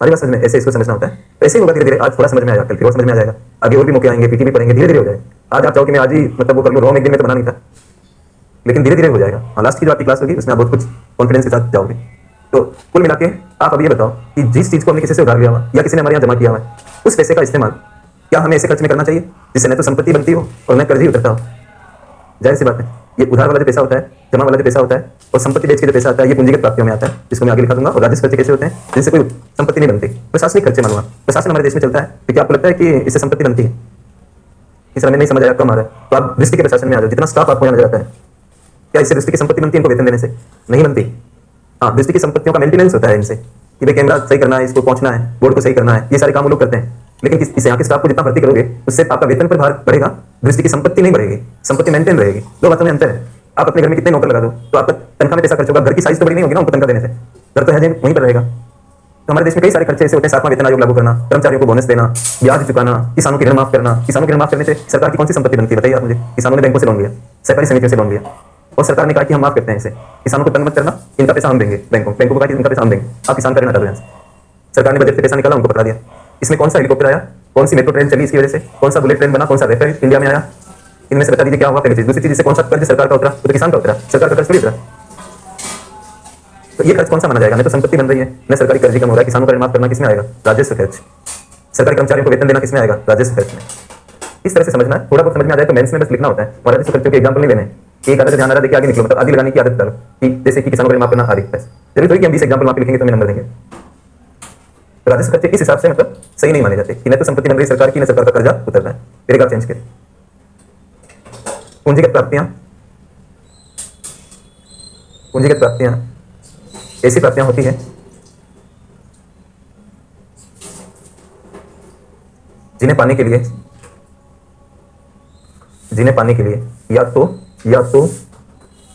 हमारी बात समझ में, ऐसे इसको समझना होता है। ऐसे ही होगा धीरे धीरे, आज थोड़ा समझ में आया, कल फिर और समझ में आ जाएगा, आगे और भी मौके आएंगे, पीटी भी पढ़ेंगे, धीरे धीरे हो जाएगा। आज आप चाहो कि मैं आज ही मतलब वो कर लूँ, रॉन्ग एक दिन में तो बना नहीं था, लेकिन धीरे धीरे हो जाएगा। हाँ, लास्ट की जो आपकी क्लास होगी उसमें आप बहुत कुछ कॉन्फिडेंस के साथ जाओगे। तो कुल मिला के आप अब ये बताओ कि जिस चीज़ को हमने किसी से उधार लिया हुआ या किसी ने हमारे यहाँ जमा किया हुआ है, उस पैसे का इस्तेमाल क्या हमें ऐसे खर्च में करना चाहिए जिससे न तो संपत्ति बनती हो और न कर्ज ही उतरता हो? जाहिर सी बात है, ये उधार वाला जो पैसा होता है, जमा वाला जो पैसा होता है और संपत्ति बेच के जो पैसा आता है, ये पूंजीगत प्राप्तियों में आता है, जिसको मैं आगे लिखा दूंगा। और राजस्व खर्चे कैसे होते हैं? जिनसे कोई संपत्ति नहीं बनती, प्रशासनिक खर्चे मानूंगा। प्रशासन हमारे देश में चलता है, तो क्या आपको लगता है कि इससे संपत्ति बनती है? इस समय नहीं समझ आया, कम आ रहा है, तो आप दृष्टि के प्रशासन में आ जाओ। जितना स्टाफ आपको यहाँ नजर आता है, क्या इससे दृष्टि की संपत्ति बनती है इनको वेतन देने से? नहीं बनती। हाँ, दृष्टि की संपत्तियों का मेंटेनेंस होता है इनसे, कि भाई कैमरा सही करना है, इसको पहुंचना है, बोर्ड को सही करना है, ये सारे काम वो लोग करते हैं। लेकिन इस यहाँ के स्टाफ को जितना भर्ती करोगे उससे आपका वेतन पर भार बढ़ेगा, दृष्टि की संपत्ति नहीं बढ़ेगी, संपत्ति मेंटेन रहेगी। दो बातों में अंतर है। आप अपने घर में कितने नौकर लगा दो तो आपका तनख्वाह में पैसा खर्च होगा, घर की साइज तो बड़ी नहीं होगी ना उनको तनख्वाह देने से, घर तो है वहीं पर रहेगा। तो हमारे देश में कई सारे खर्चे ऐसे होते हैं, 7वां वेतन आयोग लागू करना, कर्मचारियों को बोनस देना, ब्याज चुकाना, किसानों के ऋण माफ करना। किसानों के ऋण माफ करने से सरकार की कौन सी संपत्ति बनती है बताइए आप मुझे? किसानों ने बैंकों से लोन लिया, सहकारी समितियों से लोन लिया, और सरकार ने कहा कि हम माफ करते हैं इसे, किसानों को तंग मत करना, इनका पैसा हम देंगे, बैंकों को कहा कि इनका पैसा हम देंगे, आप किसान का ऋण हटा दो यहाँ से। सरकार ने बजट से पैसा निकाला, उनको पकड़ा दिया। इसमें कौन सा हेलीकॉप्टर आया, कौन सी मेट्रो ट्रेन चली इसकी वजह से, कौन सा बुलेट ट्रेन बना, कौन सा रेफेल इंडिया में आया? इनमें से बता दीजिए क्या हुआ? पहली चीज। दूसरी चीज से कौन सा कर्ज सरकार का उतरा? तो किसान का उतरा, सरकार का कर्ज थोड़ी उतरा। तो ये खर्च कौन सा माना जाएगा? न तो संपत्ति बन रही है, न सरकारी कर्ज कम हो रहा है। किसानों का ऋण माफ करना किसमें आएगा? राजस्व खर्च। सरकारी कर्मचारियों को वेतन देना किसमें आएगा? राजस्व खर्च में। इस तरह से समझना है, थोड़ा बहुत समझ में आ जाए तो मेंस में बस लिखना होता है और राजस्व खर्चों के एग्जाम्पल नहीं देने। एक आदत ध्यान आ रहा, देखिए आगे निकलो, मतलब आगे लगाने की आदत डालो कि जैसे कि किसानों का ऋण माफ करना आदि पैसे। चलिए थोड़ी कि हम 20 एग्जाम्पल वहां पे लिखेंगे तो हमें नंबर देंगे। तो राजस्व खर्चे इस हिसाब से मतलब सही नहीं माने जाते कि न तो संपत्ति बन रही सरकार की, न सरकार का कर्जा उतर रहा है। फिर आप चेंज करें। पूंजीगत प्राप्तियां, पूंजीगत प्राप्तियां ऐसी प्राप्तियां होती है जिन्हें पाने के लिए या तो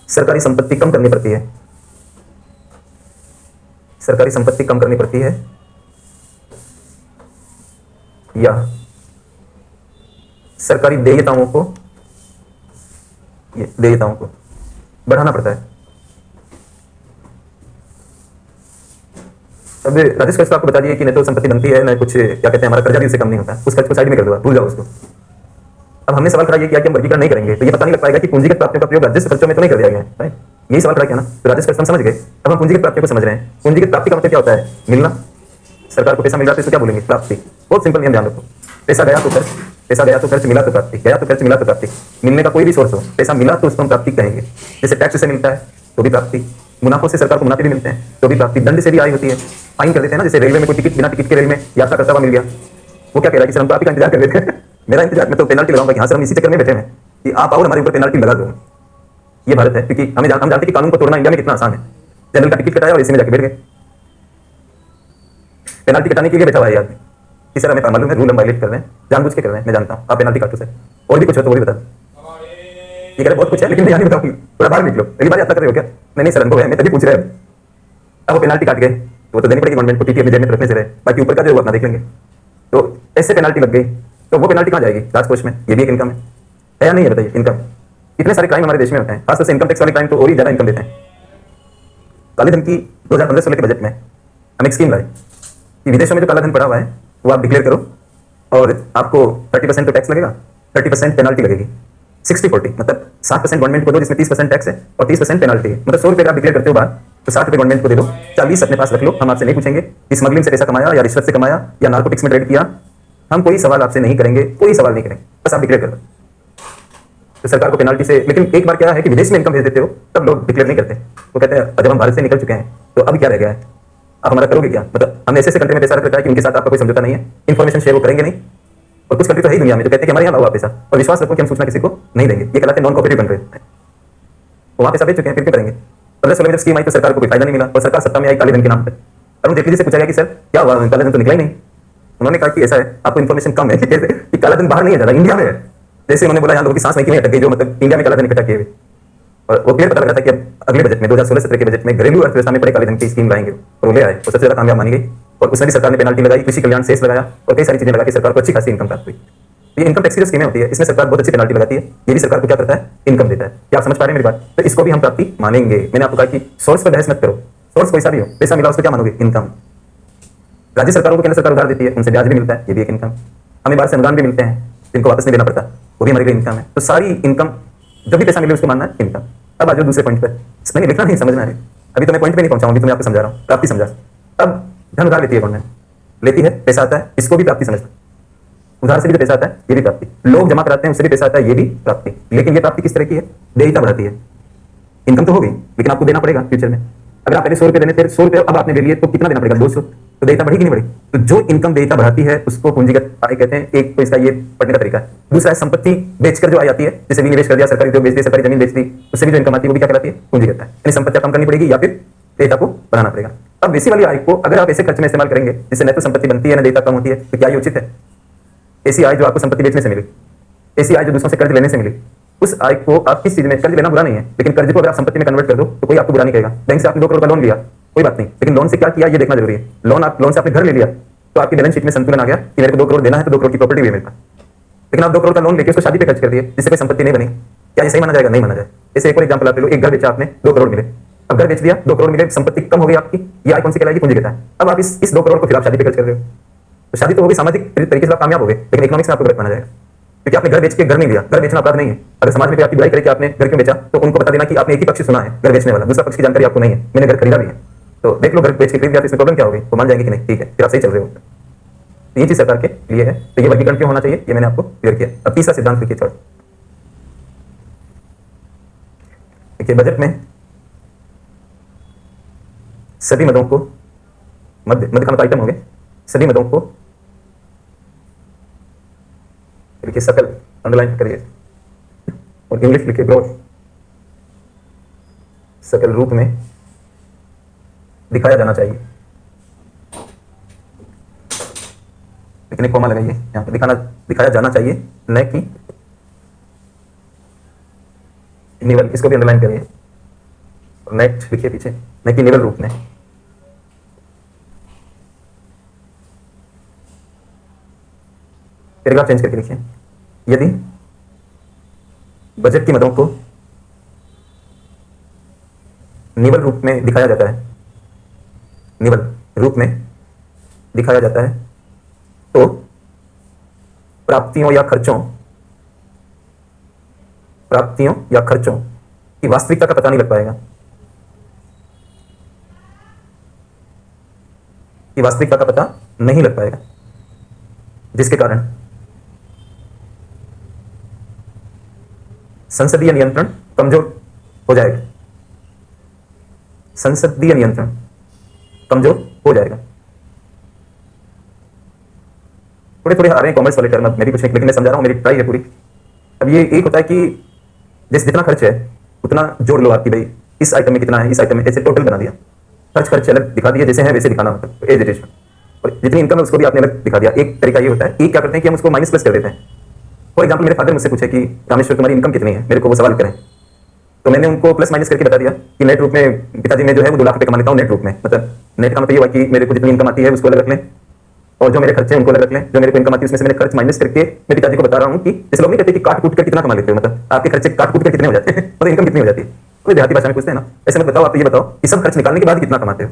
सरकारी संपत्ति कम करनी पड़ती है, सरकारी संपत्ति कम करनी पड़ती है, या सरकारी देयताओं को बढ़ाना पड़ता है। अब राजस्व खर्च आपको बता दिए कि न तो संपत्ति बनती है, न कुछ क्या कहते हैं, हमारा कर्जा भी उससे कम नहीं होता। उस खर्च को साइड में कर दो, भूल जाओ उसको। अब हमने सवाल खड़ा ये किया कि हम वर्गीकरण नहीं करेंगे, तो ये पता नहीं लग पाएगा कि पूंजीगत प्राप्तियों का प्रयोग राजस्व खर्चों में तो नहीं कर दिया गया है, राइट? यही सवाल खड़ा किया ना, तो राजस्व खर्च हम समझ गए। अब हम पूंजीगत प्राप्तियों को समझ रहे हैं। पूंजीगत प्राप्ति का मतलब क्या होता है? मिलना। सरकार को पैसा मिल रहा है तो इसको क्या बोलेंगे? प्राप्ति। बहुत सिंपल नियम ध्यान रखो। पैसा गया तो खर्च, पैसा गया तो खर्च, मिला तो प्राप्ति, गया तो खर्च, मिला तो प्राप्ति। मिलने का कोई भी सोर्स हो, पैसा मिला तो उसको हम प्राप्ति कहेंगे। जैसे टैक्स से मिलता है तो भी प्राप्ति, मुनाफों से सरकार को मुनाफे भी मिलते हैं तो भी प्राप्ति, दंड से भी आय होती है, फाइन कर देते हैं ना। जैसे रेलवे में कोई टिकट, बिना टिकट के रेल में यात्रा करता हुआ मिल गया, वो क्या कह रहा है कि सर हम तो आप ही का इंतजार कर लेते हैं। मेरा इंतजार, मैं तो पेनल्टी लगाऊंगा कि हाँ सर हम इसी चक्कर में बैठे हैं कि आप आओ हमारे ऊपर पेनल्टी लगा दो। ये भारत है, क्योंकि हम जानते हैं कि कानून को तोड़ना इंडिया में कितना आसान है। जनरल का टिकट कटाया और इसी में जाके बैठ गए, पेनल्टी कटाने के लिए बैठा हुआ है आदमी कि सर हमें मालूम है रूल हम वायलेट कर रहे हैं, जानबूझ के कर रहे हैं, मैं जानता हूँ, आप पेनल्टी काटो सर। और भी कुछ हो तो वो भी बता दो। ये कह रहे बहुत कुछ है लेकिन मैं यहाँ नहीं बताऊंगी, थोड़ा बाहर निकलो। पहली बार यात्रा कर रहे हो क्या? नहीं सर अनुभव है, मैं तभी पूछ रहे हैं। अब वो पेनल्टी काट गए तो वो तो देनी पड़ेगी गवर्नमेंट को, टीटी अपने जेब में रखने से रहे, बाकी ऊपर का जो अपना देख लेंगे। तो ऐसे पेनल्टी लग गई तो वो पेनल्टी कहाँ जाएगी? राजकोष में। ये भी एक इनकम है या नहीं है? बताइए। इनकम। इतने सारे क्राइम हमारे देश में होते हैं, खासतौर से इनकम टैक्स वाले क्राइम तो और ही ज्यादा इनकम देते हैं। काले धन की 2015-16 के बजट में हम एक स्कीम लाए कि विदेशों में जो काला धन पड़ा हुआ है वो आप डिक्लेयर करो और आपको 30% तो टैक्स लगेगा, 30% पेनल्टी लगेगी। 60-40 मतलब 60% गवर्नमेंट को दो जिसमें 30% टैक्स है और 30% पेनल्टी है। मतलब 100 रुपये आप डिक्लेयर करते हो बाहर तो 60 रुपये गवर्नमेंट को दे दो, 40 अपने पास रख लो। हम आपसे नहीं पूछेंगे कि स्मगलिंग से पैसा कमाया या रिश्वत से कमाया या नार्कोटिक्स में ट्रेड किया, हम कोई सवाल आपसे नहीं करेंगे, कोई सवाल नहीं करेंगे, बस आप डिक्लेयर कर दो। तो सरकार को पेनल्टी से, लेकिन एक बार क्या है कि विदेश में इनकम भेज देते हो तब लोग डिक्लेयर नहीं करते। वो कहते हैं जब हम भारत से निकल चुके हैं तो अब क्या रह गया है, आप हमारा करोगे क्या? मतलब हमने ऐसे कंट्री में पैसा रख रखा है कि उनके साथ आपका कोई समझौता नहीं है, इन्फॉर्मेशन शेयर वो करेंगे नहीं। और कुछ कंट्री तो है ही दुनिया में जो कहते हैं कि हमारे यहाँ लाओ पैसा और विश्वास रखो कि हम सूचना किसी को नहीं देंगे। ये कहलाते हैं नॉन कोऑपरेटिव कंट्री। वहाँ पैसा भेज चुके हैं, फिर क्या करेंगे? 15-16 में जब स्कीम आई तो सरकार को कोई फायदा नहीं मिला और सरकार सत्ता में आई काले धन के नाम पर। अरुण जेटली से पूछा गया कि सर क्या हुआ, काला धन तो निकला ही नहीं। उन्होंने कहा कि ऐसा है, आपको इन्फॉर्मेशन कम है कि काला धन बाहर नहीं है, ज्यादा इंडिया में है। जैसे उन्होंने बोला यहाँ लोगों की सांस नहीं क्यों अटक गई, जो मतलब इंडिया में काला धन इकट्ठा किए हुए। और वो क्लियर पता लगा था कि अब अगले बजट में 2016-17 के बजट में घरेलू अर्थव्यवस्था में बड़े काले धन की स्कीम लाएंगे और वो ले आए और सबसे ज्यादा कामयाब मानी गई। और उसमें भी सरकार ने पेनल्टी लगाई, कृषि कल्याण सेस लगाया और कई सारी चीजें लगा के सरकार को अच्छी खासी इनकम प्राप्त हुई। ये इनकम टैक्स की जो स्कीमें होती है इसमें सरकार बहुत अच्छी पेनल्टी लगाती है, ये भी सरकार को क्या करता है? इनकम देता है। क्या आप समझ पा रहे हैं मेरी बात? तो इसको भी हम प्राप्ति मानेंगे। मैंने आपको कहा कि सोर्स पर बहस मत करो, सोर्स कोई सा भी हो, पैसा मिला उसको क्या मानोगे? इनकम। राज्य सरकारों को केंद्र सरकार उधार देती है, उनसे ब्याज भी मिलता है, ये भी एक इनकम। हमें बाहर से अनुदान भी मिलते हैं जिनको वापस नहीं देना पड़ता, वो भी हमारे लिए इनकम है। तो सारी इनकम, जब भी पैसा मिले उसको मानना है इनकम। अब आ जाओ दूसरे पॉइंट पर, मैंने लिखना नहीं, समझना है। अभी तो मैं पॉइंट पे नहीं पहुंचा हूं, अभी तो मैं आपको समझा रहा हूं, प्राप्ति समझा। अब धन उधार लेती है कौन है? लेती है, पैसा आता है, इसको भी प्राप्ति समझता। उधार से भी जो पैसा आता है ये भी प्राप्ति, लोग जमा कराते हैं उससे भी पैसा आता है, ये भी प्राप्ति। लेकिन ये प्राप्ति किस तरह की है? देयता बढ़ाती है। इनकम तो हो गई लेकिन आपको देना पड़ेगा फ्यूचर में। अगर आप पहले 100 रुपए देने थे, 100 रुपए अब आपने ले लिए तो कितना देना पड़ेगा? 200। तो देयता बढ़ेगी नहीं बढ़ेगी? तो जो इनकम देयता बढ़ाती है उसको पूंजीगत आय कहते हैं। एक तो इसका ये पढ़ने का तरीका है। दूसरा है संपत्ति बेचकर जो आय आती है, जैसे निवेश कर दिया, सरकारी उद्योग बेच दिया, सरकारी जमीन बेच दी, उससे भी जो इनकम आती है वो भी क्या कहलाती है? पूंजीगत आय। यानी संपत्ति कम करनी पड़ेगी या फिर देयता को बढ़ाना पड़ेगा। अब वैसी वाली आय को अगर आप ऐसे खर्च में इस्तेमाल करेंगे जिससे न तो संपत्ति बनती है न देयता कम होती है, तो क्या ये उचित है? ऐसी आय जो आपको संपत्ति बेचने से मिली, ऐसी आय जो दूसरों से कर्ज लेने से मिली, उस आय को आप किस चीज में, कर्ज लेना बुरा नहीं है, लेकिन कर्ज को अगर आप संपत्ति में कन्वर्ट कर दो तो कोई आपको बुरा नहीं कहेगा। बैंक से आपने 2 करोड़ का लोन लिया, कोई बात नहीं, लेकिन लोन से क्या किया ये देखना जरूरी है। लोन से आपने घर ले लिया तो आपकी बैलेंस शीट में संतुलन आ गया कि मेरे को 2 करोड़ देना है तो 2 करोड़ की प्रॉपर्टी भी है मेरे पास। लेकिन आप 2 करोड़ का लोन लेके उसको शादी पे खर्च कर दिए जिससे कोई संपत्ति नहीं बनी, क्या ये सही माना जाएगा? नहीं माना जाए। जैसे एक और एग्जाम्पल आप ले लो, एक घर बेचा आपने, 2 करोड़ मिले, अब घर बेच दिया, 2 करोड़ मिले, संपत्ति कम हो गई आपकी, ये आय कौन सी कहलाएगी? पूंजीगत आय। अब आप इस 2 करोड़ को फिर आप शादी पे खर्च कर रहे हो, तो शादी तो होगी, सामाजिक तरीके से आप कामयाब हो गए, लेकिन इकोनॉमिक्स में आपको गलत माना जाएगा क्योंकि आपने घर बेच के घर नहीं लिया। घर बेचना अपराध नहीं है। अगर समाज में कोई आपकी बुराई करे कि आपने घर क्यों बेचा, तो उनको बता देना कि आपने एक ही पक्ष सुना है, घर बेचने वाला, दूसरा पक्ष की जानकारी आपको नहीं है, मैंने घर खरीदा भी है, तो देख लो घर बेच के खरीद लिया तो इसमें प्रॉब्लम क्या होगी? तो मान जाएंगे कि नहीं, ठीक है, फिर आप सही चल रहे हो। ये चीज सरकार के लिए है, तो ये वर्गीकरण क्यों होना चाहिए ये मैंने आपको क्लियर किया। अब तीसरा सिद्धांत लिखिए, छोड़ देखिए, बजट में सभी मदों को, मध्य का मतलब आइटम हो गए, सभी मदों को लिखिए, सकल अंडरलाइन करिए और इंग्लिश लिखिए ग्रोथ, सकल रूप में दिखाया जाना चाहिए। लेकिन एक कॉमा लगाइए यहां पर, दिखाया जाना चाहिए, न कि निवल, इसको भी अंडरलाइन करिए और नेक्स्ट लिखिए पीछे, न कि निवल रूप में। पैराग्राफ चेंज करके लिखिए, यदि बजट की मदों को निवल रूप में दिखाया जाता है, निवल रूप में दिखाया जाता है, तो प्राप्तियों या खर्चों की वास्तविकता का पता नहीं लग पाएगा, की वास्तविकता का पता नहीं लग पाएगा, जिसके कारण संसदीय नियंत्रण कमजोर हो जाएगा। संसदीय नियंत्रण कमजोर हो जाएगा। थोड़े थोड़े आ रहे हैं कॉमर्स वाले टर्म, मैं भी कुछ नहीं, लेकिन मैं समझा रहा हूं, मेरी ट्राई है पूरी। अब ये एक होता है कि जैसे जितना खर्च है उतना जोड़ लो आपकी, भाई इस आइटम में कितना है, इस आइटम में, ऐसे टोटल बना दिया, खर्च अलग दिखा दिया, जैसे है वैसे दिखाना, मतलब एज इट इज। और जितनी इनकम है उसको भी आपने अलग दिखा दिया। एक तरीका ये होता है कि क्या करते हैं कि हम उसको माइनस प्लस कर देते हैं। फॉर एग्जाम्पल, मेरे फादर मुझसे पूछे कि रामेश्वर तुम्हारी इनकम कितनी है, मेरे को वो सवाल करें, तो मैंने उनको प्लस माइनस करके बता दिया कि नेट रूप में पिताजी में जो है वो 2 लाख रुपए कमा लेता हूँ नेट रूप में। मतलब नेट का मतलब ये हुआ कि मेरे को जितनी इनकम आती है उसको अलग रख लें और जो मेरे खर्चे हैं उनको अलग रख लें। जो मेरे को इनकम आती है उसमें से मैंने खर्च माइनस करके मैं पिताजी को बता रहा हूँ कि जैसे लोग नहीं कहते कि काट कूट कर कितना कमा लेते हो, मतलब आपके खर्चे काट कूट कर कितने हो जाते हैं, मतलब इनकम कितनी हो जाती है, तो देहाती भाषा में पूछते हैं ना, ऐसे मत बताओ, आप ये बताओ कि सब खर्च निकालने के बाद कितना कमाते हो।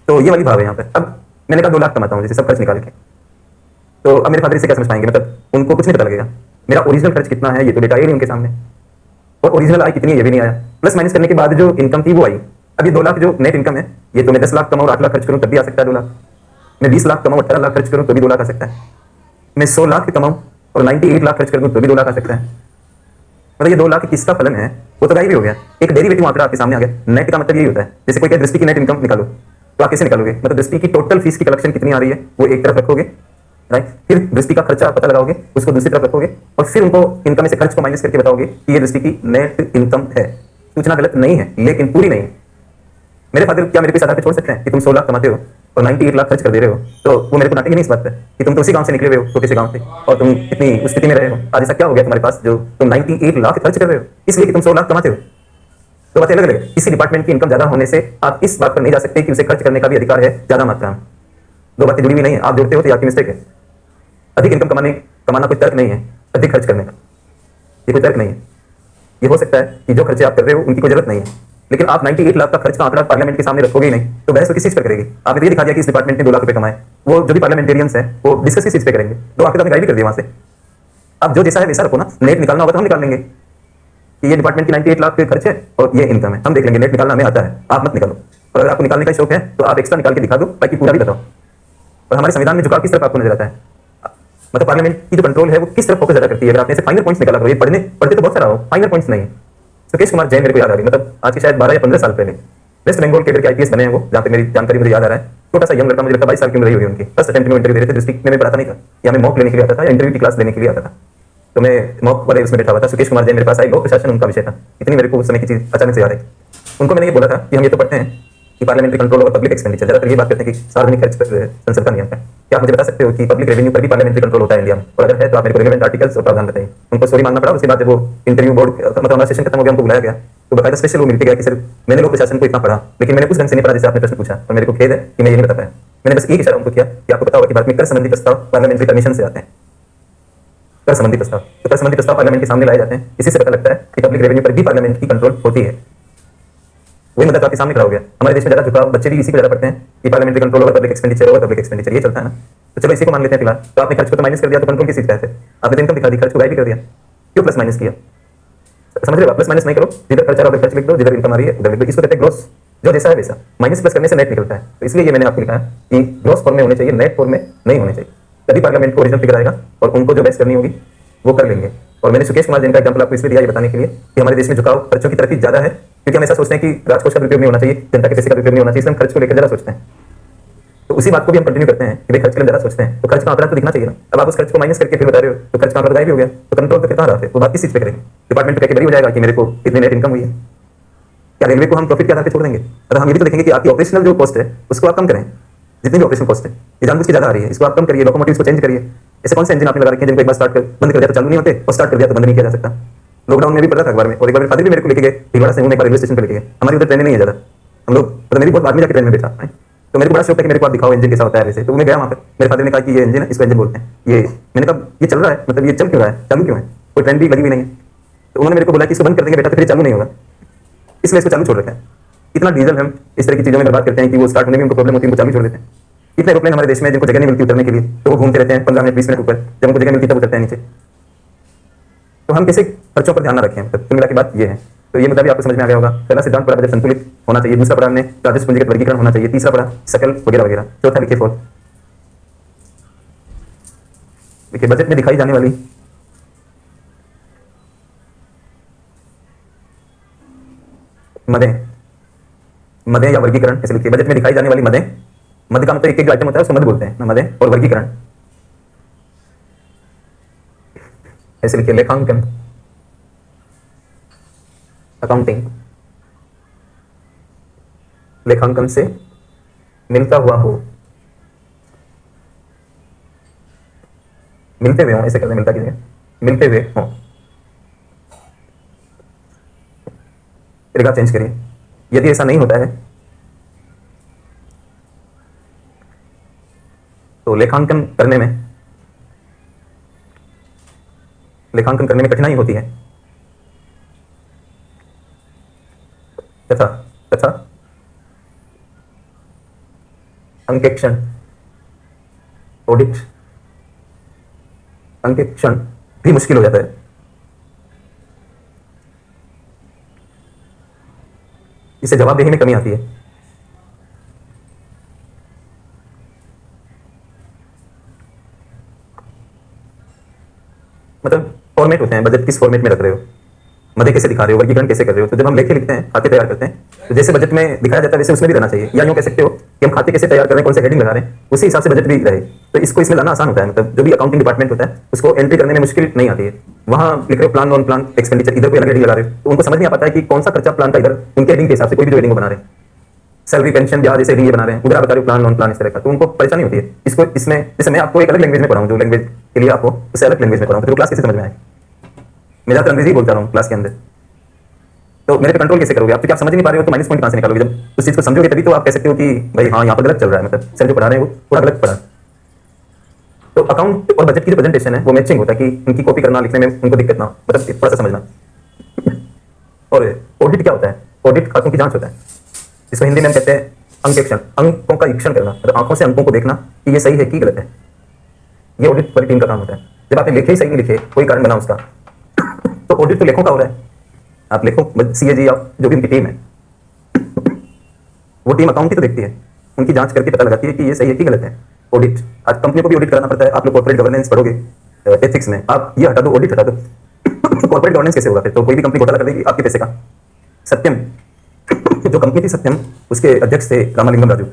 तो ये वाली भाव है यहाँ पर। अब मैंने कहा 2 लाख कमाता हूँ जैसे सब खर्च निकाल के, तो अब मेरे फादर इसे क्या समझ पाएंगे, मतलब उनको कुछ नहीं पता लगेगा मेरा ओरिजिनल खर्च कितना है, ये तो डेटा ही नहीं उनके सामने, और ओरिजिनल आय कितनी है ये भी नहीं आया। प्लस माइनस करने के बाद जो इनकम थी वो आई। अब ये 2 लाख जो नेट इनकम है, ये तो मैं 10 लाख कमाऊँ और 8 लाख खर्च करूँ तब भी आ सकता है 2 लाख। मैं 20 लाख कमाऊँ 18 लाख खर्च करूँ तो भी 2 लाख आ सकता है। मैं 100 लाख कमाऊँ और 98 लाख खर्च करूँ तो भी 2 लाख आ सकता है। मतलब ये 2 लाख किसका फलन है वो तो गायब ही हो गया, एक डेरिवेटिव आंकड़ा आपके सामने आ गया। नेट का मतलब यही होता है, जैसे कोई दृष्टि की नेट इनकम निकालो तो आप कैसे निकालोगे, मतलब दृष्टि की टोटल फीस की कलेक्शन कितनी आ रही है वो एक तरफ रखोगे, राइट, फिर दृष्टि का खर्चा पता लगाओगे उसको दूसरी तरफ रखोगे और फिर उनको इनकम में से खर्च को माइनस करके बताओगे कि ये दृष्टि की नेट इनकम है। सूचना गलत नहीं है लेकिन पूरी नहीं है। मेरे फादर क्या मेरे को इस आधार पे छोड़ सकते हैं कि तुम 100 लाख कमाते हो और 98 लाख खर्च कर दे रहे हो, तो वो मेरे को डांटेंगे नहीं इस बात पे कि तुम तो उसी गांव से निकले हुए हो, छोटे से गांव से, और तुम इतनी उस स्थिति में रहे हो, आज ऐसा क्या हो गया तुम्हारे पास जो तुम 98 लाख खर्च कर रहे हो इसलिए कि तुम 100 लाख कमाते हो। तो बातें अलग अलग है। किसी डिपार्टमेंट की इनकम ज्यादा होने से आप इस बात पर नहीं जा सकते कि उसे खर्च करने का भी अधिकार है ज्यादा मात्रा में। 2 बातें जुड़ी हुई नहीं है, आप जोड़ते हो तो आपकी मिस्टेक है। अधिक इनकम कमाना कोई तर्क नहीं है, अधिक खर्च करने का ये कोई तर्क नहीं है। ये हो सकता है कि जो खर्चे आप कर रहे हो उनकी कोई जरूरत नहीं है, लेकिन आप 98 लाख का खर्च का आंकड़ा पार्लियामेंट के सामने रखोगे ही नहीं, तो बहस किस चीज पर करेगी? आपने तो ये दिखा दिया कि इस डिपार्टमेंट ने 2 लाख रुपए कमाए, वो जो भी पार्लियामेंटेरियंस है वो डिस्कस किस चीज पे करेंगे? तो आपके तो गाइड भी कर दिया वहां से। अब जो जैसा है वैसा रखो ना, नेट निकालना होगा तो हम निकाल लेंगे कि ये डिपार्टमेंट की 98 लाख के खर्च है और ये इनकम है, हम देख लेंगे, नेट निकालना हमें आता है, आप मत निकालो। और अगर आपको निकालने का शौक है तो आप एक्स्ट्रा निकाल के दिखा दो, बाकी पूरा भी बताओ। और हमारे संविधान में झुकाव किस तरफ आपको नजर आता है? मतलब पार्लियामेंट की जो कंट्रोल है वो किस तरफ फोकस ज्यादा करती है? अगर आपने फाइनल पॉइंट्स निकाला करो, ये पढ़ते तो बहुत सारा हो, फाइनल पॉइंट्स नहीं। सुकेश कुमार जैन मेरे को याद आ गई, मतलब आज के शायद 12 या 15 साल पहले वेस्ट बंगाल के आईपीएस बने हैं वो, जहां तक मेरी जानकारी मुझे याद आ रहा है। छोटा सा यंग लड़का, मुझे लगता है 22 साल की उम्र रही होगी उनकी। फर्स्ट अटेम्प्ट में इंटरव्यू दे रहे थे, डिस्ट्रिक्ट में मैं पढ़ाता नहीं था, या मैं मॉक लेने के लिए आता था या इंटरव्यू की क्लास लेने के लिए आता था, तो मैं मॉक वाले उसमें बैठा हुआ था। सुकेश कुमार जैन मेरे पास आए, लोक प्रशासन उनका विषय था। इतनी मेरे को उस समय की चीज अचानक से याद आई। उनको मैंने ये बोला था कि हम ये तो पढ़ते हैं कि पार्लियामेंट्री कंट्रोल और पब्लिक एक्सपेंडिचर, ज्यादातर ये बात करते हैं कि सार्वजनिक खर्च पर संसद का नियंत्रण। क्या आप मुझे बता सकते हो कि पब्लिक रेवेन्यू पर भी पार्लियामेंट्री कंट्रोल होता है इंडिया में? और अगर है तो आप मेरे को रिलेवेंट आर्टिकल्स और प्रावधान बताइए। उनको सॉरी मांगना पड़ा। उसके बाद जब वो इंटरव्यू बोर्ड मतलब हमारा सेशन खत्म हो गया, हमको बुलाया गया, तो बकायदा स्पेशल वो मिलके गया कि सर मैंने लोक प्रशासन को इतना पढ़ा, लेकिन मैंने उस ढंग से नहीं पढ़ा जैसे आपने प्रश्न पूछा, और मेरे को खेद है कि मैं ये नहीं बता पाया। मैंने बस एक इशारा उनको किया कि आपको पता होगा कि भारत में कर संबंधी प्रस्ताव पार्लियामेंट्री कमीशन से आते हैं। कर संबंधी प्रस्ताव, तो कर संबंधी प्रस्ताव पार्लियामेंट के सामने लाए जाते हैं। इसी से पता लगता है कि पब्लिक रेवेन्यू पर भी पार्लियामेंट की कंट्रोल होती है। वही मतलब आपके सामने खड़ा हो गया। हमारे देश में ज्यादा झुकाव बच्चे भी इसी को ज्यादा पढ़ते हैं कि parliamentary control over public expenditure ये चलता है ना। तो चलो इसी को मान लेते हैं फिलहाल। तो आपने खर्च को तो माइनस कर दिया, तो कंट्रोल किस चीज का है? आपने इनकम दिखा दी, खर्च को गाइड भी कर दिया, क्यों प्लस माइनस किया? समझ रहे हो? प्लस माइनस नहीं करो, जिधर खर्च आ रहा है खर्च लिख दो, जिधर इनकम आ रही है उधर लिख दो। इसको कहते हैं ग्रोस, जो जैसा है वैसा। माइनस प्लस करने से नेट निकलता है, तो इसलिए ये मैंने आपको लिखा है कि ग्रोस फॉर्म में होने चाहिए, नेट फॉर्म में नहीं होने चाहिए। तभी पार्लियामेंट को ओरिजिनल फिगर आएगा और उनको जो बेस्ट करनी होगी वो कर लेंगे। और मैंने सुकेश कुमार जैन का एग्जाम्पल आपको इसलिए दिया ये बताने के लिए कि हमारे देश में झुकाव खर्चों की तरफ ही ज्यादा है, क्योंकि हम ऐसा सोचते हैं कि राजकोष का दुरुपयोग नहीं होना चाहिए, जनता के पैसे का दुरुपयोग नहीं होना चाहिए, इसलिए हम खर्च को लेकर ज्यादा सोचते हैं। तो उसी बात को भी हम कंटिन्यू करते हैं कि भाई खर्च के लिए ज्यादा सोचते हैं, तो खर्च का आंकड़ा तो दिखना चाहिए ना। अब आप उस खर्च को माइनस करके फिर बता रहे हो तो खर्च का आंकड़ा गायब हो गया, तो कंट्रोल तो कितना रहा है? वो बात किस चीज पे करेंगे? डिपार्टमेंट पे कहकर हो जाएगा कि मेरे को इतनी नेट इनकम हुई है। क्या रेलवे को हम प्रॉफिट के आधार पे छोड़ देंगे? अगर हम ये भी तो देखेंगे कि आपकी ऑपरेशनल जो कॉस्ट है उसको आप कम करें। जितनी भी ऑपरेशन कॉस्ट है ये जानबूझ के ज्यादा आ रही है, इसको आप कम करिए, लोकोमोटिव्स को चेंज करिए। ऐसे कौन से इंजन आपने लगा रखे हैं जिनको एक बार स्टार्ट कर बंद कर दिया तो चालू नहीं होते, और स्टार्ट कर दिया तो बंद नहीं किया जा सकता? लॉकडाउन में भी पढ़ा था अखबार में, और एक बार मेरे फादर भी मेरे को लेके गए भीलवाड़ा से, उन्होंने एक बार रेलवे स्टेशन पर लेके गए। हमारी उधर ट्रेन नहीं है ज्यादा, हम लोग मतलब मेरी बहुत बाद में जाकर ट्रेन में बैठा है, तो मेरे को बड़ा शौक है कि मेरे को आप दिखाओ इंजन कैसा होता है वैसे। तो मैं गया वहाँ पर, मेरे फादर ने कहा कि ये इंजन है, इसको इंजन बोलते हैं। ये मैंने कहा ये चल रहा है, मतलब ये चल क्यों रहा है, चालू क्यों है? कोई ट्रेन भी लगी हुई नहीं है। तो उन्होंने मेरे को बोला कि इसको बंद कर देंगे बेटा तो फिर चालू नहीं होगा, इसलिए इसको चालू छोड़ रखा है। इतना डीजल हम इस तरह की चीजों में बर्बाद करते हैं कि वो स्टार्ट होने में उनको प्रॉब्लम होती है, उनको चालू छोड़ देते हैं। इतने एरोप्लेन हमारे देश में जिनको जगह नहीं मिलती उतरने के लिए, तो वो घूमते रहते हैं 15 मिनट 20 मिनट ऊपर, जब उनको जगह मिलती तब उतरते हैं नीचे। तो हम कैसे खर्चों पर ध्यान न रखें, मतलब कुल मिला की बात ये है। तो ये मतलब आपको समझ में आ गया होगा। पहला सिद्धांत पढ़ा बजट संतुलित होना चाहिए, दूसरा पढ़ा हमने राजस्व पूंजीगत वर्गीकरण होना चाहिए, तीसरा पढ़ा सकल वगैरह वगैरह, चौथा लिखिए फॉर। देखिए बजट में दिखाई जाने वाली मदें या वर्गीकरण ऐसे लिखिए। बजट में दिखाई जाने वाली मदें, मद का मतलब एक एक आइटम होता है उसको मद बोलते हैं ना, मदें। और वर्गीकरण ऐसे लिखिए, लेखांकन, अकाउंटिंग, लेखांकन से मिलता हुआ हो, मिलते हुए हो, ऐसे करते मिलता की जगह मिलते हुए हो। पैराग्राफ चेंज करिए। यदि ऐसा नहीं होता है तो लेखांकन करने में कठिनाई होती है तथा तथा अंकेक्षण ऑडिट अंकेक्षण भी मुश्किल हो जाता है। इससे जवाबदेही में कमी आती है। मतलब फॉर्मेट होते हैं, बजट किस फॉर्मेट में रख रहे हो, मदे कैसे दिखा रहे हो, वर्गीकरण कैसे कर रहे हो। तो जब हम लेखे लिखते हैं, खाते तैयार करते हैं, तो जैसे बजट में दिखाया जाता है वैसे उसमें भी रहना चाहिए। या यूं कह सकते हो कि हम खाते कैसे तैयार कर रहे हैं, कौन से हेडिंग लगा रहे हैं, उसी हिसाब से बजट भी रहे। तो इसको इसमें लाना आसान होता है। मतलब जो भी अकाउंटिंग डिपार्टमेंट होता है उसको एंट्री करने में मुश्किल नहीं आती है। वहां लिख रहे हो प्लान नॉन प्लान एक्सपेंडिचर, इधर कोई अलग हेडिंग लगा रहे हो तो उनको समझ नहीं आ पाता है कि कौन सा खर्चा प्लान का इधर उनके हेडिंग के हिसाब से कोई भी जो हेडिंग बना रहे हैं, सैलरी पेंशन ब्याज जैसे हेडिंग बना रहे हैं, उधर आप बता रहे हो प्लान नॉन प्लान इस तरह का, तो उनको परेशानी होती है। इसको इसमें जैसे मैं आपको एक अलग लैंग्वेज में पढ़ाऊं, जो लैंग्वेज के लिए आपको उससे अलग लैंग्वेज में पढ़ाऊं, तो क्लास कैसे समझ में आए? मैं ज्यादातर अंग्रेजी बोलता रहा हूँ क्लास के अंदर, तो मेरे पे कंट्रोल कैसे करोगे आप? तो क्या आप समझ नहीं पा रहे हो तो माइनस पॉइंट कहां से निकालोगे? जब उस चीज को समझोगे तभी तो आप कह सकते हो कि भाई हाँ यहाँ पर गलत चल रहा है, मतलब सर जो पढ़ा रहे हैं वो थोड़ा गलत पढ़ा। तो अकाउंट और बजट की जो प्रेजेंटेशन है वो मैचिंग होता है कि उनकी कॉपी करना लिखने में उनको दिक्कत ना हो, मतलब थोड़ा सा समझना। और ऑडिट क्या होता है? ऑडिट खातों की जांच होता है। इसको हिंदी में हम कहते हैं अंकेक्षण, अंकों का ईक्षण करना, मतलब आंखों से अंकों को देखना कि ये सही है कि गलत है। ये ऑडिट वाली टीम का काम होता है। जब आपने लिखे ही सही नहीं लिखे, कोई कारण बना उसका, तो ऑडिट तो लेखों का हो रहा है। आप लेखों सीएजी या जो भी उनकी टीम है, वो टीम अकाउंट ही तो देखती है, उनकी जांच करके पता लगाती है कि ये सही है कि गलत है। ऑडिट आज कंपनी को भी ऑडिट कराना पड़ता है। आप लोग कॉर्पोरेट गवर्नेंस पढ़ोगे एथिक्स में, आप ये हटा दो, ऑडिट हटा दो, कॉर्पोरेट गवर्नेंस कैसे होगा फिर? तो कोई भी कंपनी घोटाला कर देगी आपके पैसे का। सत्यम जो कंपनी थी सत्यम, उसके अध्यक्ष थे रामालिंगम राजू,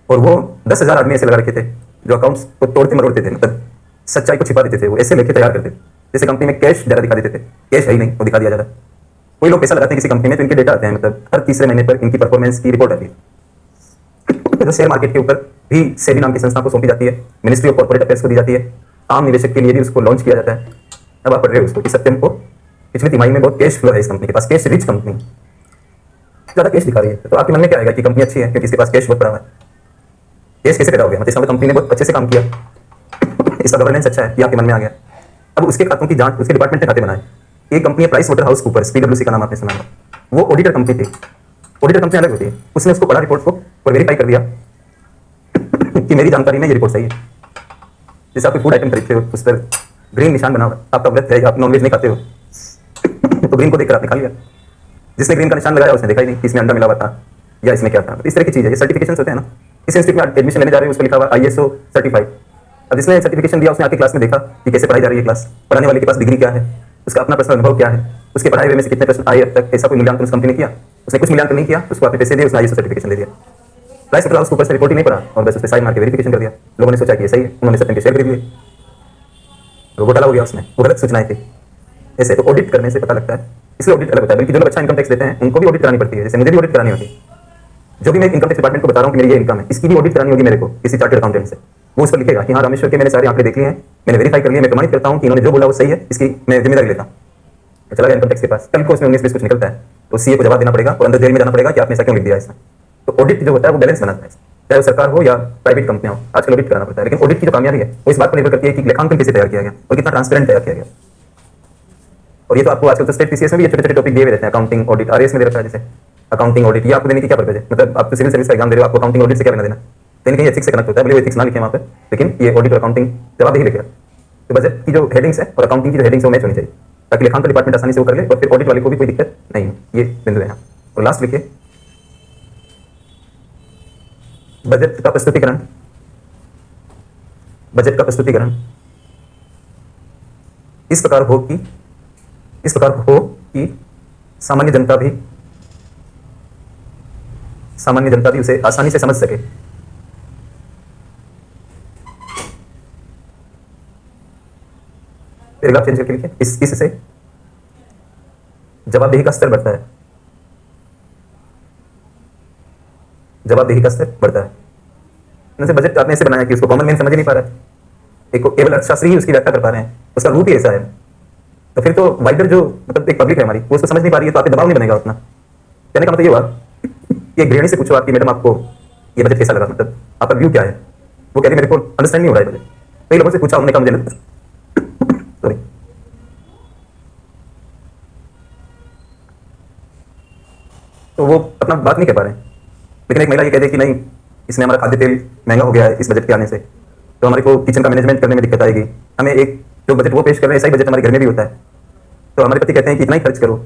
और वो 10,000 आदमी ऐसे लगा रखे थे जो अकाउंट्स को तोड़ते मरोड़ते थे, मतलब सच्चाई को छिपा देते थे। वो ऐसे लेखे तैयार करते थे जैसे कंपनी में कैश ज्यादा दिखा देते थे, कैश है ही नहीं, वो दिखा दिया जाता। कोई लोग पैसा लगाते हैं किसी कंपनी में तो इनके डेटा आते हैं, मतलब हर तीसरे महीने पर इनकी परफॉर्मेंस की रिपोर्ट आती है, जो शेयर मार्केट के ऊपर भी सेबी नाम की संस्था को सौंपी जाती है, मिनिस्ट्री ऑफ कॉर्पोरेट अफेयर्स को दी जाती है, आम निवेशक के लिए भी उसको लॉन्च किया जाता है। अब आप पढ़ रहे हो उसको कि सत्यम को पिछली तिमाही में बहुत कैश फ्लो है इस कंपनी के पास, कैश रिच कंपनी, ज्यादा कैश दिखा रही है। तो आपके मन में क्या आएगा कि कंपनी अच्छी है क्योंकि इसके पास कैश बहुत पड़ा हुआ है। कैश कैसे पैदा हो गया? मतलब इसका कंपनी ने बहुत अच्छे से काम किया, इसका गवर्नेंस अच्छा है, ये आपके मन में आ गया। अब उसके खातों की जांच उसके डिपार्टमेंट ने खाते बनाए। एक कंपनी है प्राइस वाटर हाउस कूपर्स, पीडब्ल्यूसी का नाम आपने सुना होगा। वो ऑडिटर कंपनी थी। ऑडिटर कंपनी अलग होती है। उसने उसको पढ़ा रिपोर्ट को और वेरीफाई कर दिया कि मेरी जानकारी में ये रिपोर्ट सही है। जैसे आप फूड आइटम खरीदते हो, उस पर ग्रीन निशान बना हुआ, आपका व्रत है, आप नॉनवेज नहीं खाते हो, तो ग्रीन को देखकर आपने खा लिया। जिसने ग्रीन का निशान लगाया उसने देखा ही नहीं कि इसमें अंडा मिला हुआ था या इसमें क्या था। इस तरह की चीज़ है, ये सर्टिफिकेशन होते हैं ना। इस इंस्टीट्यूट में एडमिशन लेने जा रहे हो, उस पर लिखा हुआ ISO सर्टिफाइड। अब जिसने सर्टिफिकेशन दिया उसने आके क्लास में देखा कि कैसे पढ़ाई जा रही है क्लास, पढ़ाने वाले के पास डिग्री क्या है, उसका अपना पर्सनल अनुभव क्या है, उसके पढ़ाई हुए में से कितने प्रश्न आए अब तक, ऐसा कोई मूल्यांकन उस कंपनी ने किया? उसने कुछ मूल्यांकन नहीं किया, उसको आपने पैसे दिए, उसने ISO सर्टिफिकेशन दे दिया। प्राइस वाटर हाउस के ऊपर से रिपोर्ट ही नहीं पढ़ा और बस उस पर साइन मार के वेरिफिकेशन कर दिया। लोगों ने सोचा कि ये सही है, उन्होंने सत्यम के शेयर खरीद लिए, तो घोटाला हो गया उसमें। वो गलत सूचनाएं थी। ऐसे तो ऑडिट करने से पता लगता है, इसलिए ऑडिट अलग होता है। बल्कि जो लोग अच्छा इनकम टैक्स देते हैं उनको भी ऑडिट करानी पड़ती है, जैसे मुझे भी ऑडिट करानी होती है। जो भी मैं इनकम टैक्स डिपार्टमेंट को बता रहा हूँ कि मेरी ये इनकम है, इसकी भी ऑडिट करानी होगी मेरे को किसी चार्टर्ड अकाउंटेंट से। वो उस पर लिखेगा कि हाँ रामेश्वर के मैंने सारे आंकड़े देख लिए हैं, मैंने वेरीफाई कर लिया, मैं प्रमाणित करता हूँ कि इन्होंने जो बोला वो सही है, इसकी मैं जिम्मेदारी लेता हूँ। तो चला गया इनकम टैक्स के पास। कल को उसमें 19-20 कुछ निकलता है तो सीए को जवाब देना पड़ेगा और अंदर जेल में जाना पड़ेगा कि आपने ऐसा क्यों लिख दिया इसमें। तो ऑडिट जो होता है वो बैलेंस बनाता है, चाहे वो सरकार हो या प्राइवेट कंपनियां हो, आजकल ऑडिट कराना पड़ता है। लेकिन ऑडिट की जो कामयाबी है वो इस बात पर निर्भर करती है कि लेखांकन कैसे तैयार किया गया और कितना ट्रांसपेरेंट तैयार किया गया। और ये तो आपको आजकल तो स्टेट पीसीएस में भी छोटे छोटे टॉपिक दिए हुए रहते हैं। अकाउंटिंग ऑडिट आरएस में दे रखा है, जैसे अकाउंटिंग ऑडिट, ये आपको देने की क्या पर्पज है? मतलब आप तो सिविल सर्विस का एग्जाम दे रहे हो, आपको अकाउंटिंग ऑडिट से क्या लेना देना? कहीं कहीं एथिक्स से कनेक्ट होता है, भले वो एथिक्स ना लिखे वहाँ पे, लेकिन ये ऑडिट और अकाउंटिंग जवाब ही लिखेगा। तो बजट की जो हेडिंग्स है और अकाउंटिंग की जो हेडिंग्स है वो मैच होनी चाहिए, ताकि लेखांकन डिपार्टमेंट आसानी से वो कर ले और फिर ऑडिट वाले को भी कोई दिक्कत नहीं हो। ये बिंदु है यहाँ। और लास्ट लिखिए बजट का प्रस्तुतिकरण। बजट का प्रस्तुतिकरण इस प्रकार हो कि सामान्य जनता भी उसे आसानी से समझ सके। पैराग्राफ चेंज करके लिखिए, इससे जवाबदेही का स्तर बढ़ता है। जवाबदेही का स्तर बढ़ता है। जैसे बजट आपने ऐसे बनाया कि उसको कॉमन मैन समझ ही नहीं पा रहा है, एक केवल अर्थशास्त्री ही उसकी व्याख्या कर पा रहे हैं, उसका रूप ही ऐसा है। तो फिर तो वाइडर जो मतलब एक पब्लिक है हमारी, वो उसको समझ नहीं पा रही है, तो आपके दबाव नहीं बनेगा उतना। कहने का मतलब ये हुआ कि एक गृहिणी से पूछो आपकी मैडम आपको ये बजट कैसा लगा, मतलब आपका व्यू क्या है, वो कह रही मेरे को अंडरस्टैंड नहीं हो रहा है बजट। कई लोगों से पूछा, उन्होंने कहा मुझे सॉरी तो वो अपना बात नहीं कह पा रहे हैं। लेकिन एक महिला ये कह दे कि नहीं, इसमें हमारा खाद्य तेल महंगा हो गया है इस बजट के आने से, तो हमारे को किचन का मैनेजमेंट करने में दिक्कत आएगी। हमें एक जो बजट वो पेश कर रहे हैं ऐसा ही बजट हमारे घर में भी होता है, तो हमारे पति कहते हैं कि इतना ही खर्च करो, तो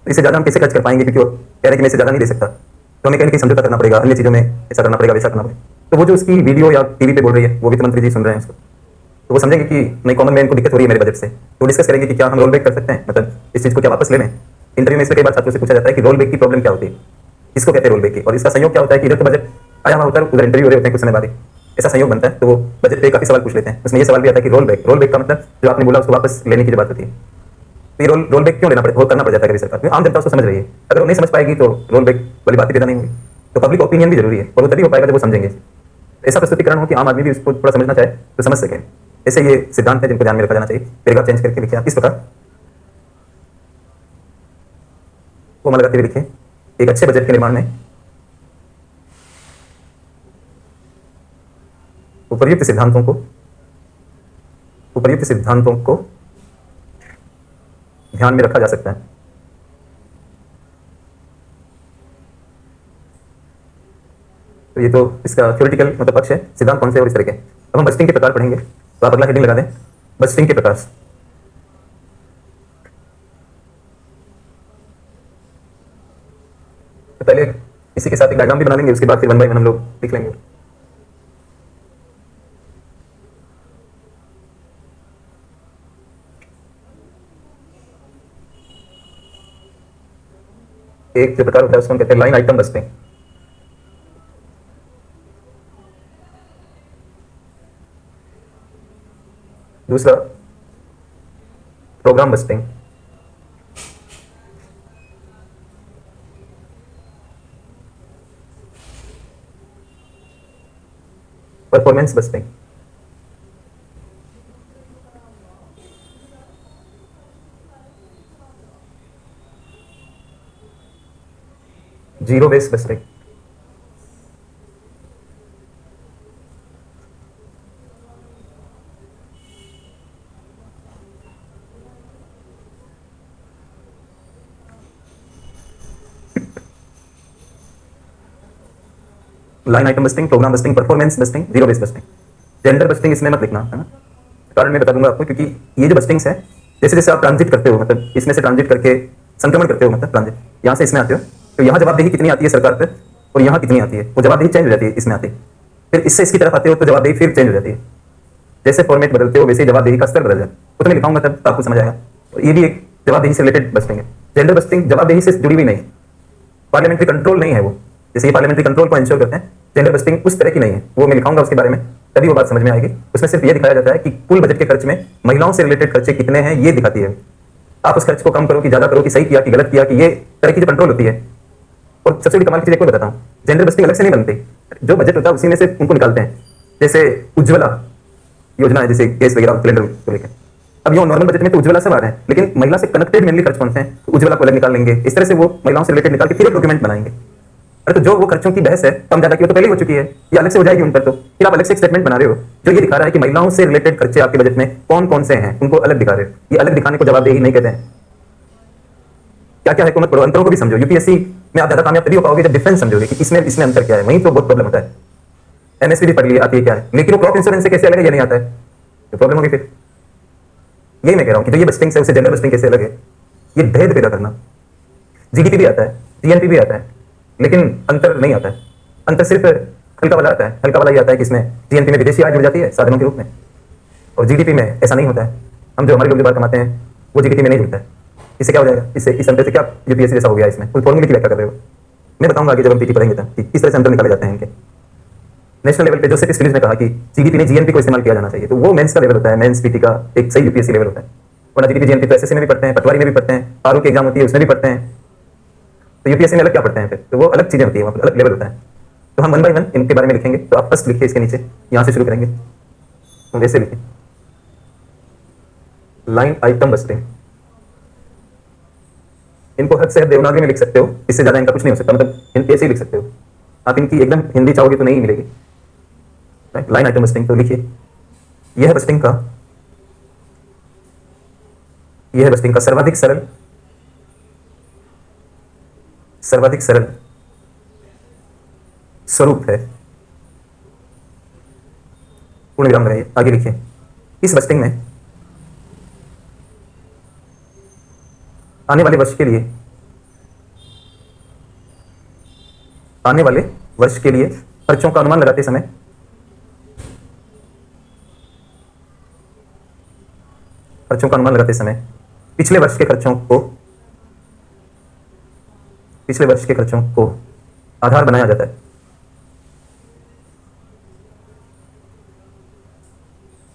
इससे ज़्यादा हम कैसे खर्च कर पाएंगे, क्योंकि वो कह रहे हैं कि मैं इससे ज़्यादा नहीं दे सकता, तो हमें कहीं कहीं समझौता करना पड़ेगा, अन्य चीज़ों में ऐसा करना पड़ेगा वैसा करना पड़ेगा। तो वो जो उसकी वीडियो या टीवी पे बोल रही है, वो वित्त मंत्री जी सुन रहे हैं उसको, तो वो समझेंगे कि नहीं कॉमन मैन को दिक्कत हो रही है मेरे बजट से, तो डिस्कस करेंगे कि क्या हम रोल बैक कर सकते हैं, मतलब इस चीज़ को क्या वापस ले लें। इंटरव्यू में इससे कई बार छात्रों से पूछा जाता है कि रोल बैक की प्रॉब्लम क्या होती है, इसको कहते हैं रोल बैक की, और इसका संयोग क्या होता है कि इधर तो बजट आया हुआ होता है, उधर इंटरव्यू हो रहे होते हैं कुछ समय बाद ही, ऐसा संयोग बनता है। तो वो बजट पे काफी सवाल पूछ लेते हैं, उसमें ये सवाल भी आता है कि रोल बैक का मतलब जो आपने बोला उसको वापस लेने की जो बात होती है, तो ये रोल बैक क्यों लेना पड़ता है, वो करना पड़ जाता है कभी सरकार में। आम जनता उसको समझ रही है, अगर वो नहीं समझ पाएगी तो रोल बैक वाली बात ही पैदा नहीं होगी। तो पब्लिक ओपिनियन भी जरूरी है, और वो तभी हो पाएगा जब वो समझेंगे। ऐसा प्रस्तुतिकरण हो कि आम आदमी भी उसको थोड़ा समझना चाहे तो समझ सके। ऐसे ये सिद्धांत है जिनको ध्यान में रखा जाना चाहिए। पैराग्राफ चेंज करके लिखिए आप इस प्रकार, वो लगाते हुए लिखिए, एक अच्छे बजट के निर्माण में उपर्युक्त सिद्धांतों को ध्यान में रखा जा सकता है। तो ये तो इसका थ्योरेटिकल मतलब पक्ष है, सिद्धांत कौन से और इस तरह के। अब हम बस्टिंग के प्रकार पढ़ेंगे, तो आप अगला हेडिंग लगा दें, बस्टिंग के प्रकार। तो पहले इसी के साथ एक डायग्राम भी बना लेंगे, उसके बाद फिर 1 बाय 1 हम लोग लिख लेंगे। एक जो प्रकार होता है उसको हम कहते हैं लाइन आइटम बस्टिंग, दूसरा program busting, performance busting, zero base busting, line item busting, program busting, performance busting, zero base busting. Gender busting इसमें मत लिखना, है ना, कारण मैं बता दूंगा आपको, क्योंकि ये जो बस्टिंग्स है, जैसे जैसे आप ट्रांजिट करते हो, मतलब इसमें से ट्रांजिट करके संक्रमण करते हो, मतलब ट्रांजिट यहाँ से इसमें आते हो, तो यहाँ जवाबदेही कितनी आती है सरकार पर और यहाँ कितनी आती है, वो जवाबदेही चेंज हो जाती है इसमें आती है। फिर इससे इसकी तरफ आते हो तो जवाबदेही फिर चेंज हो जाती है। जैसे फॉर्मेट बदलते हो वैसे जवाबदेही का स्तर बदल जाए, वो तो मैं लिखाऊंगा तब आपको समझ आएगा। और ये भी एक जवाबदेही से रिलेटेड बस्टिंग है। जेंडर बस्टिंग जवाबदेही से जुड़ी हुई नहीं, पार्लियामेंट्री कंट्रोल नहीं है वो, जैसे ये पार्लियामेंट्री कंट्रोल को इंश्योर करते हैं, जेंडर बस्टिंग उस तरह की नहीं है, वो मैं लिखाऊंगा उसके बारे में, तभी वो बात समझ में आएगी। उसमें सिर्फ ये दिखाया जाता है कि कुल बजट के खर्च में महिलाओं से रिलेटेड खर्चे कितने हैं, ये दिखाती है। आप उस खर्च को कम करो कि ज्यादा करो, कि सही किया कि गलत किया, कि ये तरह की जो कंट्रोल होती है। और सबसे बड़ी कमाल की चीज एक और बताता हूँ, जेंडर बस्टिंग अलग से नहीं बनती, जो बजट होता है उसी में से उनको निकालते हैं। जैसे उज्ज्वला योजना है, जैसे गैस वगैरह सिलेंडर को लेकर, अब ये नॉर्मल बजट में तो उज्ज्वला सब आ रहे हैं, लेकिन महिला से कनेक्टेड मेनली खर्च कौन से हैं, तो उज्ज्वला को अलग निकाल लेंगे। इस तरह से वो महिलाओं से रिलेटेड निकाल के फिर एक डॉक्यूमेंट बनाएंगे। अरे तो जो वो खर्चों की बहस है कम ज्यादा की, वो तो पहले ही हो चुकी है, ये अलग से हो जाएगी उन पर, तो फिर आप अलग से एक स्टेटमेंट बना रहे हो जो ये दिखा रहा है कि महिलाओं से रिलेटेड खर्चे आपके बजट में कौन कौन से हैं, उनको अलग दिखा रहे हो। ये अलग दिखाने को जवाबदेही नहीं कहते हैं। क्या क्या है को मत पढ़ो, अंतरों को भी समझो। यूपीएससी में आप ज्यादा कामयाब तभी हो पाओगे जब डिफरेंस समझोगे कि इसमें इसमें अंतर क्या है, वहीं तो बहुत प्रॉब्लम होता है। एमएसपी भी पढ़ लिया, आती है क्या है, लेकिन वो क्रॉप इंश्योरेंस से कैसे अलग है ये नहीं आता है, तो प्रॉब्लम होगी। फिर यही मैं कह रहा हूँ कि जो ये बस्टिंग है उससे जेंडर बस्टिंग कैसे अलग है, ये भेद पैदा करना। जीडीपी भी आता है, जीएनपी भी आता है, लेकिन अंतर नहीं आता है। अंतर सिर्फ हल्का वाला आता है। हल्का वाला ये आता है कि इसमें जीएनपी में विदेशी आय जुड़ जाती है साधनों के रूप में, और जीडीपी में ऐसा नहीं होता है। हम जो हमारे लोग जो बात कमाते हैं वो जीडीपी में नहीं जुड़ता है। इससे क्या हो जाएगा, इससे इस अंतर से क्या यूपीएससी जैसा हो गया, इसमें कोई फॉर्मूले की व्याख्या कर रहे हो। मैं बताऊंगा आगे जब हम पीटी पढ़ेंगे तब कि किस तरह से अंतर निकाले जाते हैं इनके। नेशनल लेवल पे जोसेफ स्टिग्लिट्ज़ ने कहा कि जीडीपी ने जीएनपी को इस्तेमाल किया जाना चाहिए, तो वो मेंस का लेवल होता है, मेंस पीटी का एक सही यूपीएससी लेवल होता है। वरना जीडीपी जीएनपी तो एसएससी में भी पढ़ते हैं, पटवारी में भी पढ़ते हैं, आरओ की एग्जाम होती है उसमें भी पढ़ते हैं, तो यूपीएससी में अलग क्या पढ़ते हैं फिर, तो वो अलग चीजें होती है, वहाँ पर अलग लेवल होता है। तो हम 1 बाय 1 इनके बारे में लिखेंगे। तो आप फर्स्ट लिखिए इसके नीचे, यहाँ से शुरू करेंगे, तो वैसे लिखिए लाइन आइटम बस्टिंग। इनको हद से हद देवनागरी में लिख सकते हो, इससे ज्यादा इनका कुछ नहीं हो सकता, मतलब ऐसे ही लिख सकते हो आप। इनकी एकदम हिंदी चाहोगे तो नहीं मिलेगी। लाइन आइटम बस्टिंग, तो लिखिए यह है बस्टिंग का, यह है बस्टिंग का सर्वाधिक सरल स्वरूप है। पूर्ण विराम लगाइए, आगे लिखिए इस बस्टिंग में आने वाले वर्ष के लिए खर्चों का अनुमान लगाते समय पिछले वर्ष के खर्चों को आधार बनाया जाता है।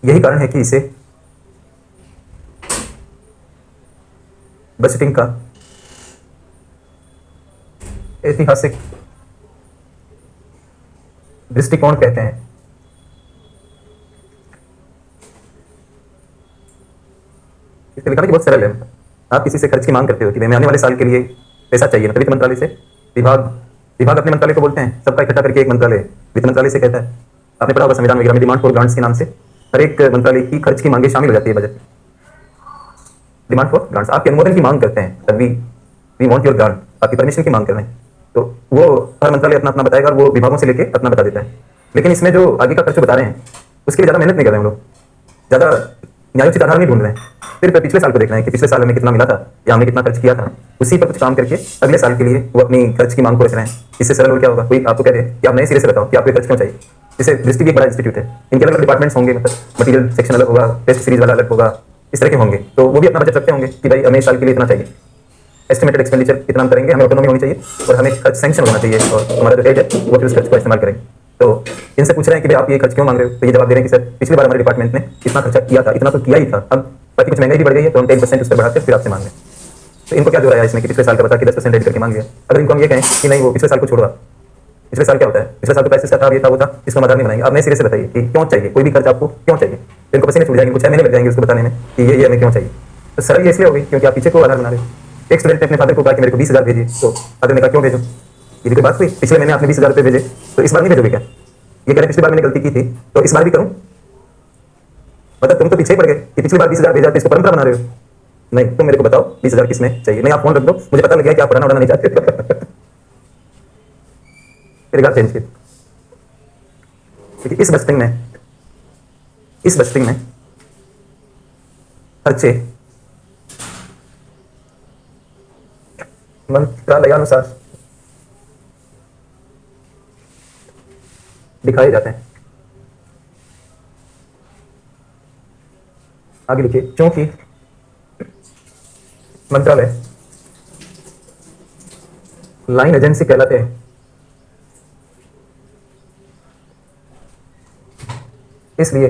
यही कारण है कि इसे बजटिंग का ऐतिहासिक दृष्टिकोण कहते हैं। इससे लिखा कि बहुत सरल है। आप किसी से खर्च की मांग करते हो कि मैं आने वाले साल के लिए पैसा चाहिए, मतलब वित्त मंत्रालय से विभाग अपने मंत्रालय को बोलते हैं, सबका इकट्ठा करके एक मंत्रालय वित्त मंत्रालय से कहता है। आपने पढ़ा होगा संविधान वगैरह में डिमांड फॉर ग्रांट्स के नाम से हर एक मंत्रालय की खर्च की मांगे शामिल हो जाती है बजट में। डिमांड फॉर ग्रांट्स, आपके अनुमोदन की मांग करते हैं, तब वी वांट योर ग्रांट, आपकी परमिशन की मांग कर रहे हैं। तो वो हर मंत्रालय अपना अपना बताएगा और वो विभागों से लेके अपना बता देता है। लेकिन इसमें जो आगे का खर्च बता रहे हैं उसके लिए ज़्यादा मेहनत नहीं कर रहे हैं हम लोग, ज़्यादा न्यायोचित आधार नहीं ढूंढ रहे हैं, सिर्फ पिछले साल को देख रहे हैं कि पिछले साल हमें कितना मिला था या हमने कितना खर्च किया था, उसी पर कुछ काम करके अगले साल के लिए वो अपनी खर्च की मांग को रख रहे हैं। इससे सरल और क्या होगा, कोई आपको कह दे कि आप नए सिरे से बताओ कि आपको खर्च क्यों चाहिए। जैसे दृष्टि भी एक बड़ा इंस्टीट्यूट है, इनके अलग अलग डिपार्टमेंट्स होंगे, मतलब मटीरियल सेक्शन अलग होगा, टेस्ट सीरीज वाला अलग होगा, इस तरह के होंगे, तो वो भी अपना बजट रखते होंगे कि भाई हमें इस साल के लिए इतना चाहिए, एस्टिमेटेड एक्सपेंडिचर कितना हम करेंगे, हमें ऑटोनॉमी होनी चाहिए और हमें खर्च सैंक्शन होना चाहिए और हमारा जो हेड है वो फिर उस खर्च को इस्तेमाल करेंगे। तो इनसे पूछ रहे हैं कि भाई आप ये खर्च क्यों मांग रहे हो, तो ये जवाब दे रहे हैं कि सर पिछली बार हमारे डिपार्टमेंट ने इतना खर्चा किया था, इतना तो किया ही था, अब बाकी कुछ महंगाई भी बढ़ गई है तो हम 10% उस पर बढ़ाकर फिर आपसे मांग रहे हैं। तो इनको क्या जो रहा है इसमें कि पिछले साल का बता के 10% एड करके मांग लिया। अगर इनको हम ये कहें कि नहीं वो पिछले साल को छोड़ो, पिछले साल क्या होता है, पिछले साल तो पैसे था, ये था वो था, इसको हम आधार नहीं बनाएंगे। आप नए सिरे से बताइए कि क्यों चाहिए, कोई भी खर्च आपको क्यों चाहिए। तो इनको पसीने छूट जाएंगे, 6 महीने लग जाएंगे उसको बताने में कि ये हमें क्यों चाहिए। तो सरल ये इसलिए होगी क्योंकि आप पीछे को आधार बना रहे हो। एक स्टूडेंट ने अपने फादर को कहा कि मेरे को 20,000 भेजिए, तो फादर ने कहा क्यों भेजो, ये भी कोई बात हुई, पिछले महीने आपने 20,000 रुपये भेजे तो इस बार नहीं भेजोगे क्या। ये कह रहे पिछली बार मैंने गलती की थी तो इस बार भी करूं, मतलब तुम तो पीछे ही पड़ गए कि पिछली बार 20,000 भेजा तो इसको परंपरा बना रहे हो। नहीं, तुम मेरे को बताओ 20,000 किसमें चाहिए, नहीं आप फोन रख दो, मुझे पता लग गया कि आप पढ़ाना उड़ाना नहीं चाहते। फिर चेंज किया क्योंकि इस बजटिंग में खर्चे मंत्रालयानुसार दिखाए जाते हैं। आगे लिखिए, क्योंकि मंत्रालय लाइन एजेंसी कहलाते हैं, इसलिए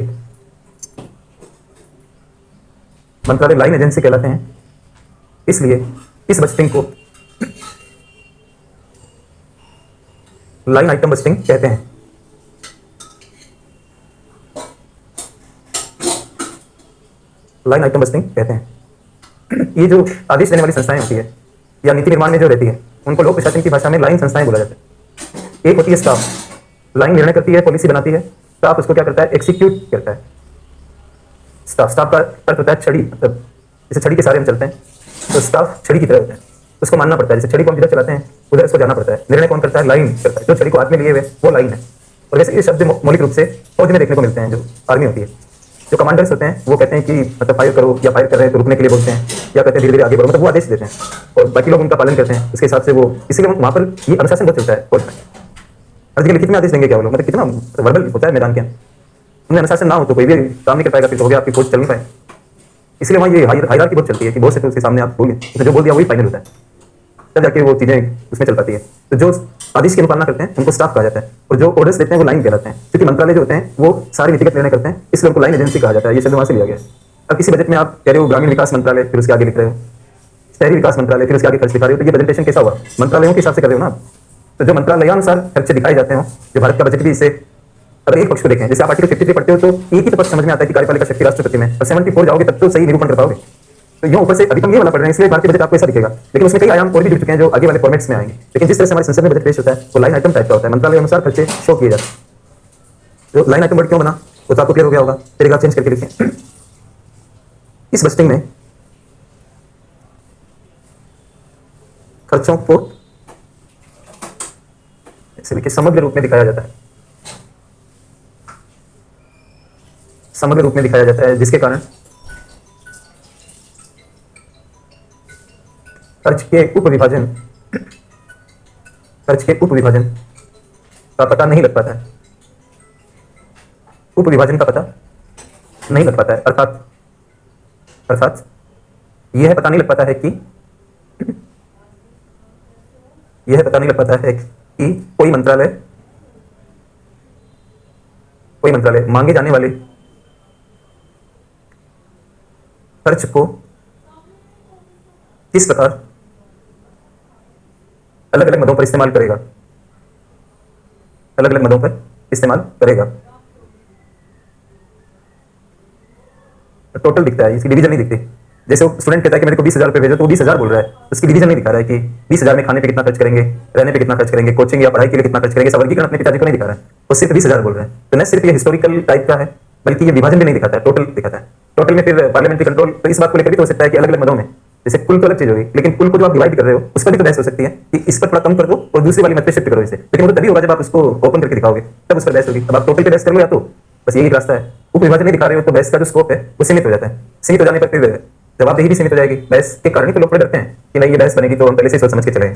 मंत्रालय लाइन एजेंसी कहलाते हैं, इसलिए इस बजटिंग को लाइन आइटम बजटिंग कहते हैं। लाइन आइटम बजटिंग कहते हैं। ये जो आदेश देने वाली संस्थाएं होती है या नीति निर्माण में जो रहती है उनको लोक प्रशासन की भाषा में लाइन संस्थाएं बोला जाता है। एक होती है स्टाफ, लाइन निर्णय करती है, पॉलिसी बनाती है, स्टाफ उसको क्या करता है, एग्जीक्यूट करता है। स्टाफ का अर्थ होता है छड़ी, मतलब जैसे छड़ी के सहारे हम चलते हैं तो स्टाफ छड़ी की तरह होता है, उसको मानना पड़ता है, जैसे छड़ी को हम जिधर चलाते हैं उधर उसको जाना पड़ता है। निर्णय कौन करता है, लाइन करता है, जो छड़ी को हाथ में लिए हुए वो लाइन है। और वैसे ये शब्द मौलिक रूप से फौज में देखने को मिलते हैं, जो आर्मी होती है, जो कमांडर्स होते हैं वो कहते हैं कि मतलब फायर करो, या फायर कर रहे हैं तो रुकने के लिए बोलते हैं, या कहते हैं धीरे धीरे आगे बढ़ो, मतलब वो आदेश देते हैं और बाकी लोग उनका पालन करते हैं उसके हिसाब से वो, इसलिए वहाँ पर ये अनुशासन बहुत चलता है फौज में। हर जगह लिखित में आदेश देंगे क्या वो लोग, मतलब कितना वर्बल होता है मैदान के अंदर। उनमें अनुशासन ना हो तो कोई भी काम नहीं कर पाएगा, फिर तो हो गया आपकी फौज चल नहीं पाए। इसलिए वहाँ ये हायरार्की बहुत चलती है कि बहुत से तो उसके सामने आप बोलिए, तो जो बोल दिया वही फाइनल होता है, तब जाके वो चीजें उसमें चल पाती है। तो जो आदेश की अनुपालना करते हैं उनको स्टाफ कहा जाता है और जो ऑर्डर्स देते हैं वो लाइन कहलाते हैं। क्योंकि मंत्रालय जो होते हैं वो सारे नीतिगत निर्णय करते हैं, इसलिए उनको लाइन एजेंसी कहा जाता है। ये शब्द वहां से लिया गया है। अब किसी बजट में आप कह रहे हो ग्रामीण विकास मंत्रालय, फिर उसके आगे लिख रहे हो शहरी विकास मंत्रालय, फिर उसके आगे खर्च दिखा रहे हो, तो ये प्रेजेंटेशन कैसा हुआ, मंत्रालयों के हिसाब से कर रहे हो ना आप। तो जो मंत्रालयानुसार खर्चे दिखाए जाते हैं, जो भारत का बजट भी इससे, अगर एक पक्ष को देखें, जैसे आप आर्टिकल 53 पढ़ते हो तो एक ही तो पक्ष समझ में आता है कि कार्यपालिका शक्ति राष्ट्रपति में, और 74 जाओगे तब तो सही निरूपण कर पाओगे। तो यूं ऊपर से अभी हम ये वाला पढ़ रहे हैं इसलिए भारतीय बजट आपको ऐसा दिखेगा, लेकिन उसमें कई आयाम और भी जुड़ चुके हैं जो आगे वाले फॉर्मेट्स में आएंगे। लेकिन जिस तरह से हमारे संसद में बजट पेश होता है वो लाइन आइटम टाइप का होता है, मंत्रालय अनुसार खर्चे शो किए जाते हैं। तो लाइन आइटम वर्ड क्यों बना वो तो आपको क्लियर हो गया होगा, फिर एक बार चेंज करके लिखें। इस बजटिंग में खर्चों को ऐसे लिखिए समग्र रूप में दिखाया जाता है, समग्र रूप में दिखाया जाता है, जिसके कारण खर्च के उप विभाजन का पता नहीं लग पाता है, उप विभाजन का पता नहीं लग पाता है। अर्थात यह पता नहीं लग पाता है कि कोई मंत्रालय मांगे जाने वाले खर्च को किस प्रकार अलग अलग मदों पर इस्तेमाल करेगा, टोटल दिखता है, इसकी डिवीजन नहीं दिखती। जैसे वो स्टूडेंट कहता है कि मेरे को 20,000 रुपये भेजो, तो वो 20,000 बोल रहा है, उसकी डिवीजन नहीं दिखा रहा है कि 20,000 में खाने पे कितना खर्च करेंगे, रहने पे कितना खर्च करेंगे, कोचिंग या पढ़ाई के लिए कितना खर्च करेंगे, वर्गीकरण अपने पिताजी को नहीं दिखा रहा है, वो सिर्फ 20,000 बोल रहे हैं। तो न सिर्फ ये हिस्टोरिकल टाइप का है बल्कि ये विभाजन भी नहीं दिखाता है, टोटल दिखाता है। टोटल में फिर पार्लियामेंट्री कंट्रोल, तो इस बात को लेकर भी तो हो सकता है कि अलग अलग मदों में जैसे कुल तो अलग चीज होगी, लेकिन कुल को जो आप डिवाइड कर रहे हो उस पर भी तो बहस हो सकती है कि इस पर थोड़ा कम कर दो और दूसरी वाली मत पे शिफ्ट करो इसे, लेकिन वो तो तभी होगा जब आप उसको ओपन करके दिखाओगे, तब उस पर बहस होगी। अब आप टोटल पे बहस कर लो या तो बस यही रास्ता है, उप विभाजन नहीं दिखा रहे हो तो बहस का जो स्कोप है वो सीमित हो जाता है। सीमित हो जाने पर फिर जवाबदेही भी सीमित हो जाएगी। बहस के कारण ही तो लोग थोड़े डरते हैं कि नहीं ये बहस बनेगी तो हम पहले से सोच समझ के चले।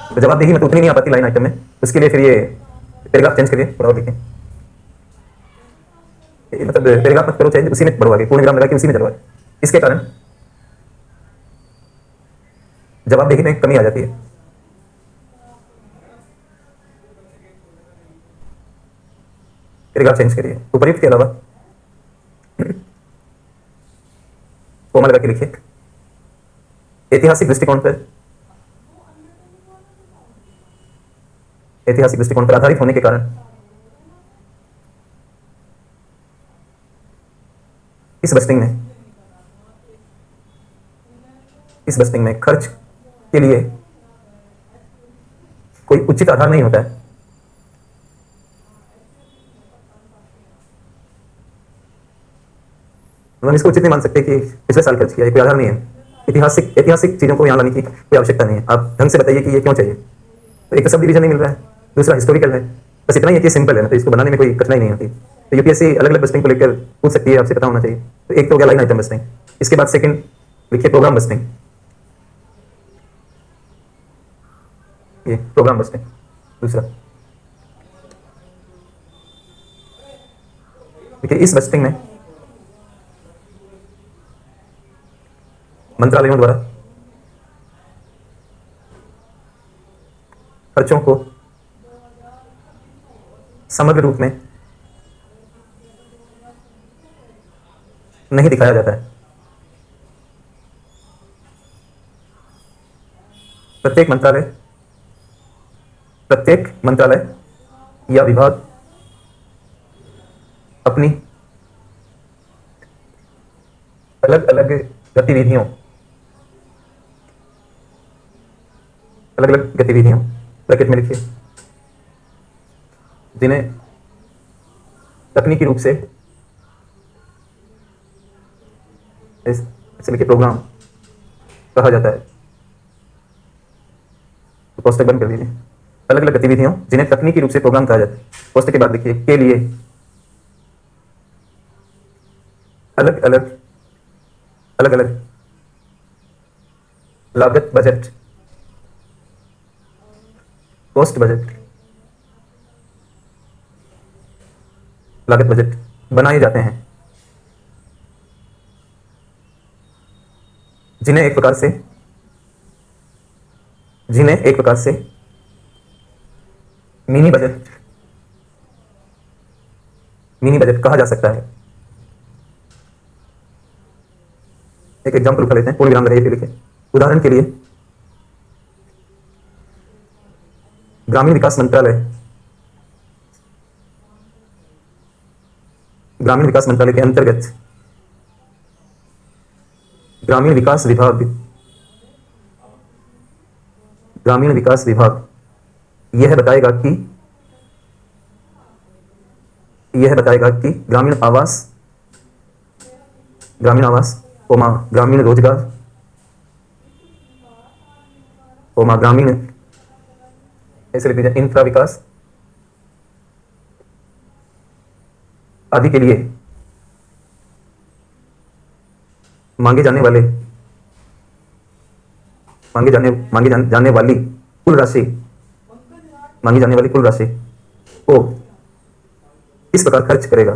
तो जवाबदेही में तो उतनी नहीं आ पाती लाइन आइटम में, उसके लिए फिर ये पैराग्राफ चेंज करिए, थोड़ा और लिखें। मतलब पैराग्राफ मत करो चेंज, उसी में बढ़ो आगे, पूर्ण विराम लगा के उसी में चलो आगे। इसके कारण जवाबदेही में कमी आ जाती है। पैराग्राफ चेंज करिए, उपर्युक्त के अलावा कोमा लगा के लिखिए। ऐतिहासिक दृष्टिकोण पर आधारित होने के कारण इस बस्टिंग में खर्च के लिए कोई उचित आधार नहीं होता है। हम इसको उचित नहीं मान सकते कि पिछले साल खर्च किया, ये कोई आधार नहीं है। ऐतिहासिक चीजों को यहाँ लाने की कोई आवश्यकता नहीं है। आप ढंग से बताइए कि ये क्यों चाहिए। तो एक तो सब डिवीजन नहीं मिल रहा है, दूसरा हिस्टोरिकल है, बस इतना ही है कि सिंपल है ना, तो इसको बनाने में कोई कठिनाई नहीं होती। तो यूपीएससी अलग अलग बस्टिंग को लेकर पूछ सकती है, आपसे पता होना चाहिए। तो एक तो हो गया लाइन आइटम बस्टिंग, इसके बाद सेकंड लिखिए प्रोग्राम बस्टिंग। ये प्रोग्राम बस्टिंग दूसरा। देखिए इस बस्टिंग में मंत्रालयों द्वारा खर्चों को समग्र रूप में नहीं दिखाया जाता है। प्रत्येक मंत्रालय या विभाग अपनी अलग अलग गतिविधियों ब्रैकेट में लिखिए, जिन्हें तकनीकी रूप से ऐसे लिखिए प्रोग्राम कहा जाता है। तो कोष्टक बंद कर दीजिए। अलग अलग गतिविधियों जिन्हें तकनीकी रूप से प्रोग्राम कहा जाता है, कोष्टक के बाद लिखिए के लिए अलग अलग लागत बजट, कॉस्ट बजट, लागत बजट बनाए जाते हैं, जिन्हें एक प्रकार से मिनी बजट कहा जा सकता है। एक एग्जाम्पल उठा लेते हैं, पूर्ण विराम लगाइए फिर लिखिए। उदाहरण के लिए ग्रामीण विकास मंत्रालय के अंतर्गत ग्रामीण विकास विभाग यह बताएगा कि ग्रामीण आवास ग्रामीण रोजगार ग्रामीण ऐसे लिख दीजिए इंफ्रा विकास आदि के लिए मांगे जाने वाली कुल राशि को इस प्रकार खर्च करेगा।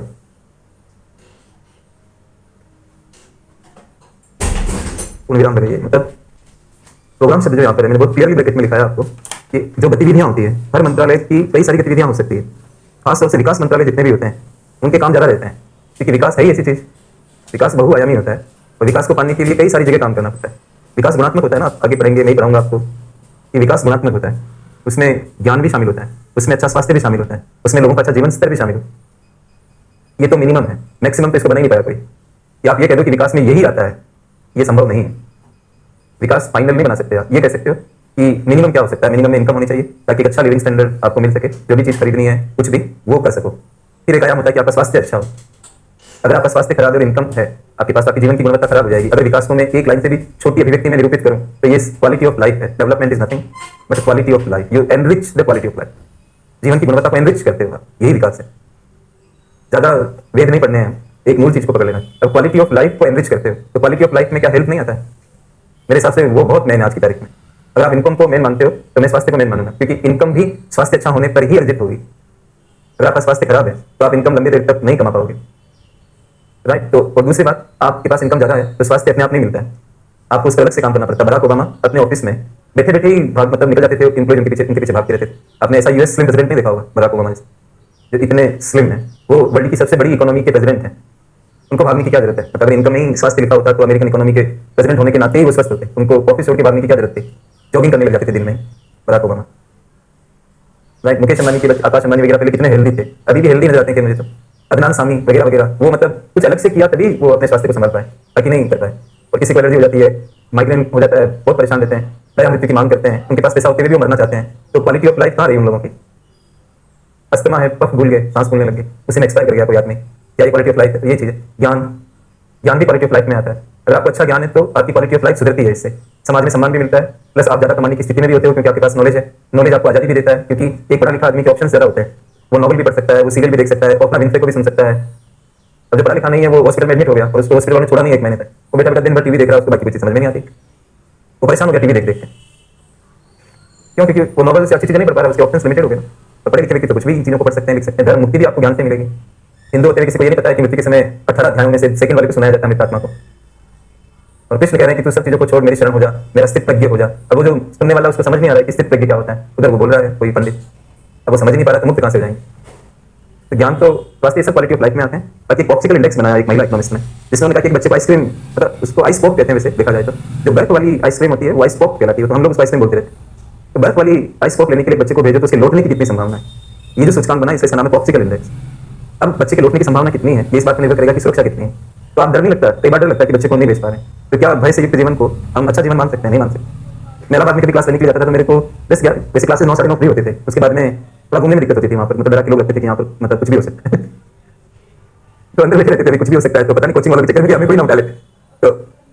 पूर्ण विराम लगाइए। मतलब प्रोग्राम शब्द जो यहाँ पर है, मैंने बहुत क्लियरली ब्रैकेट में लिखा है आपको कि जो गतिविधियां होती है, हर मंत्रालय की कई सारी गतिविधियां हो सकती है। खासतौर से विकास मंत्रालय जितने भी होते हैं उनके काम ज्यादा रहते हैं, क्योंकि विकास है ही ऐसी चीज, विकास बहुआयामी होता है और विकास को पाने के लिए कई सारी जगह काम करना पड़ता है। विकास गुणात्मक होता है ना, आप आगे पढ़ेंगे, नहीं पढ़ाऊंगा आपको कि विकास गुणात्मक होता है, उसमें ज्ञान भी शामिल होता है, उसमें अच्छा स्वास्थ्य भी शामिल होता है, उसमें लोगों का अच्छा जीवन स्तर भी शामिल होता है। ये तो मिनिमम है, मैक्सिमम तो इसको बना ही नहीं पाया कोई। कि आप ये कह दो कि विकास में यही आता है, ये संभव नहीं है। विकास फाइनल नहीं बना सकते आप। ये कह सकते हो कि मिनिमम क्या हो सकता है, मिनिमम में इनकम होनी चाहिए ताकि अच्छा लिविंग स्टैंडर्ड आपको मिल सके, जो भी चीज खरीदनी है कुछ भी वो कर सको। फिर एक आयाम होता है कि आपका स्वास्थ्य अच्छा हो, अगर आपका स्वास्थ्य खराब है और इनकम है आपके पास, आपकी जीवन की गुणवत्ता खराब हो जाएगी। अगर विकास को मैं एक लाइन से भी छोटी अभिव्यक्ति में निरूपित करूं तो ये क्वालिटी ऑफ लाइफ है। Development is nothing but quality of life. You enrich the quality of life. जीवन की गुणवत्ता को एनरिच करते हो, यही विकास है। ज्यादा वेद नहीं पढ़ने हैं, एक मूल चीज को पकड़ लेना। अब क्वालिटी ऑफ लाइफ को एनरिच करते हो तो क्वालिटी ऑफ लाइफ में क्या हेल्थ नहीं आता है? मेरे हिसाब से वो बहुत मेन है आज की तारीख में। अगर आप इनकम को मेन मानते हो तो मैं स्वास्थ्य को मेन मानूंगा, क्योंकि इनकम भी स्वास्थ्य अच्छा होने पर ही अर्जित होगी। अगर आपका स्वास्थ्य खराब है तो आप इनकम लंबी देर तक नहीं कमा पाओगे, राइट। तो और दूसरी बात, आपके पास इनकम ज्यादा है तो स्वास्थ्य अपने आप नहीं मिलता है, आपको उस पर अलग से काम करना पड़ता है। बराक ओबामा अपने ऑफिस में बैठे बैठे ही भाग मतलब निकल जाते थे, एम्प्लॉय उनके पीछे भागते रहते थे। आपने ऐसा यूएस स्लिम प्रेसिडेंट नहीं देखा होगा बराक ओबामा जैसे, जो इतने स्लिम है। वो वर्ल्ड की सबसे बड़ी इकोनॉमी के प्रेसिडेंट हैं, उनको भागने की क्या जरूरत है? मतलब अगर इनकम में ही स्वास्थ्य लिखा होता तो अमेरिकन इकोनॉमी के प्रेसिडेंट होने के नाते ही वो स्वस्थ होते। उनको ऑफिस छोड़ के भागने की क्या जरूरत थी? जॉगिंग करने लग जाते थे दिन में Barack Obama, right. Mukesh Ambani के आकाश अंबानी वगैरह पहले कितने हेल्दी थे, अभी भी हेल्दी नजर आते हैं कि मुझे तो। अदनान सामी वगैरह वगैरह, वो मतलब कुछ अलग से किया तभी वो अपने स्वास्थ्य को संभाल पाए, बाकी नहीं कर पाए। और किसी को एलर्जी हो जाती है, माइग्रेन हो जाता है, बहुत परेशान रहते हैं, दया मृत्यु की मांग करते हैं, उनके पास पैसा होते हुए भी वो मरना चाहते हैं। तो क्वालिटी ऑफ लाइफ कहाँ रही उन लोगों की? अस्थमा है, पफ भूल गए, सांस फूलने लग गई, उसी में एक्सपायर कर गया कोई आदमी। क्या क्वालिटी ऑफ लाइफ है? ये चीज है। ज्ञान भी क्वालिटी ऑफ लाइफ में आता है। अगर आपको अच्छा ज्ञान है तो आपकी क्वालिटी ऑफ लाइफ सुधरती है, इससे समाज में सम्मान भी मिलता है, प्लस आप ज्यादा कमाने की स्थिति में भी होते हो क्योंकि आपके पास नॉलेज है। नॉलेज आपको आजादी भी देता है, क्योंकि एक पढ़ा लिखा आदमी के ऑप्शन ज्यादा होते हैं। वो नॉवल भी पढ़ सकता है, वो सीरियल भी देख सकता है, अपना विनफ्रे को भी सुन सकता है। अब जो पढ़ा लिखा नहीं है वो हॉस्पिटल में एडमिट हो गया और उसको हॉस्पिटल वाले छोड़ा नहीं 1 महीने तक, वो बेटा बेटा दिन भर टीवी देख रहा है, उसको बाकी कुछ समझ में नहीं आती, वो परेशान हो गया टीवी देख देख के। क्यों? क्योंकि वो नॉवल से अच्छी चीजें नहीं पढ़ पा रहा, उसके ऑप्शंस लिमिटेड हो गए। तो पढ़े लिखे व्यक्ति तो कुछ भी चीजों को पढ़ सकते हैं, लिख सकते हैं। धर्म मुक्ति भी आपको ज्ञान से मिलेगी। हिंदू होते हुए किसी को ये नहीं पता है कि मृत्यु के समय 18 अध्यायों में से सेकंड वाले को सुनाया जाता है मृतात्मा को। और कृष्ण कह रहे हैं कि तू सब चीजों को छोड़ मेरी शरण हो जा, मेरा स्थित प्रज्ञ हो जा। अब वो जो सुनने वाला उसको समझ नहीं आ रहा है कि स्थित प्रज्ञ क्या होता है, उधर वो बोल रहा है कोई पंडित, अब वो समझ नहीं पा रहा तो मुक्त कहां से हो जाएंगे? तो ज्ञान तो वास्तव सब क्वालिटी ऑफ लाइफ में आते हैं। बाकी पॉक्सिकल इंडेक्स बनाया एक महिला इकोनॉमिस्ट ने, जिसमें उन्होंने कहा कि एक बच्चे को आइसक्रीम, मतलब उसको आइस पॉप कहते हैं वैसे देखा जाए तो, जो बर्फ वाली आइसक्रीम होती है वो आइस पॉप कहलाती है, तो हम लोग उसको आइसक्रीम बोलते रहते हैं। तो बर्फ वाली आइस पॉप लेने के लिए बच्चे को भेजो तो उसके लौटने की कितनी संभावना है? ये जो सूचकांक बना है इसका नाम है पॉक्सिकल इंडेक्स। अब बच्चे के लौटने की संभावना कितनी है ये इस बात पर निर्भर करेगा कि सुरक्षा कितनी है। तो आप डर नहीं लगता, कई बार डर लगता है कि बच्चे को नहीं भेज पा रहे हैं, तो क्या भय से युक्त जीवन को हम अच्छा जीवन मान सकते हैं? नहीं मान सकते। मेरा बाद में कभी क्लास लेने के लिए जाता था तो मेरे को वैसे क्लासेस 9 साढ़े 9 फ्री होते थे, उसके बाद में थोड़ा घूमने में दिक्कत होती थी वहाँ पर, मतलब डरा के लोग लगते थे कि यहाँ पर मतलब कुछ भी हो सकता है तो अंदर बैठे रहते थे, कुछ भी हो सकता है, तो पता नहीं कोचिंग वालों के चक्कर में हमें कोई ना उठा लेते, तो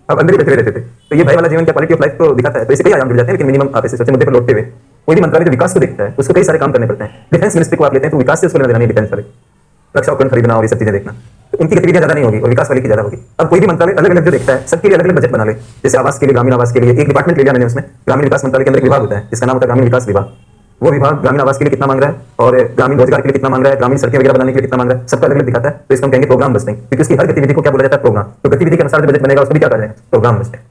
अब अंदर ही बैठे रहते थे। तो ये भय वाला जीवन क्या क्वालिटी ऑफ लाइफ को दिखाता है? तो इसे कई आयाम जुड़ जाते हैं, लेकिन मिनिमम आप इसे सच्चे मुद्दे पर लौटते हुए कोई भी मंत्रालय जो विकास को देखता है उसको कई सारे काम करने पड़ते हैं। डिफेंस मिनिस्ट्री को आप लेते हैं तो विकास से उसको लेना देना नहीं, डिफेंस वाले रक्षा उपकरण खरीदना और ये सब चीजें देखना, तो उनकी गतिविधियां ज्यादा नहीं होगी और विकास वाले की ज्यादा होगी। अब कोई भी मंत्रालय अलग अलग जो देखता है, सबके लिए अलग अलग बजट बना ले। जैसे आवास के लिए, ग्रामीण आवास के लिए एक डिपार्टमेंट ले लिया मैंने, उसमें ग्रामीण विकास मंत्रालय के अंदर एक विभाग होता है जिसका नाम होता है ग्रामीण विकास विभाग। वो विभाग ग्रामीण आवास के लिए कितना मांग रहा है और ग्रामीण रोजगार के लिए कितना मांग रहा है, ग्रामीण सड़कें वगैरह बनाने के लिए कितना मांग रहा है, सबका अलग अलग दिखाता है। तो इसको हम कहेंगे प्रोग्राम बजटिंग, क्योंकि उसकी हर गतिविधि को क्या बोला जाता है? प्रोग्राम। तो गतिविधि के अनुसार जो बजट बनेगा उसको भी क्या कहा जाएगा? Program budgeting.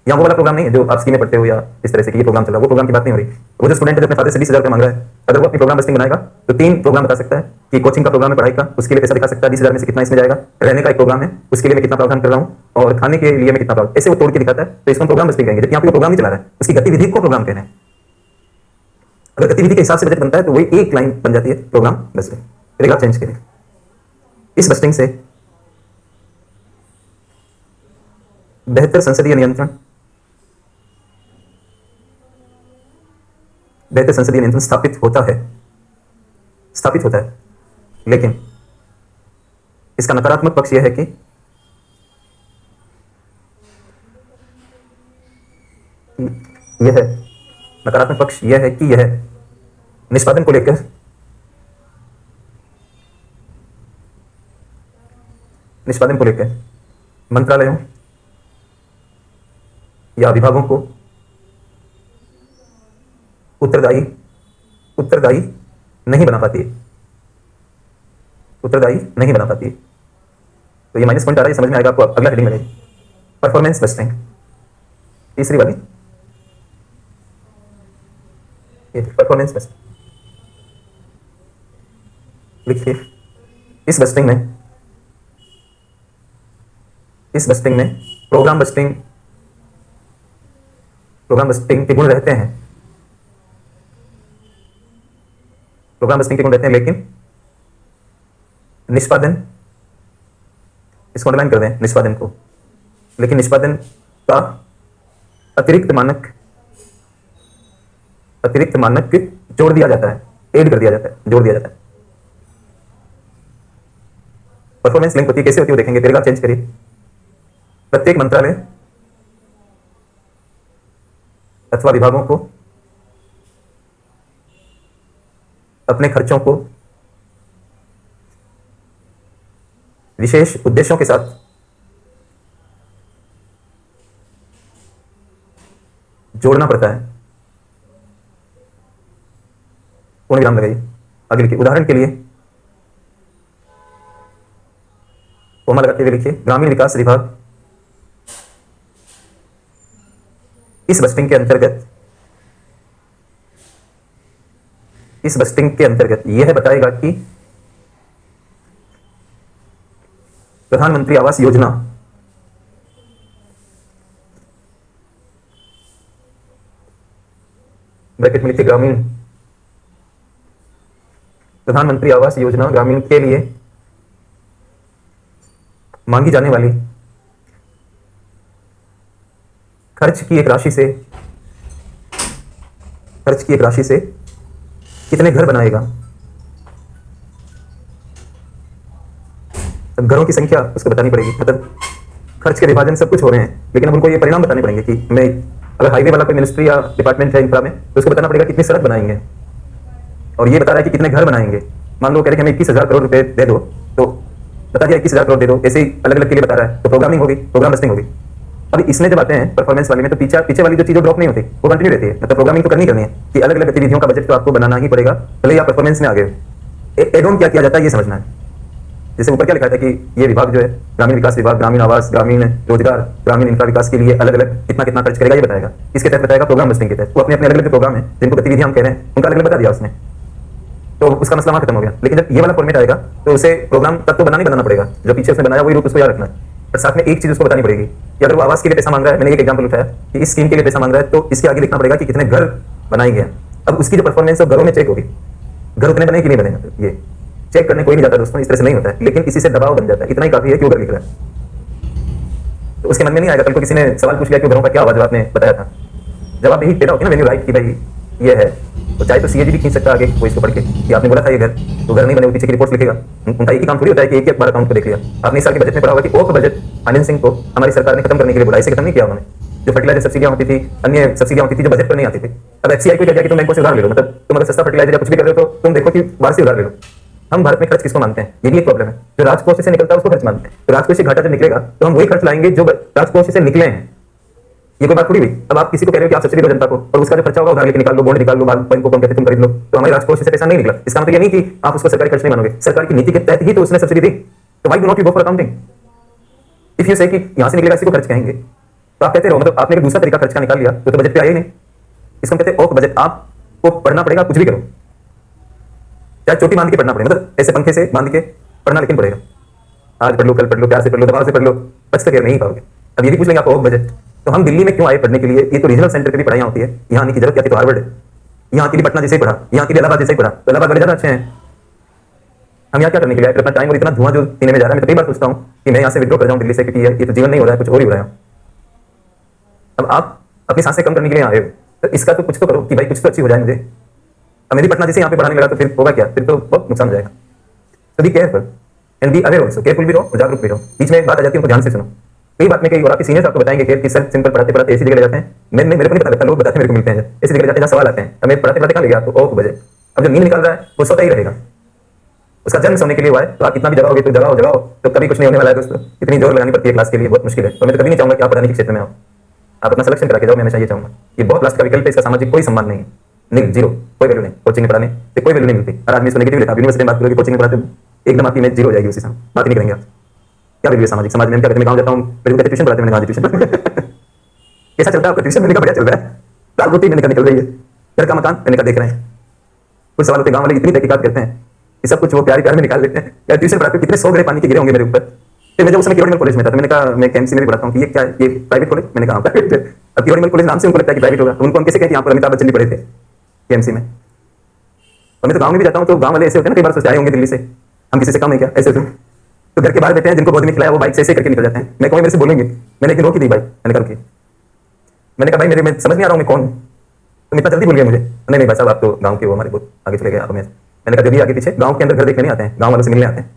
यहाँ वो वाला प्रोग्राम नहीं है जो आप स्कीमें पढ़ते हो या इस तरह से कि ये प्रोग्राम चल रहा है, वो प्रोग्राम की बात नहीं हो रही। वो जो स्टूडेंट है जो अपने फादर से 20,000 रुपये मांग रहा है, अगर वो अपनी प्रोग्राम बस्टिंग बनाएगा तो 3 प्रोग्राम बता सकता है कि कोचिंग का प्रोग्राम है, पढ़ाई का, उसके लिए पैसा दिखा सकता है 20,000 में से कितना इसमें जाएगा, रहने का एक प्रोग्राम है उसके लिए मैं कितना प्रावधान कर रहा हूँ, और खाने के लिए मैं कितना प्रावधान, ऐसे वो तोड़ के दिखाता है। तो इसको हम प्रोग्राम बस्टिंग कहेंगे, जबकि यहाँ पे प्रोग्राम नहीं चला रहा है, उसकी गतिविधि को प्रोग्राम कहना है। अगर गतिविधि के हिसाब से बजट बनता है तो वही एक लाइन बन जाती है प्रोग्राम बस्टिंग। फिर आप चेंज करें इस बस्टिंग से बेहतर संसदीय नियंत्रण, बेहतर संसदीय नियंत्रण स्थापित होता है, लेकिन इसका नकारात्मक पक्ष यह है कि यह निष्पादन को लेकर मंत्रालयों या विभागों को उत्तरदायी नहीं बना पाती है। तो ये माइनस पॉइंट आ रहा है, समझ में आएगा आपको अगला हेडिंग में। परफॉर्मेंस बस्टिंग, तीसरी वाली ये परफॉर्मेंस बस्टिंग लिखिए। इस बस्टिंग में प्रोग्राम बस्टिंग के गुण रहते हैं, लेकिन निष्पादन, इसको अंडरलाइन कर दें, निष्पादन को, लेकिन निष्पादन का अतिरिक्त मानक जोड़ दिया जाता है, जोड़ दिया जाता है। परफॉर्मेंस लिंक होती है, कैसे होती है वो देखेंगे। पैराग्राफ चेंज करिए। प्रत्येक मंत्रालय अथवा विभागों को अपने खर्चों को विशेष उद्देश्यों के साथ जोड़ना पड़ता है। पूर्ण विराम लगाइए, आगे लिखिए। उदाहरण के लिए कोमा लगाते हुए लिखिए, ग्रामीण विकास विभाग इस बस्टिंग के अंतर्गत यह बताएगा कि प्रधानमंत्री आवास योजना ब्रैकेट में लिखिए ग्रामीण, प्रधानमंत्री आवास योजना ग्रामीण के लिए मांगी जाने वाली खर्च की एक राशि से कितने घर बनाएगा। अब घरों की संख्या उसको बतानी पड़ेगी। मतलब खर्च के विभाजन सब कुछ हो रहे हैं, लेकिन अब उनको ये परिणाम बताने पड़ेंगे कि मैं अगर हाईवे वाला कोई मिनिस्ट्री या डिपार्टमेंट है इंफ्रा में, तो उसको बताना पड़ेगा कितनी सड़क बनाएंगे, और ये बता रहा है कि कितने घर बनाएंगे। मान लो कह रहे कि हमें 21,000 करोड़ रुपए दे दो, तो बता दिया 21,000 करोड़ दे दो, ऐसे ही अलग अलग के लिए बता रहा है, तो प्रोग्रामिंग होगी, प्रोग्राम बस्टिंग होगी। अब इसमें जब आते हैं परफॉर्मेंस वाले में, तो पीछे वाली जो चीजें ड्रॉप नहीं होती, वो कंटिन्यू रहती है। मतलब प्रोग्रामिंग तो करनी है कि अलग अलग गतिविधियों का बजट तो आपको बनाना ही पड़ेगा, भले या परफॉर्मेंस में आ गए। एड ऑन क्या किया जाता है ये समझना है। जैसे ऊपर क्या लिखा था कि ये विभाग जो है ग्रामीण विकास विभाग, ग्रामीण आवास, ग्रामीण रोजगार, ग्रामीण इंफ्रा विकास के लिए अलग अलग कितना कितना खर्च करेगा, ये बताएगा। इसके तहत बताएगा प्रोग्राम बस्टिंग के तहत। वो अपने अपने अलग अलग प्रोग्राम है जिनको गतिविधियां हम कह रहे हैं, उनका अलग अलग बता दिया उसने, तो उसका मसला वहां खत्म हो गया। लेकिन जब ये वाला फॉर्मेट आएगा तो उसे प्रोग्राम तब तो बनाना पड़ेगा, जो पीछे उसने बनाया वही रूप उसको याद रखना है। पर साथ में एक चीज उसको बतानी पड़ेगी कि अगर वो आवास के लिए पैसा मांग रहा है, मैंने एक एग्जांपल उठाया कि इस स्कीम के लिए पैसा मांग रहा है, तो इसके आगे लिखना पड़ेगा कि कितने घर बनाए गए। अब उसकी जो परफॉर्मेंस है घरों में चेक होगी, घर उतने बने कि नहीं बने, ये चेक करने कोई नहीं जाता दोस्तों, इस तरह से नहीं होता है। लेकिन इसी से दबाव बन जाता है, इतना ही काफी है कि वो घर लिख रहा है, तो उसके मन में नहीं आएगा। कल को किसी ने सवाल पूछ लिया कि घरों का क्या हुआ, जब आपने बताया था, जवाब यही पैदा होता है ना, राइट कि भाई ये है। तो चाहे तो सीएजी भी खींच सकता है आगे कोई इसको पढ़ के कि आपने बोला था ये घर, तो घर नहीं बने, वो पीछे की रिपोर्ट लिखेगा। उनका एक ही काम थोड़ी होता है कि एक बार अकाउंट को देख लिया। आपने इस साल के बजट में पढ़ा होगा कि ओक बजट फाइनेंसिंग को हमारी सरकार ने खत्म करने के लिए बोला, इसे खत्म नहीं किया उन्होंने। जो फर्टिलाइजर सब्सिडियां होती थी, अन्य सब्सिडियां होती थी जो बजट पर नहीं आती थी। अब एचसीआई को क्या किया कि तुम बैंकों से उधार ले लो, मतलब तुम अगर सस्ता फर्टिलाइजर या कुछ भी कर रहे हो तो तुम देखो कि बाहर से उधार ले लो। हम भारत में खर्च किसको मानते हैं, ये भी एक प्रॉब्लम है। जो राजकोष से निकलता है उसको खर्च मानते हैं। तो राजकोष से घाटा जब निकलेगा तो हम वही खर्च लाएंगे जो राजकोष से निकले हैं। ये कोई बात थोड़ी हुई। अब आप किसी को कह रहे हो कि आप सब्सिडी दो जनता को, और उसका जो खर्चा होगा उधार लेके निकाल लो, बॉन्ड निकाल लो, बैंक को कम कहते तुम खरीद लो, तो हमारे राजकोष से पैसा नहीं निकला। इसका मतलब ये नहीं कि आप उसको सरकारी खर्च नहीं मानोगे, सरकार की नीति के तहत ही तो उसने सब्सिडी दी। तो why do not you go for accounting? If you से कि यहां से निकलेगा इसी को खर्च कहेंगे, तो आप कहते रहो, मतलब आपने दूसरा तरीका खर्च का निकाल लिया तो बजट पे आया ही नहीं। इसको कहते हैं ऑफ बजट। आपको पढ़ना पड़ेगा, कुछ भी करो, चाहे चोटी बांध के पढ़ना पड़ेगा, मतलब ऐसे पंखे से बांध के पढ़ना लेकिन पड़ेगा। आज पढ़ लो, कल पढ़ लो, प्यार से पढ़ लो, दबाव से पढ़ लो, बच तक नहीं पाओगे। अब ये भी पूछ लेंगे आपको ऑफ बजट, तो हम दिल्ली में क्यों आए पढ़ने के लिए? ये तो रीजनल सेंटर पे भी पढ़ाई होती है, यहाँ आने की जरूरत क्या थी? तो हार्वर्ड है, यहाँ के लिए पटना जैसे ही पढ़ा, यहाँ के लिए इलाहाबाद जैसे ही पढ़ा, तो इलाहाबाद वाले ज्यादा अच्छे हैं। हम यहाँ क्या करने के लिए? अपना टाइम और इतना धुआं जो पीने में जा रहा है। मैं तो कई बार सोचता हूँ कि मैं यहाँ से विड्रॉ कर जाऊँ दिल्ली से, क्योंकि ये तो जीवन नहीं हो रहा है, कुछ और ही हो रहा है। अब आप अपनी सांसें कम करने के लिए आए हो, तो इसका तो कुछ तो करो कि भाई कुछ तो अच्छी हो जाए मुझे। अब मेरी पटना जैसे यहाँ पे पढ़ाने लगा तो फिर होगा क्या? फिर तो बहुत नुकसान हो जाएगा। तो be careful and be aware also, careful भी रहो, जागरूक भी रहो। बीच में बात आ जाती है, उनको ध्यान से सुनो। कई बात में कई और आपके सीनियर्स आपको बताएंगे कि सर सिंपल पढ़ाते पढ़ाते ऐसी जगह ले जाते हैं। मेरे को नहीं पता लगता, लोग बताते हैं, मेरे को मिलते हैं ऐसी जगह ले जाते हैं जहाँ सवाल आते हैं। अब मैं पढ़ाते पढ़ाते कहाँ ले गया? तो ऑफ बजे। अब जो नींद निकाल रहा है वो सोता ही रहेगा, उसका जन्म सोने के लिए हुआ है। तो आप कितना भी जगाओगे तो जगाओ तो कभी कुछ नहीं होने वाला है दोस्तों। इतनी जोर लगानी पड़ती है क्लास के लिए, बहुत मुश्किल है। तो मैं तो कभी नहीं चाहूंगा कि आप पढ़ाने के क्षेत्र में आओ, आप अपना सिलेक्शन करा के जाओ। मैं हमेशा ये चाहूंगा कि बहुत लास्ट का विकल्प है, इसका सामाजिक कोई सम्मान नहीं है, नहीं, जीरो, कोई वैल्यू नहीं। कोचिंग में पढ़ाने से कोई वैल्यू नहीं मिलती। और आदमी इसको नेगेटिव लेता है, यूनिवर्सिटी में बात करोगे, कोचिंग में पढ़ाते एकदम आपकी इमेज जीरो हो जाएगी, उसी समय बात नहीं करेंगे आप। क्या वैल्यू है सामाजिक? समाज में क्या कहते हैं? मैं गाँव जाता हूँ, मेरे को ट्यूशन पढ़ाते हैं, मैंने गाँव ट्यूशन कैसा चलता है आपका ट्यूशन? मैंने कहा बढ़िया चल रहा है, दाल रोटी मैंने कहा निकल रही है, घर का मकान मैंने कहा देख रहे हैं। कुछ सवाल होते गाँव वाले इतनी तहकीकात करते हैं कि सब कुछ वो प्यार प्यार में निकाल लेते हैं। यार ट्यूशन पढ़ाते कितने 100 ग्रे पानी के गिरे होंगे मेरे ऊपर। फिर मैं जब उस समय केवल कॉलेज में था, तो मैंने कहा मैं केएमसी में भी पढ़ाता हूँ कि ये क्या, ये प्राइवेट कॉलेज? मैंने कहा प्राइवेट। अब केवल कॉलेज नाम से उनको लगता है कि प्राइवेट होगा, तो उनको हम कैसे कहें कि यहाँ पर अमिताभ बच्चन भी पढ़े थे केएमसी में। और मैं तो गाँव में भी जाता हूँ, तो गाँव वाले ऐसे होते हैं ना, कई बार सोचते आए होंगे दिल्ली से, हम किसी से कम है क्या? ऐसे होते हैं। तो घर के बाहर बैठे हैं, जिनको गोद में खिलाया वो बाइक से ऐसे करके निकल जाते हैं। मैं कहूँ मेरे से बोलेंगे, मैंने एक रोक ही दी बाइक, मैंने कहा मैंने कहा भाई मेरे मैं समझ नहीं आ रहा हूँ मैं कौन, तुम इतना जल्दी भूल गए मुझे। नहीं भाई साहब आप तो गांव के हो, हमारे बहुत आगे चले गए आप। मैंने कहा जब भी आगे पीछे गांव के अंदर घर देखने नहीं आते हैं, गांव वालों से मिलने आते हैं।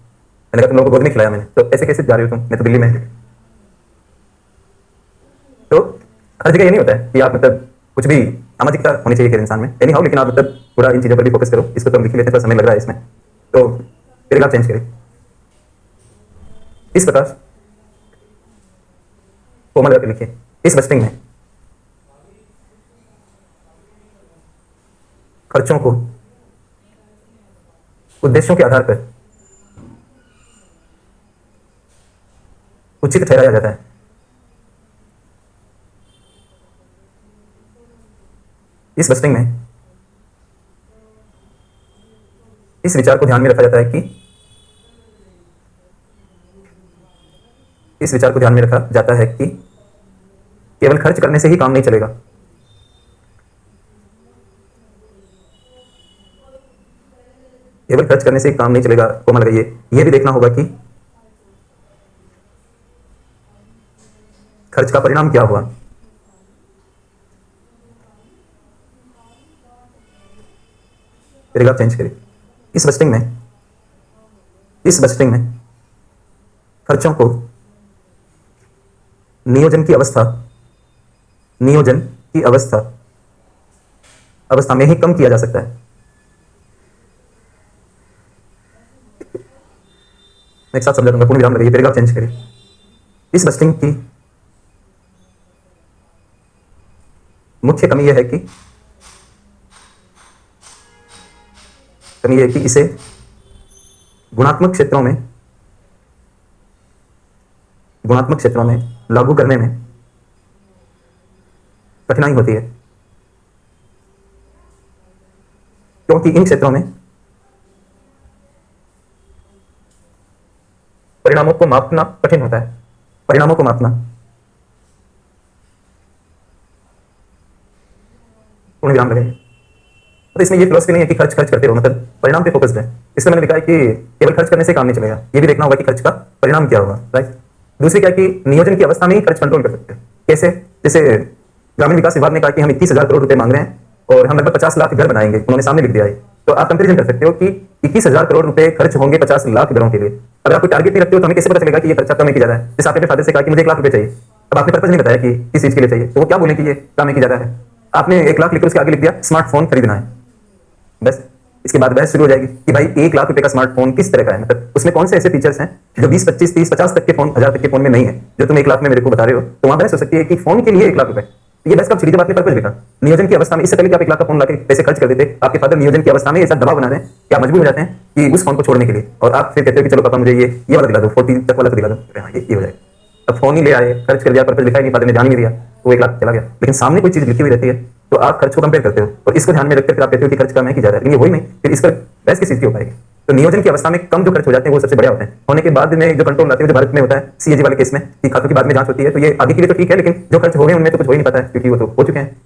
मैंने कहा तुम लोगों को गोद में खिलाया मैंने, तो ऐसे कैसे जा रही हो तुम, मैं तो दिल्ली में। तो हर जगह ये नहीं होता है कि आप मतलब कुछ भी सामाजिकता होनी चाहिए हर इंसान में, एनी हाउ, लेकिन आप मतलब पूरा इन चीज़ों पर भी फोकस करो। इसको तो हम लिख लेते हैं, थोड़ा समय लग रहा है इसमें, तो पैराग्राफ चेंज करें इस प्रकार। कोमल करके लिखिए, इस बस्टिंग में खर्चों को उद्देश्यों के आधार पर उचित ठहराया जाता है। इस बस्टिंग में इस विचार को ध्यान में रखा जाता है कि इस विचार को ध्यान में रखा जाता है कि केवल खर्च करने से ही काम नहीं चलेगा। केवल खर्च करने से ही काम नहीं चलेगा, कोमल लगाइए, यह भी देखना होगा कि खर्च का परिणाम क्या हुआ। पैराग्राफ चेंज करिए, इस बस्टिंग में खर्चों को नियोजन की अवस्था में ही कम किया जा सकता है। मैं एक साथ समझा दूंगा, पूर्ण विराम लगाइए, पैराग्राफ चेंज करिए। इस बस्टिंग की मुख्य कमी यह है कि इसे गुणात्मक क्षेत्रों में लागू करने में कठिनाई होती है, क्योंकि इन क्षेत्रों में परिणामों को मापना कठिन होता है। परिणामों को मापना, पूर्ण विराम लगाइए। तो इसमें ये फिलॉसफी नहीं है कि खर्च करते रहो, मतलब परिणाम पे फोकस्ड है। इसमें मैंने लिखा है कि केवल खर्च करने से काम नहीं चलेगा, ये भी देखना होगा कि खर्च का परिणाम क्या होगा, राइट। दूसरी क्या है कि नियोजन की अवस्था में ही खर्च कंट्रोल कर सकते हैं। कैसे? जैसे ग्रामीण विकास विभाग ने कहा कि हम 21,000 करोड़ रुपए मांग रहे हैं और हम लगभग 50 लाख घर बनाएंगे, उन्होंने सामने लिख दिया है। तो आप कंपेरिजन कर सकते हो कि 21,000 करोड़ रुपए खर्च होंगे 50 लाख घरों के लिए। अगर आप कोई टारगेट नहीं रखते हो तो हमें कैसे पता चलेगा कि ये खर्चा कम है कि ज्यादा है? जैसे आपने अपने फादर से कहा कि मुझे 1 लाख रुपए चाहिए, अब आपने पर्पज नहीं बताया कि किस चीज के लिए चाहिए, तो वो क्या बोले कि ये कम है कि ज्यादा है? आपने 1 लाख लिखकर उसके आगे लिख दिया स्मार्टफोन खरीदना है, बस। इसके बाद बहस शुरू हो जाएगी कि भाई 1 लाख रुपए का स्मार्टफोन किस तरह का है, मतलब उसमें कौन से ऐसे फीचर्स हैं जो 20, 25, 30, 50 तक के फोन, 1000 तक के फोन में नहीं है, जो तुम 1 लाख में मेरे को बता रहे हो। तो वहां बहस हो सकती है कि फोन के लिए 1 लाख रुपए, ये बहस कब छिड़ी? जब आपने पर्पज लिखा। नियोजन की अवस्था में, इससे पहले कि आप 1 लाख का फोन लाके पैसे खर्च कर देते, आपके फादर नियोजन की अवस्था में ऐसा दबाव बना रहे हैं कि आप मजबूर हो जाते हैं कि उस फोन को छोड़ने के लिए, और आप फिर कहते हो कि चलो पापा मुझे ये वाला दिला दो, 40 तक वाला तो दिला दो। हाँ, ये हो जाएगा। अब फोन ही ले आए, खर्च कर दिया, पर्पज लिखा ही नहीं, फादर ने ध्यान ही नहीं दिया, वो 1 लाख चला गया। लेकिन सामने कोई चीज लिखी हुई रहती है तो आप खर्च को कंपेयर करते हो और इसको ध्यान में रखकर फिर आप कहते हो कि खर्च कम है कि ज्यादा है, लेकिन ये वही नहीं, फिर इस पर बहस किस चीज की हो पाएगी? तो नियोजन की अवस्था में कम जो खर्च हो जाते हैं वो सबसे बड़े होते हैं। होने के बाद में जो कंट्रोल लाते हैं, जो भारत में होता है सीएजी वाले केस में, कि खातों की बाद में जांच होती है, तो ये आगे के लिए तो ठीक है, लेकिन जो खर्च हो गए उनमें तो कुछ हो ही नहीं पाता है, क्योंकि वो तो हो चुके हैं।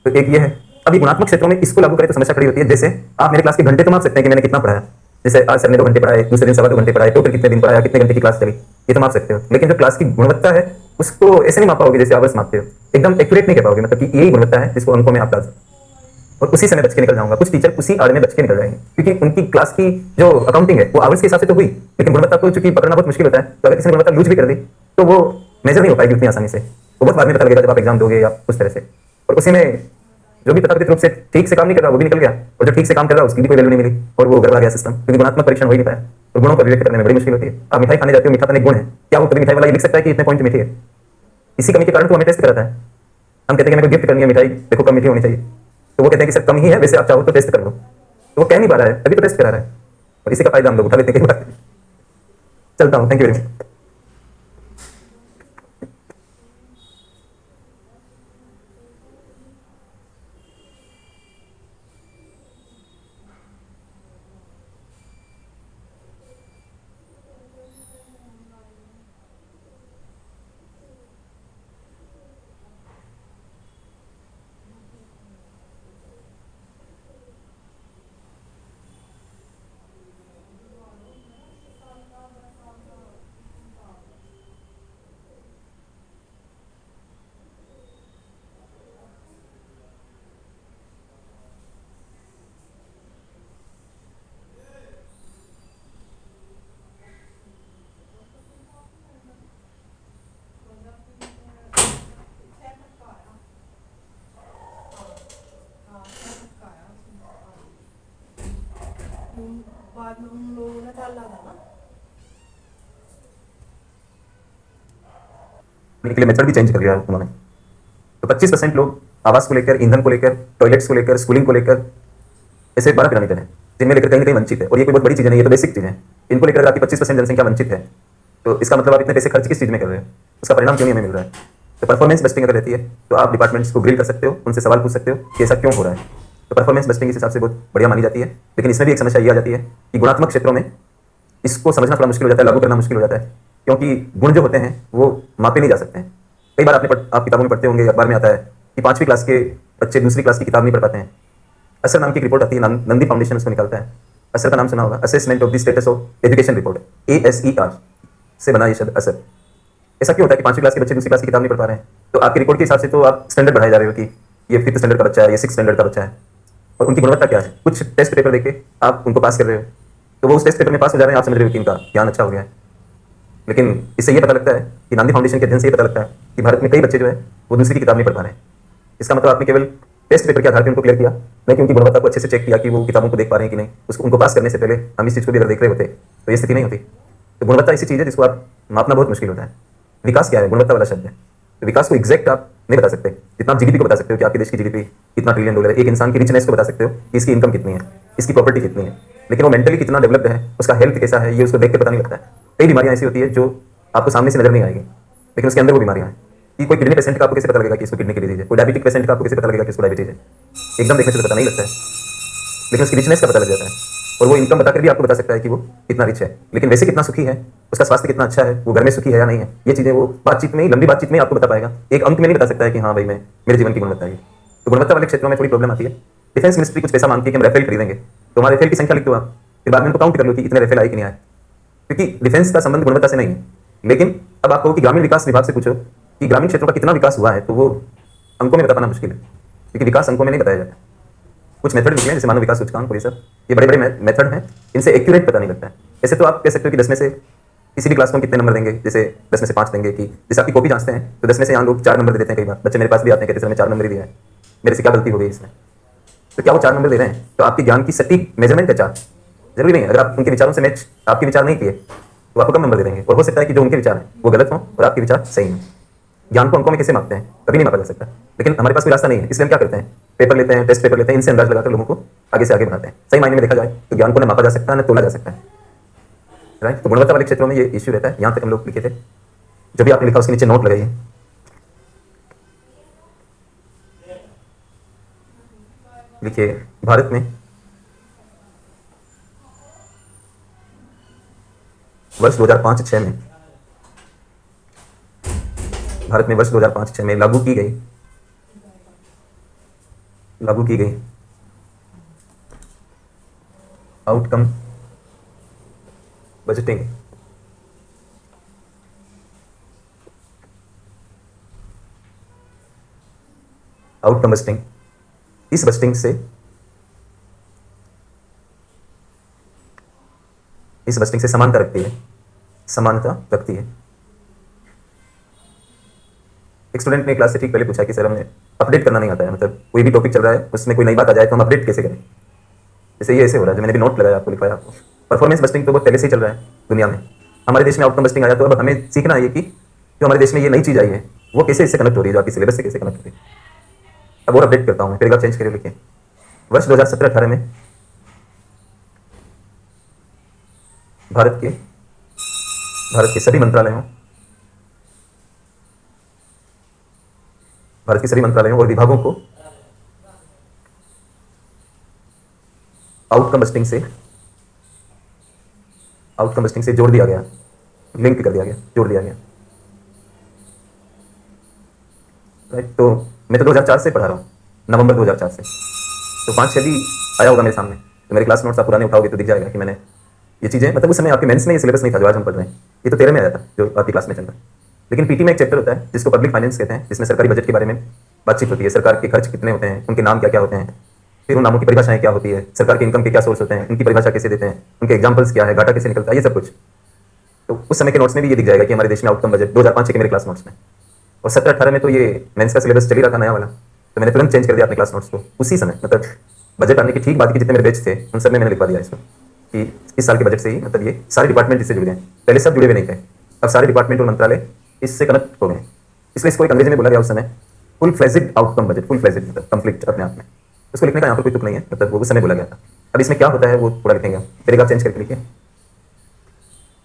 तो एक ये है। अभी गुणात्मक क्षेत्रों में इसको लागू करें तो समस्या खड़ी होती है। जैसे आप मेरे क्लास के घंटे तो माप सकते हैं कि मैंने कितना पढ़ाया, जैसे आज सर ने 2 घंटे पढ़ाए, दूसरे दिन 2.25 घंटे पढ़ाए, टोटल कितने दिन पढ़ाया, कितने घंटे की क्लास चली, ये तो माप सकते हो। लेकिन जो क्लास की गुणवत्ता है उसको ऐसे नहीं मापा होगे जैसे आवर्स मापते हो, एकदम एक्यूरेट नहीं कह पाओगे, मतलब कि यही गुणवत्ता है जिसको अंकों में आप डाल सकते हो। और उसी समय बच के निकल जाऊंगा, कुछ टीचर उसी आड़ में बच के निकल जाएंगे, क्योंकि उनकी क्लास की जो अकाउंटिंग है वो आवर्स के हिसाब से तो हुई, लेकिन गुणवत्ता को चूंकि पकड़ना बहुत मुश्किल होता है, तो अगर किसी ने गुणवत्ता लूज भी कर दी तो वो मेजर नहीं हो पाएगी उतनी आसानी से, वो बहुत बाद में पता लगेगा जब आप एग्जाम दोगे या उस तरह से। और उसी में जो भी तथाकथित रूप से ठीक से काम नहीं कर रहा वो भी निकल गया, और जो ठीक से काम कर रहा उसकी भी कोई वैल्यू नहीं मिली, और वो गड़बड़ा गया सिस्टम, क्योंकि गुणात्मक परीक्षण हो ही नहीं पाया। तो गुणों को अभिव्यक्त करने में बड़ी मुश्किल होती है। आप मिठाई खाने जाते हो, मीठापन एक गुण है, क्या वो कभी मिठाई वाला ये लिख सकता है कि इतने पॉइंट मीठी है? इसी कमी के कारण तो हमें टेस्ट कराता है। हम कहते हैं कि मेरे को गिफ्ट करनी है मिठाई, देखो कम मीठी होनी चाहिए, तो वो कहते हैं कि सर कम ही है, वैसे आप चाहो तो टेस्ट कर लो, तो वो कह नहीं पा रहा है, तभी तो टेस्ट करा रहा है, और इसी का फायदा हम लोग उठा लेते हैं कई बार। चलता हूँ, थैंक यू वेरी मच। बाद में उन लोगों ने डाला था ना। के लिए मेथड भी चेंज कर दिया उन्होंने। तो 25% लोग आवास को लेकर, ईंधन को लेकर, टॉयलेट्स को लेकर, स्कूलिंग को लेकर, ऐसे 12 पैरामीटर हैं जिनमें लेकर कहीं ना कहीं वंचित है। और ये कोई बहुत बड़ी चीज़ नहीं, ये तो बेसिक चीज़ है। इनको लेकर अगर आपकी 25% जनसंख्या वंचित है तो इसका मतलब आप इतने पैसे खर्च किस चीज़ में कर रहे हो, उसका परिणाम क्यों नहीं हमें मिल रहा है। तो परफॉर्मेंस बस्टिंग अगर रहती है तो आप डिपार्टमेंट्स को ग्रिल कर सकते हो, उनसे सवाल पूछ सकते हो कि ऐसा क्यों हो रहा है। तो परफॉर्मेंस बस्टिंग इस हिसाब से बहुत बढ़िया मानी जाती है। लेकिन इसमें भी एक समस्या ये आ जाती है कि गुणात्मक क्षेत्रों में इसको समझना थोड़ा मुश्किल हो जाता है, लागू करना मुश्किल हो जाता है, क्योंकि गुण जो होते हैं वो मापे नहीं जा सकते हैं। कई बार आप किताबों में पढ़ते होंगे, अखबार में आता है कि 5वीं क्लास के बच्चे दूसरी क्लास की किताब नहीं पढ़ पाते हैं। असर नाम की एक रिपोर्ट आती है, नंदी फाउंडेशन उसको निकालता है। असर का नाम सुना होगा, assessment of the status of education report, ASER से बना ये शब्द असर। ऐसा क्यों होता है कि 5वीं क्लास के बच्चे दूसरी क्लास की किताब नहीं पढ़ पा रहे हैं। तो आपकी रिपोर्ट के हिसाब से तो आप स्टैंडर्ड बढ़ाए जा रहे हो कि ये 5th स्टैंडर्ड का बच्चा है, ये 6th स्टैंडर्ड का बच्चा है, और उनकी गुणवत्ता क्या है। कुछ टेस्ट पेपर देके आप उनको पास कर रहे हो, तो वो उस टेस्ट पेपर में पास हो जा रहे हैं, आप समझ रहे हो कि इनका ज्ञान अच्छा हो गया है। लेकिन इससे ये पता लगता है कि नांदी फाउंडेशन के अध्ययन से ये पता लगता है कि भारत में कई बच्चे जो है वो दूसरी की किताब नहीं पढ़ पा रहे हैं। इसका मतलब आपने केवल टेस्ट पेपर के आधार पर उनको क्लियर किया, नहीं कि उनकी गुणवत्ता को अच्छे से चेक किया कि वो किताबों को देख पा रहे हैं कि नहीं। उसको उनको पास करने से पहले हम इस चीज़ को भी अगर देख रहे होते तो ये स्थिति नहीं होती। तो गुणवत्ता ऐसी चीज़ है जिसको आप मापना बहुत मुश्किल होता है। विकास क्या है, गुणवत्ता वाला शब्द है। तो विकास को एग्जैक्ट आप नहीं बता सकते। जितना आप जीडीपी को बता सकते हो कि आपके देश की जीडीपी कितना ट्रिलियन डॉलर है, एक इंसान की रिचनेस को बता सकते हो कि इसकी इनकम कितनी है, इसकी प्रॉपर्टी कितनी है, लेकिन वो मेंटली कितना डेवलप्ड है, उसका हेल्थ कैसा है, ये उसको देख के पता नहीं लगता है। कई बीमारियां ऐसी होती है जो आपको सामने से नजर नहीं आएगी, लेकिन उसके अंदर वो बीमारियां हैं। कि कोई किडनी पेशेंट का आपको कैसे पता लगेगा कि इसको किडनी की डिजीज है, कोई डायबिटिक पेशेंट का आपको कैसे पता लगेगा कि इसको डायबिटीज है। एकदम देखने से तो पता नहीं लगता है, लेकिन उसकी रिचनेस का पता लग जाता है। और वो इनकम बताकर भी आपको बता सकता है कि वो कितना रिच है, लेकिन वैसे कितना सुखी है, उसका स्वास्थ्य कितना अच्छा है, वो घर में सुखी है या नहीं है, ये चीजें वो बातचीत में, लंबी बातचीत में आपको बता पाएगा। एक अंक में नहीं बता सकता है कि हाँ भाई मैं मेरे जीवन की गुणवत्ता है। तो गुणवत्ता वाले क्षेत्रों में थोड़ी प्रॉब्लम आती है। डिफेंस मिनिस्ट्री कुछ पैसा मांगती है कि हम राफेल खरीदेंगे, तो हमारे राफेल की संख्या लिख दो आप, फिर बाद में उनको काउंट कर लो कि इतने राफेल आए कि नहीं आए, क्योंकि डिफेंस का संबंध गुणवत्ता से नहीं है। लेकिन अब आप कहो कि ग्रामीण विकास विभाग से पूछो कि ग्रामीण क्षेत्रों का कितना विकास हुआ है, तो वो अंकों में बता पाना मुश्किल है, क्योंकि विकास अंकों में नहीं बताया जाता। कुछ मेथड निकले जैसे मानव विकास सूचकांक, ये सब ये बड़े बड़े मेथड हैं, इनसे एक्यूरेट पता नहीं लगता है। ऐसे तो आप कह सकते हो कि 10 में से किसी भी क्लास को हम कितने नंबर देंगे, जैसे 10 में से 5 देंगे, कि जैसे आपकी कॉपी जांचते हैं तो 10 में से यहाँ लोग 4 नंबर दे देते हैं। कई बार बच्चे मेरे पास भी आते हैं, कहते सर मैं 4 नंबर ही दिया है, मेरे से क्या गलती हो गई इसमें। तो क्या वो 4 नंबर दे रहे हैं तो आपके ज्ञान की सटीक मेजरमेंट है 4? जरूरी नहीं है। अगर आप उनके विचारों से मैच आपके विचार नहीं किए तो आपको कम नंबर दे देंगे, और हो सकता है कि जो उनके विचार हैं वो गलत हों और आपके विचार सही हों। ज्ञान को अंकों में कैसे मापते हैं, कभी नहीं मापा जा सकता। लेकिन हमारे पास कोई रास्ता नहीं है, इसलिए हम क्या करते हैं, पेपर लेते हैं, टेस्ट पेपर लेते हैं, इनसे अंदाज लगाकर लोगों को आगे से आगे बढ़ाते हैं। सही मायने में देखा जाए तो ज्ञान को न मापा जा सकता है न तोला जा सकता है, राइट। तो गुणवत्ता वाले क्षेत्रों में ये इश्यू रहता है। यहाँ तक हम लोग लिखे थे, जो भी आपने लिखा उसके नीचे नोट लगाइए। लिखिए भारत में वर्ष 2005-6 में, भारत में वर्ष 2005-6 में लागू की गई आउटकम बजटिंग इस बजटिंग से समानता रखती है। एक स्टूडेंट ने क्लास से ठीक पहले पूछा कि सर हमें अपडेट करना नहीं आता है, मतलब कोई भी टॉपिक चल रहा है उसमें कोई नई बात आ जाए तो हम अपडेट कैसे करें। जैसे ये ऐसे हो रहा है, जो मैंने भी नोट लगाया आपको, लिखवाया आपको। परफॉर्मेंस बस्टिंग तो बहुत पहले से ही चल रहा है दुनिया में। हमारे देश में आउटकम बस्टिंग आया, तो अब हमें सीखना है कि जो हमारे देश में ये नई चीज़ आई है वो कैसे इससे कनेक्ट हो रही है, जो आपकी सिलेबस से कैसे कनेक्ट हो रही है। अब और अपडेट करता हूँ मैं, पैराग्राफ चेंज करके लिखिए। वर्ष 2017-18 में भारत के सभी मंत्रालयों और विभागों को आउटकम बस्टिंग से जोड़ दिया गया, लिंक कर दिया गया, जोड़ दिया गया, राइट। तो मैं तो 2004 से पढ़ा रहा हूँ, नवंबर 2004 से, तो 5-6 भी आया होगा मेरे सामने। तो मेरे क्लास नोट्स आप पुराने उठाओगे तो दिख जाएगा कि मैंने ये चीज़ें, मतलब उस समय आपके मेंस में ये सिलेबस नहीं था जो आज हम पढ़ रहे हैं, ये तो 13 में आया था जो आपकी क्लास में चल रहा है। लेकिन पीटी में एक चैप्टर होता है जिसको पब्लिक फाइनेंस कहते हैं, जिसमें सरकारी बजट के बारे में बातचीत होती है। सरकार के खर्च कितने होते हैं, उनके नाम क्या क्या होते हैं, फिर उन नामों की परिभाषाएं क्या होती है, सरकार के इनकम के क्या सोर्स होते हैं, उनकी परिभाषा कैसे देते हैं, उनके एग्जाम्पल्स क्या है, घाटा कैसे निकलता है, ये सब कुछ। तो उस समय के नोट्स में भी ये दिख जाएगा कि हमारे देश में आउटकम बजट 2005 के मेरे क्लास नोट्स में। और 17-18 में तो ये मेंस का सिलेबस चल ही रहा था नया वाला, तो मैंने तुरंत चेंज कर दिया अपने क्लास नोट्स को उसी समय। मतलब बजट आने की ठीक बाद के जितने मेरे बैच थे उन सब में मैंने लिखवा दिया इसको। कि इस साल के बजट से ही मतलब ये सारे डिपार्टमेंट इससे जुड़ गए। पहले सब जुड़े हुए नहीं थे, अब सारे डिपार्टमेंट और मंत्रालय इससे कनेक्ट हो गए। इसलिए इसको एक अंग्रेजी में बोला गया उस समय full fledged outcome budget, full fledged मतलब कंप्लीट अपने आप में। उसको लिखने का यहाँ पर कोई तुक नहीं है, मतलब वो उस समय बोला गया था। अब इसमें क्या होता है वो थोड़ा लिखेंगे, पैराग्राफ चेंज करके लिखिए।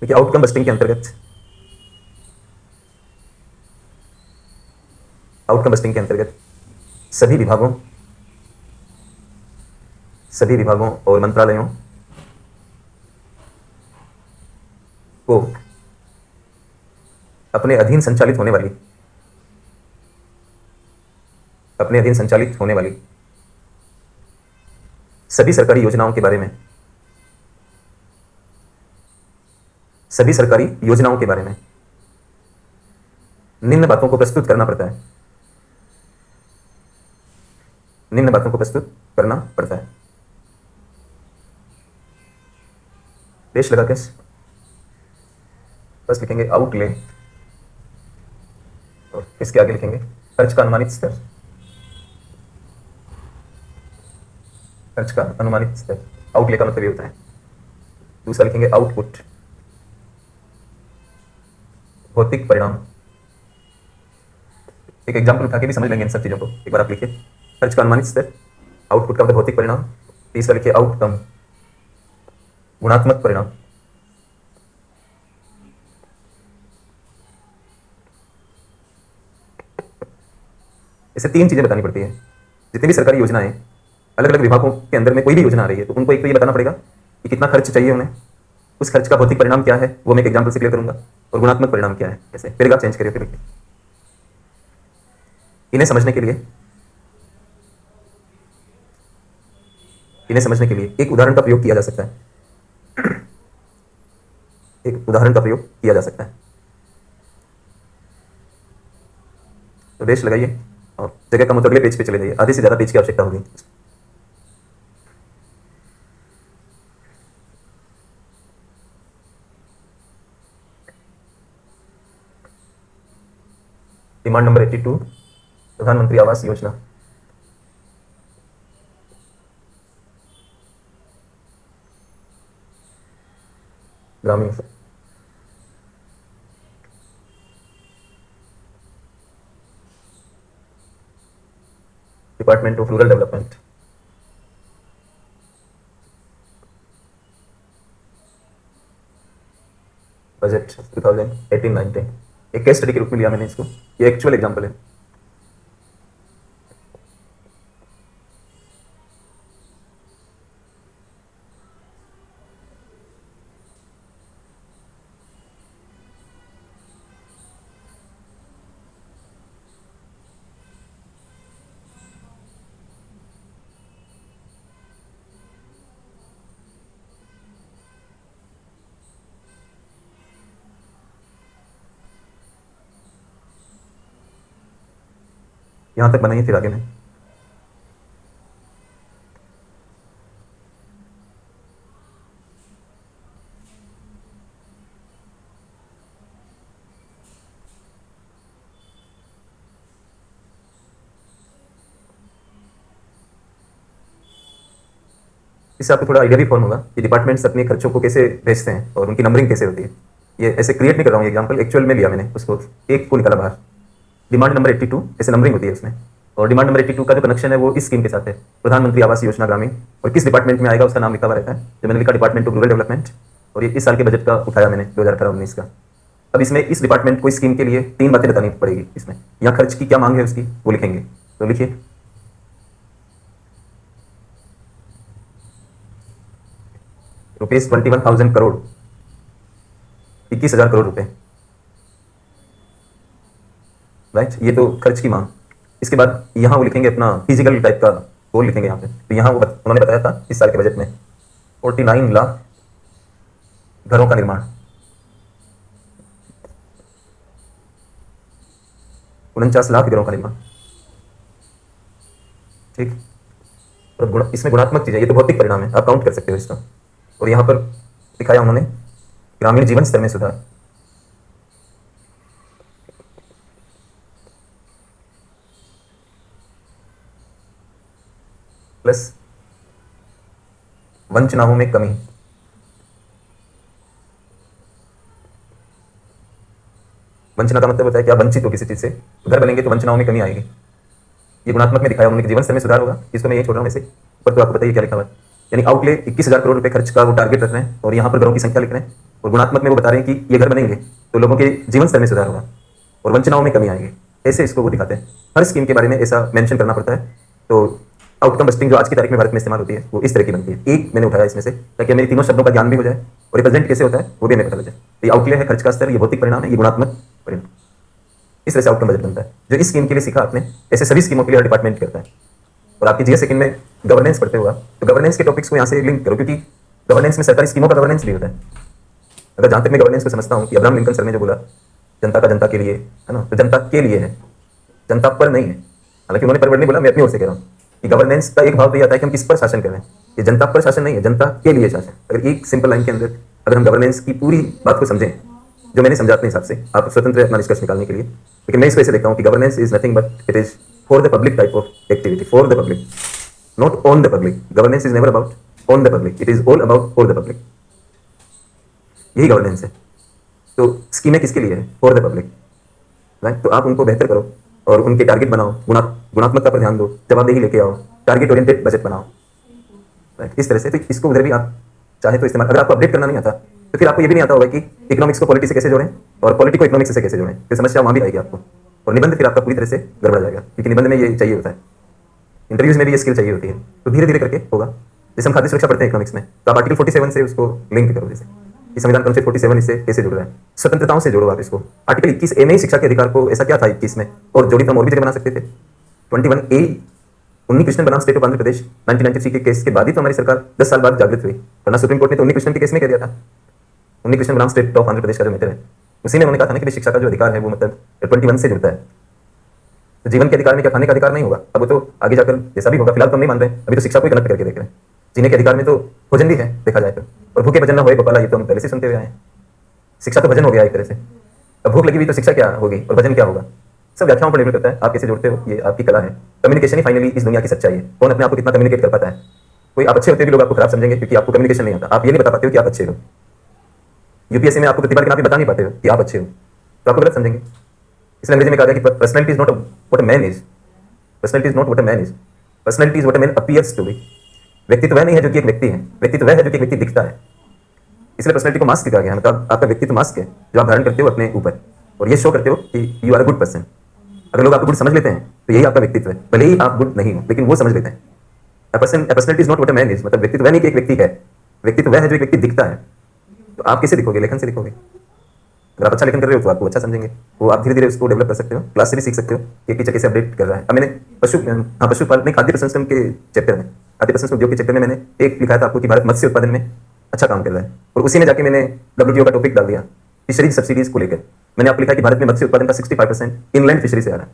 देखिए आउटकम बस्टिंग के अंतर्गत, आउटकम बस्टिंग के अंतर्गत सभी विभागों और मंत्रालयों को अपने अधीन संचालित होने वाली सभी सरकारी योजनाओं के बारे में निम्न बातों को प्रस्तुत करना पड़ता है। देश लगा के बस लिखेंगे आउटले और इसके आगे लिखेंगे खर्च का अनुमानित स्तर। आउटले का मतलब ये होता है। दूसरा लिखेंगे आउटपुट, भौतिक परिणाम। एक एग्जाम्पल उठा के भी समझ लेंगे इन सब चीजों को। एक बार आप लिखिए खर्च का अनुमानित स्तर, आउटपुट का मतलब भौतिक परिणाम। तीसरा लिखिए आउटकम, गुणात्मक परिणाम। इसे 3 चीजें बतानी पड़ती है। जितनी भी सरकारी योजनाएं अलग अलग विभागों के अंदर में कोई भी योजना आ रही है तो उनको एक तो ये बताना पड़ेगा कि कितना खर्च चाहिए उन्हें, उस खर्च का भौतिक परिणाम क्या है वो मैं एक एग्जाम्पल से क्लियर करूंगा, और गुणात्मक परिणाम क्या है। कैसे पैराग्राफ चेंज करिए फिर लिखिए। इन्हें समझने के लिए एक उदाहरण का प्रयोग किया जा सकता है। तो रेश लगाइए और जगह कम हो तो अगले पेज पे चले जाइए, आधे से ज्यादा पेज की आवश्यकता होगी। डिमांड नंबर 82, प्रधानमंत्री आवास योजना। ग्रामीण department of rural development. Budget 2018-19। एक केस स्टडी के रूप में लिया मैंने इसको, ये एक्चुअल एग्जांपल है। यहां तक बनाइए फिर आगे में। इससे आपको थोड़ा आइडिया भी फॉर्म होगा कि डिपार्टमेंट्स अपने खर्चों को कैसे भेजते हैं और उनकी नंबरिंग कैसे होती है। ये ऐसे क्रिएट नहीं कर रहा हूँ, एग्जांपल एक्चुअल में लिया मैंने, उसको एक को निकाला बाहर। डिमांड नंबर 82 ऐसे नंबरिंग होती है उसमें, और डिमांड नंबर 82 का जो कनेक्शन है वो इस स्कीम के साथ है, प्रधानमंत्री आवास योजना ग्रामीण। और किस डिपार्टमेंट में आएगा उसका नाम लिखा हुआ रहता है, जो मैंने लिखा डिपार्टमेंट ऑफ रूरल डेवलपमेंट। और ये इस साल के बजट का उठाया मैंने 2018-19 का। अब इसमें इस डिपार्टमेंट को स्कीम के लिए 3 बातें बतानी पड़ेगी। इसमें यहाँ खर्च की क्या मांग है उसकी वो लिखेंगे। तो लिखिए ₹21,000 करोड़, 21,000 करोड़ रुपए, राइट। ये तो खर्च की मांग। इसके बाद यहाँ वो लिखेंगे अपना फिजिकल टाइप का गोल लिखेंगे यहाँ पे। तो यहाँ उन्होंने बताया था इस साल के बजट में 49 लाख घरों का निर्माण, 49 लाख घरों का निर्माण, ठीक। और इसमें गुणात्मक चीज है, ये तो भौतिक परिणाम है, आप काउंट कर सकते हो इसका। और यहाँ पर दिखाया उन्होंने ग्रामीण जीवन स्तर में सुधार, प्लस वंचनाओं में कमी। वंचना का मतलब होता है कि आप वंचित हो किसी चीज से, तो घर बनेंगे तो वंचनाओं में कमी आएगी। ये गुणात्मक में दिखाया उन्होंने कि जीवन स्तर में सुधार होगा, इसको मैं ये छोड़ रहा हूँ वैसे, पर तो आपको बताइए क्या लिखा हुआ है। यानी आउटले 21,000 करोड़ रुपए खर्च का वो टारगेट रख रहे हैं और यहाँ पर घरों की संख्या लिख रहे हैं, और गुणात्मक में वो बता रहे हैं कि ये घर बनेंगे तो लोगों के जीवन स्तर में सुधार होगा और वंचनाओं में कमी आएगी। ऐसे इसको वो दिखाते हैं, हर स्कीम के बारे में ऐसा मेंशन करना पड़ता है। तो आउटकम बस्टिंग जो आज की तारीख में भारत में इस्तेमाल होती है वो इस तरह की बनती है। एक मैंने उठाया इसमें से ताकि मेरी तीनों शब्दों का ज्ञान भी हो जाए और रिप्रेजेंट कैसे होता है वो भी हमें पता लग जाए। ये आउटले है खर्च का स्तर, ये भौतिक परिणाम है, ये गुणात्मक परिणाम। इस तरह से आउटकम बजट बनता है। जो इस स्कीम के लिए सीखा आपने, ऐसे सभी स्कीमों के लिए हर डिपार्टमेंट करता है। और आपकी जीएस सेकंड में गवर्नेंस पढ़ते हुआ तो गवर्नेंस के टॉपिक्स को यहाँ से लिंक करो, क्योंकि गवर्नेंस में सरकारी स्कीमों का गवर्नेंस भी होता है। अगर जहाँ तक मैं गवर्नेंस को समझता हूँ कि अब्राहम लिंकन सर ने जो बोला जनता का जनता के लिए है ना, तो जनता के लिए है, जनता पर नहीं है। हालांकि उन्होंने पर वर्ड नहीं बोला, मैं अपनी ओर से कह रहा हूँ कि गवर्नेंस का एक भाव तो ये आता है कि हम किस पर शासन कर रहे हैं। ये जनता पर शासन नहीं है, जनता के लिए शासन। अगर एक सिंपल लाइन के अंदर अगर हम गवर्नेंस की पूरी बात को समझें, जो मैंने समझा अपने हिसाब से, आप स्वतंत्र है अपना निष्कर्ष निकालने के लिए, लेकिन मैं इसको ऐसे देखता हूँ कि governance is nothing but it is for the public type of activity, for the public, not on the public. Governance is never about on the public, it is all about for the public. यही governance है। तो स्कीमें किसके लिए है? For the public, right. तो आप उनको बेहतर करो और उनके टारगेट बनाओ, गुणात्मकता पर ध्यान दो, जवाबदेही लेके आओ, टारगेट ओरिएंटेड बजट बनाओ, राइट। इस तरह से तो इसको उधर भी आप चाहे तो इस्तेमाल, अगर आपको अपडेट करना नहीं आता तो फिर आपको ये भी नहीं आता होगा कि इकोनॉमिक्स को पॉलिटिक्स से कैसे जोड़ें और पॉलिटिक को इकोनॉमिक्स से कैसे जोड़ें, फिर समस्या वहाँ भी आएगी आपको, और निबंध फिर आपका पूरी तरह से गड़बड़ा जाएगा, क्योंकि निबंध में ये चाहिए होता है, इंटरव्यूज में भी ये स्किल चाहिए होती है। तो धीरे धीरे करके होगा। जैसे हम खाद्य सुरक्षा पढ़ते हैं इकोनॉमिक्स में, तो आप आर्टिकल 47 से उसको लिंक करो, जैसे कि संविधान अनुच्छेद 47 इससे कैसे जुड़ रहा है, स्वतंत्रताओं से जोड़ो आप इसको। आर्टिकल 21A में ही शिक्षा के अधिकार को, ऐसा क्या था 21 में, और जोड़ी तो हम और भी जगह बना सकते थे। 21A उन्नी कृष्णन बनाम स्टेट ऑफ आंध्र प्रदेश 1993 के केस के बाद ही तो हमारी सरकार 10 साल बाद जागृत हुई, वरना सुप्रीम कोर्ट ने तो उन्नी कृष्णन के केस में कह दिया था। उन्नी कृष्णन बनाम स्टेट ऑफ आंध्र प्रदेश का जो मैटर है, उसी में उन्होंने कहा था ना कि शिक्षा का जो अधिकार है वो मतलब 21 से जुड़ता है। तो जीवन के अधिकार में क्या खाने का अधिकार नहीं होगा? अब वो तो आगे जाकर जैसा भी होगा, फिलहाल तो हम नहीं मान रहे, अभी तो शिक्षा को ही कनेक्ट करके देख रहे हैं। जीने के अधिकार में तो भोजन भी है देखा जाए तो, और भूखे भजन ना होए गोपाला, ये तो हम पहले से सुनते हुए आए हैं। शिक्षा तो भजन हो गया एक तरह से। अब भूख लगी हुई तो शिक्षा क्या होगी और भजन क्या होगा? सब व्याख्याओं पर निर्भर करता है, आप कैसे जोड़ते हो, ये आपकी कला है। कम्युनिकेशन ही फाइनली इस दुनिया की सच्चाई है। कौन अपने आप को कितना कम्युनिकेट कर पाता है? कोई आप अच्छे होते भी लोग आपको खराब समझेंगे क्योंकि आपको कम्युनिकेशन नहीं आता। आप ये नहीं बता पाते हो कि आप अच्छे हो। यूपीएससी में आपको प्रतिभा के नाम पे बता नहीं पाते हो कि आप अच्छे हो, तो आपको गलत समझेंगे। इसलिए अंग्रेजी में कहा गया कि personality is not what a man is, personality is not what a man is, personality is what a man appears to be. व्यक्तित्व वह नहीं है जो कि एक व्यक्ति है, व्यक्तित्व वह है जो कि एक व्यक्ति दिखता है। इसलिए पर्सनैलिटी को मास्क कहा गया है, मतलब आपका व्यक्तित्व मास्क है जो आप धारण करते हो अपने ऊपर, और ये शो करते हो कि you are a good person. अगर लोग आपको गुड समझ लेते हैं तो यही आपका व्यक्तित्व है, भले ही आप गुड नहीं हो लेकिन वो समझ लेते हैं। Personality is not what a man is, मतलब व्यक्तित्व वह नहीं कि एक व्यक्ति है, व्यक्तित्व वह है जो एक व्यक्ति दिखता है। तो आप कैसे दिखोगे? लेखन से दिखोगे। अगर आप अच्छा लेखन कर रहे हो तो आपको अच्छा समझेंगे, वो आप धीरे धीरे उसको डेवलप कर सकते हो, क्लास से भी सीख सकते हो कि टीचर कैसे अपडेट कर रहा है। अब मैंने पशुपालन नहीं, खाद्य प्रसंस्करण के चैप्टर में, खाद्य प्रसंस्करण उद्योग के चैप्टर में मैंने एक लिखा था आपको कि भारत मत्स्य उत्पादन में अच्छा काम कर रहा है, और उसी में जाके मैंने WTO का टॉपिक डाल दिया फिशरीज सब्सिडीज को लेकर। मैंने आपको लिखा कि भारत में मत्स्य उत्पादन का 65% इनलैंड फिशरी से आ रहा है।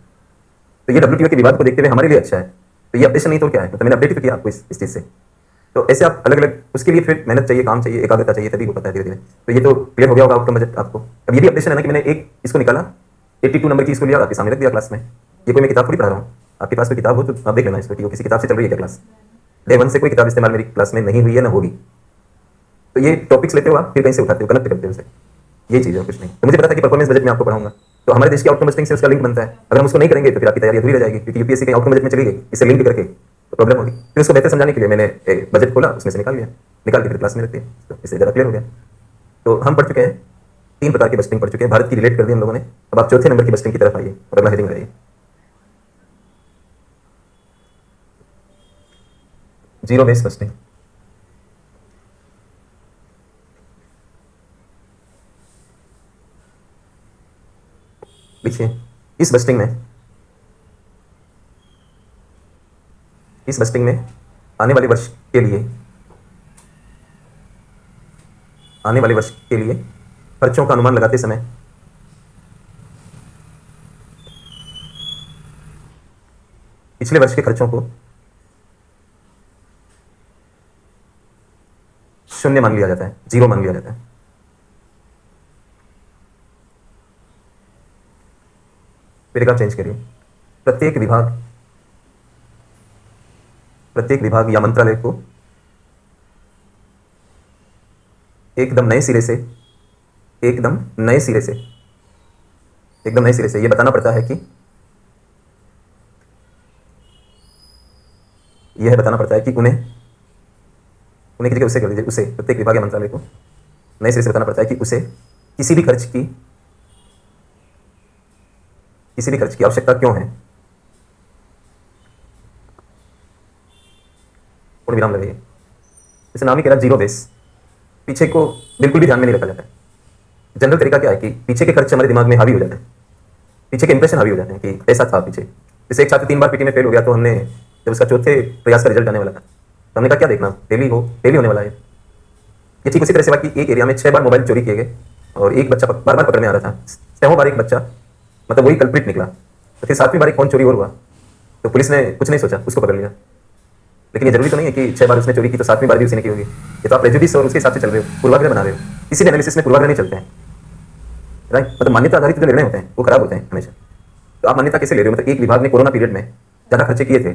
तो ये WTO के विवाद को देखते हुए हमारे लिए अच्छा है। तो ये अपडेशन नहीं तो क्या है, मतलब मैंने अपडेट भी किया आपको इस चीज़ से। तो ऐसे आप अलग अलग, उसके लिए फिर मेहनत चाहिए, काम चाहिए, एकाग्रता चाहिए, तभी हो पाता है धीरे धीरे। तो ये तो क्लियर हो गया होगा आउटकम बजट आपको। अब ये भी अपडेशन है ना कि मैंने एक इसको निकाला, 82 नंबर की इसको लिया, आपके सामने रख दिया क्लास में। ये कोई मैं किताब थोड़ी पढ़ा रहा हूँ, आपके पास कोई किताब हो तो आप देख लेना इसको कि वो किसी किताब से चल रही है क्या क्लास। डे 1 से कोई किताब इस्तेमाल मेरी क्लास में नहीं हुई है ना होगी। तो ये टॉपिक्स लेते हो आप, फिर कहीं से उठाते हो, कनेक्ट करते हो उसे, ये चीज़ है, कुछ नहीं। तो मुझे पता था कि परफॉर्मेंस बजट में आपको पढ़ाऊंगा, तो हमारे देश की आउटकम बजटिंग से उसका लिंक बनता है। अगर हम उसको नहीं करेंगे तो फिर आपकी तैयारी अधूरी रह जाएगी, क्योंकि यूपीएससी के आउटकम बजट में चली गई, इससे लिंक करके तो प्रॉब्लम होगी। फिर उसको बेहतर समझाने के लिए मैंने बजट खोला, उसमें से निकाल लिया, निकाल के फिर क्लास में रखते हैं, तो इससे ज़्यादा क्लियर हो गया। तो हम पढ़ चुके हैं 3 प्रकार की बजटिंग पढ़ चुके हैं, भारत की रिलेट कर दी हम लोगों ने। अब आप चौथे नंबर की बजटिंग की तरफ आइए और अगला हेडिंग रहिए, जीरो बेस बजटिंग। देखिए इस बजटिंग में आने वाले वर्ष के लिए खर्चों का अनुमान लगाते समय पिछले वर्ष के खर्चों को शून्य मान लिया जाता है, जीरो मान लिया जाता है। फिर आप चेंज करिए, प्रत्येक विभाग या मंत्रालय को एकदम नए सिरे से एकदम नए सिरे से ये बताना पड़ता है कि यह बताना पड़ता है कि उन्हें उन्हें की जगह उसे कर लीजिए, उसे प्रत्येक विभाग या मंत्रालय को नए सिरे से बताना पड़ता है कि उसे किसी भी खर्च की आवश्यकता क्यों है। पूर्ण विराम लगाइए। जैसे नाम ही कह रहा जीरो बेस, पीछे को बिल्कुल भी ध्यान में नहीं रखा जाता है। जनरल तरीका क्या है कि पीछे के खर्च हमारे दिमाग में हावी हो जाते हैं, पीछे के इंप्रेशन हावी हो जाते हैं कि ऐसा था पीछे। जैसे एक छात्र 3 बार पीटी में फेल हो गया, तो हमने जब उसका चौथे प्रयास का रिजल्ट आने वाला था तो हमने कहा क्या देखना, डेली होने वाला है। ये ठीक उसी तरह से बात कि एक एरिया में 6 बार मोबाइल चोरी किए गए और एक बच्चा बार बार पकड़ में आ रहा था, 6 बार एक बच्चा मतलब वही कल्प्रिट निकला। तो फिर 7वीं बार एक फोन चोरी और हुआ तो पुलिस ने कुछ नहीं सोचा, उसको पकड़ लिया। लेकिन ये जरूरी तो नहीं है कि 6 बार उसने चोरी की तो 7वीं बार भी उसी ने की होगी। ये तो आप प्रेजुडिस और उसके हिसाब से चल रहे हो, पूर्वाग्रह बना रहे हो। किसी भी एनालिसिस में पूर्वाग्रह नहीं चलते हैं, राइट। मतलब मान्यता आधारित जो निर्णय होते हैं वो खराब होते हैं हमेशा। तो आप मान्यता कैसे ले रहे हो, मतलब एक विभाग ने कोरोना पीरियड में ज़्यादा खर्चे किए थे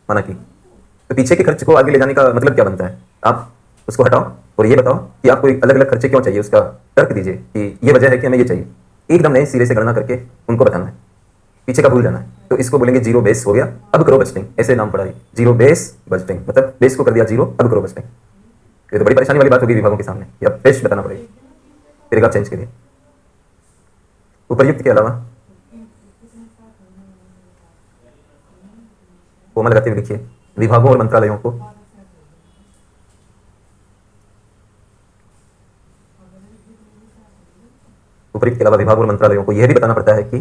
माना कि, तो पीछे के खर्च को आगे ले जाने का मतलब क्या बनता है। आप उसको हटाओ और ये बताओ कि आपको अलग अलग खर्चे क्यों चाहिए, उसका तर्क दीजिए कि ये वजह है कि हमें ये चाहिए। एकदम नए सिरे से गणना करके उनको बताना है, पीछे का भूल जाना है। तो इसको बोलेंगे जीरो बेस हो गया, अब करो बजटिंग। ऐसे नाम पड़ा है, जीरो बेस बजटिंग, मतलब बेस को कर दिया जीरो, अब करो बजटिंग। ये तो बड़ी परेशानी वाली बात होगी विभागों के सामने, या फ्रेश बताना पड़ेगा, फिर आप चेंज करिए। उपर्युक्त के अलावा कोमा लगाते हुए लिखिए विभागों और मंत्रालयों को उपर्युक्त के अलावा विभागों और मंत्रालयों को यह भी बताना पड़ता है कि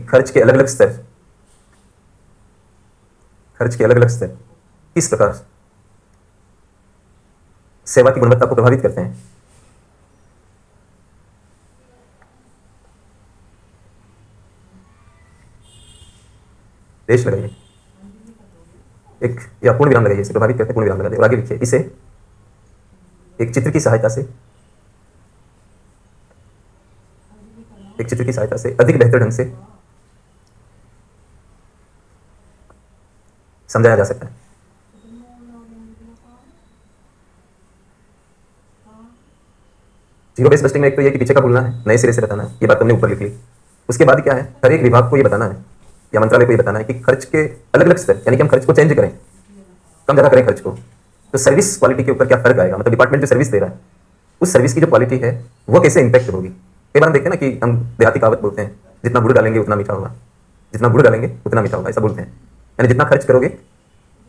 खर्च के अलग अलग स्तर किस प्रकार सेवा की गुणवत्ता को प्रभावित करते हैं। देश लगाइए एक, या पूर्ण विराम लगाइए, इसे प्रभावित करते हैं, पूर्ण विराम लगा दे और आगे लिखिए इसे एक चित्र की सहायता से अधिक बेहतर ढंग से समझाया जा सकता है। जीरो बेस बस्टिंग में एक तो ये कि पीछे का भूलना है, नए सिरे से बताना है, ये बात हमने ऊपर लिख ली। उसके बाद क्या है, हर एक विभाग को ये बताना है या मंत्रालय को ये बताना है कि खर्च के अलग अलग स्तर, यानी कि हम खर्च को चेंज करें, कम ज़्यादा करें खर्च को, तो सर्विस क्वालिटी के ऊपर क्या फर्क आएगा। मतलब डिपार्टमेंट जो सर्विस दे रहा है उस सर्विस की जो क्वालिटी है वो कैसे इंपैक्ट होगी। कई बार हम देखते हैं ना कि हम देहाती कहावत बोलते हैं, जितना गुड़ डालेंगे उतना मीठा होगा, जितना गुड़ डालेंगे उतना मीठा होगा, ऐसा बोलते हैं। यानी जितना खर्च करोगे, है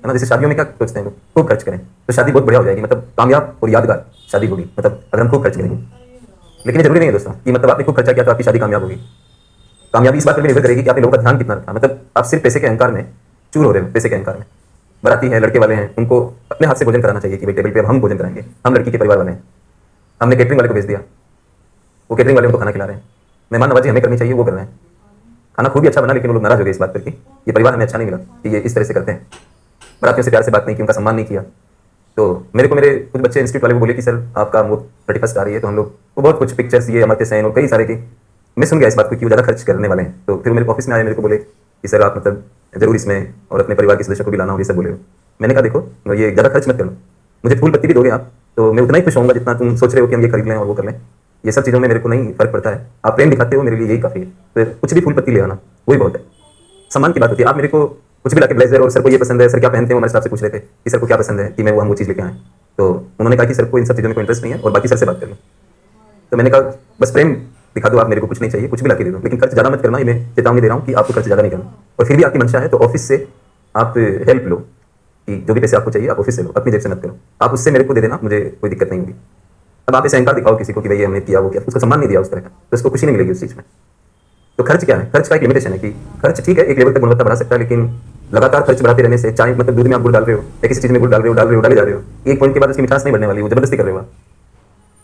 ना, जैसे शादियों में क्या सोचते हैं लोग, खूब खर्च करें तो शादी बहुत बढ़िया हो जाएगी, मतलब कामयाब और यादगार शादी होगी, मतलब अगर हम खूब खर्च करेंगे। लेकिन ये जरूरी नहीं है दोस्तों कि मतलब आपने खूब खर्चा किया तो आपकी शादी कामयाब होगी। कामयाबी इस बात पर भी निर्भर करेगी कि आपने लोगों का ध्यान कितना रखा। मतलब आप सिर्फ पैसे के अहंकार में चूर हो रहे हो, पैसे के अहंकार में। बराती है, लड़के वाले हैं, उनको अपने हाथ से भोजन कराना चाहिए कि भाई टेबल पे अब हम भोजन कराएंगे, हम लड़की के परिवार वाले हैं। हमने केटरिंग वाले को भेज दिया, वो केटरिंग वाले उनको खाना खिला रहे हैं। मेहमान नवाजी हमें करनी चाहिए, वो कर रहे हैं। खाना खूब ही अच्छा बना, लेकिन वो लोग नाराज हो गए इस बात पर कि ये परिवार हमें अच्छा नहीं मिला कि ये इस तरह से करते हैं, बरातियों से प्यार से बात नहीं की, उनका सम्मान नहीं किया। तो मेरे कुछ बच्चे इंस्टीट्यूट वाले को बोले कि सर आपका वो 31st आ रही है, तो हम लोग वो बहुत कुछ पिक्चर्स ये अमर्त्य सेन और कई सारे की मैं सुन गया इस बात को कि वो ज़्यादा खर्च करने वाले हैं। तो फिर मेरे ऑफिस में आए, मेरे को बोले कि सर आप मतलब जरूर इसमें और अपने परिवार के सदस्य को भी लाना, और ये सब बोले हो। मैंने कहा देखो ये ज़्यादा खर्च मत करो, मुझे फूल पत्ती भी दोगे आप तो मैं उतना ही खुश होऊंगा जितना तुम सोच रहे हो कि हम ये खरीद लें और वो कर लें। ये सब चीज़ों में मेरे को नहीं फर्क पड़ता है, आप प्रेम दिखाते हो, मेरे लिए यही काफ़ी है। तो कुछ भी फूल पत्ती ले आना वही बहुत है। सम्मान की बात होती है। आप मेरे को कुछ भी लाके ब्लेजर और सर को ये पसंद है, सर क्या पहनते हो, हमारे साहब से पूछ रहे थे कि सर को क्या पसंद है कि मैं वो चीज़ लेके आए। तो उन्होंने कहा कि सर को इन सब चीज़ों में कोई इंटरेस्ट नहीं है और बाकी सर से बात कर लो। तो मैंने कहा बस प्रेम दिखा दो, आप मेरे को कुछ नहीं चाहिए, कुछ भी लाके दे दो, लेकिन खर्च ज़्यादा मत करना। ये मैं चेतावनी दे रहा हूँ कि आपको खर्च ज़्यादा नहीं करना। और फिर भी आपकी मंशा है तो ऑफिस से आप हेल्प लो कि जो भी पैसे आपको चाहिए आप ऑफिस से लो, अपनी जेब से मत करो। आप उससे मेरे को दे देना, मुझे कोई दिक्कत नहीं होगी। अब आप ऐसे अहंकार दिखाओ किसी को कि भाई हमने किया वो किया, उसको सम्मान नहीं दिया उस तरह का, तो उसको खुशी नहीं मिलेगी उस चीज़ में। तो खर्च क्या है, खर्च का एक लिमिटेशन है कि खर्च ठीक है एक लेवल तक गुणवत्ता बढ़ा सकता है, लेकिन लगातार खर्च बढ़ाते रहने से, चाहे मतलब दूध में आप गुड़ डाल रहे हो या किसी चीज़ में गुड़ डाल रहे हो डाले जा रहे हो, एक पॉइंट के बाद उसकी मिठास नहीं बढ़ने वाली, वो जबरदस्ती कर रहे हो।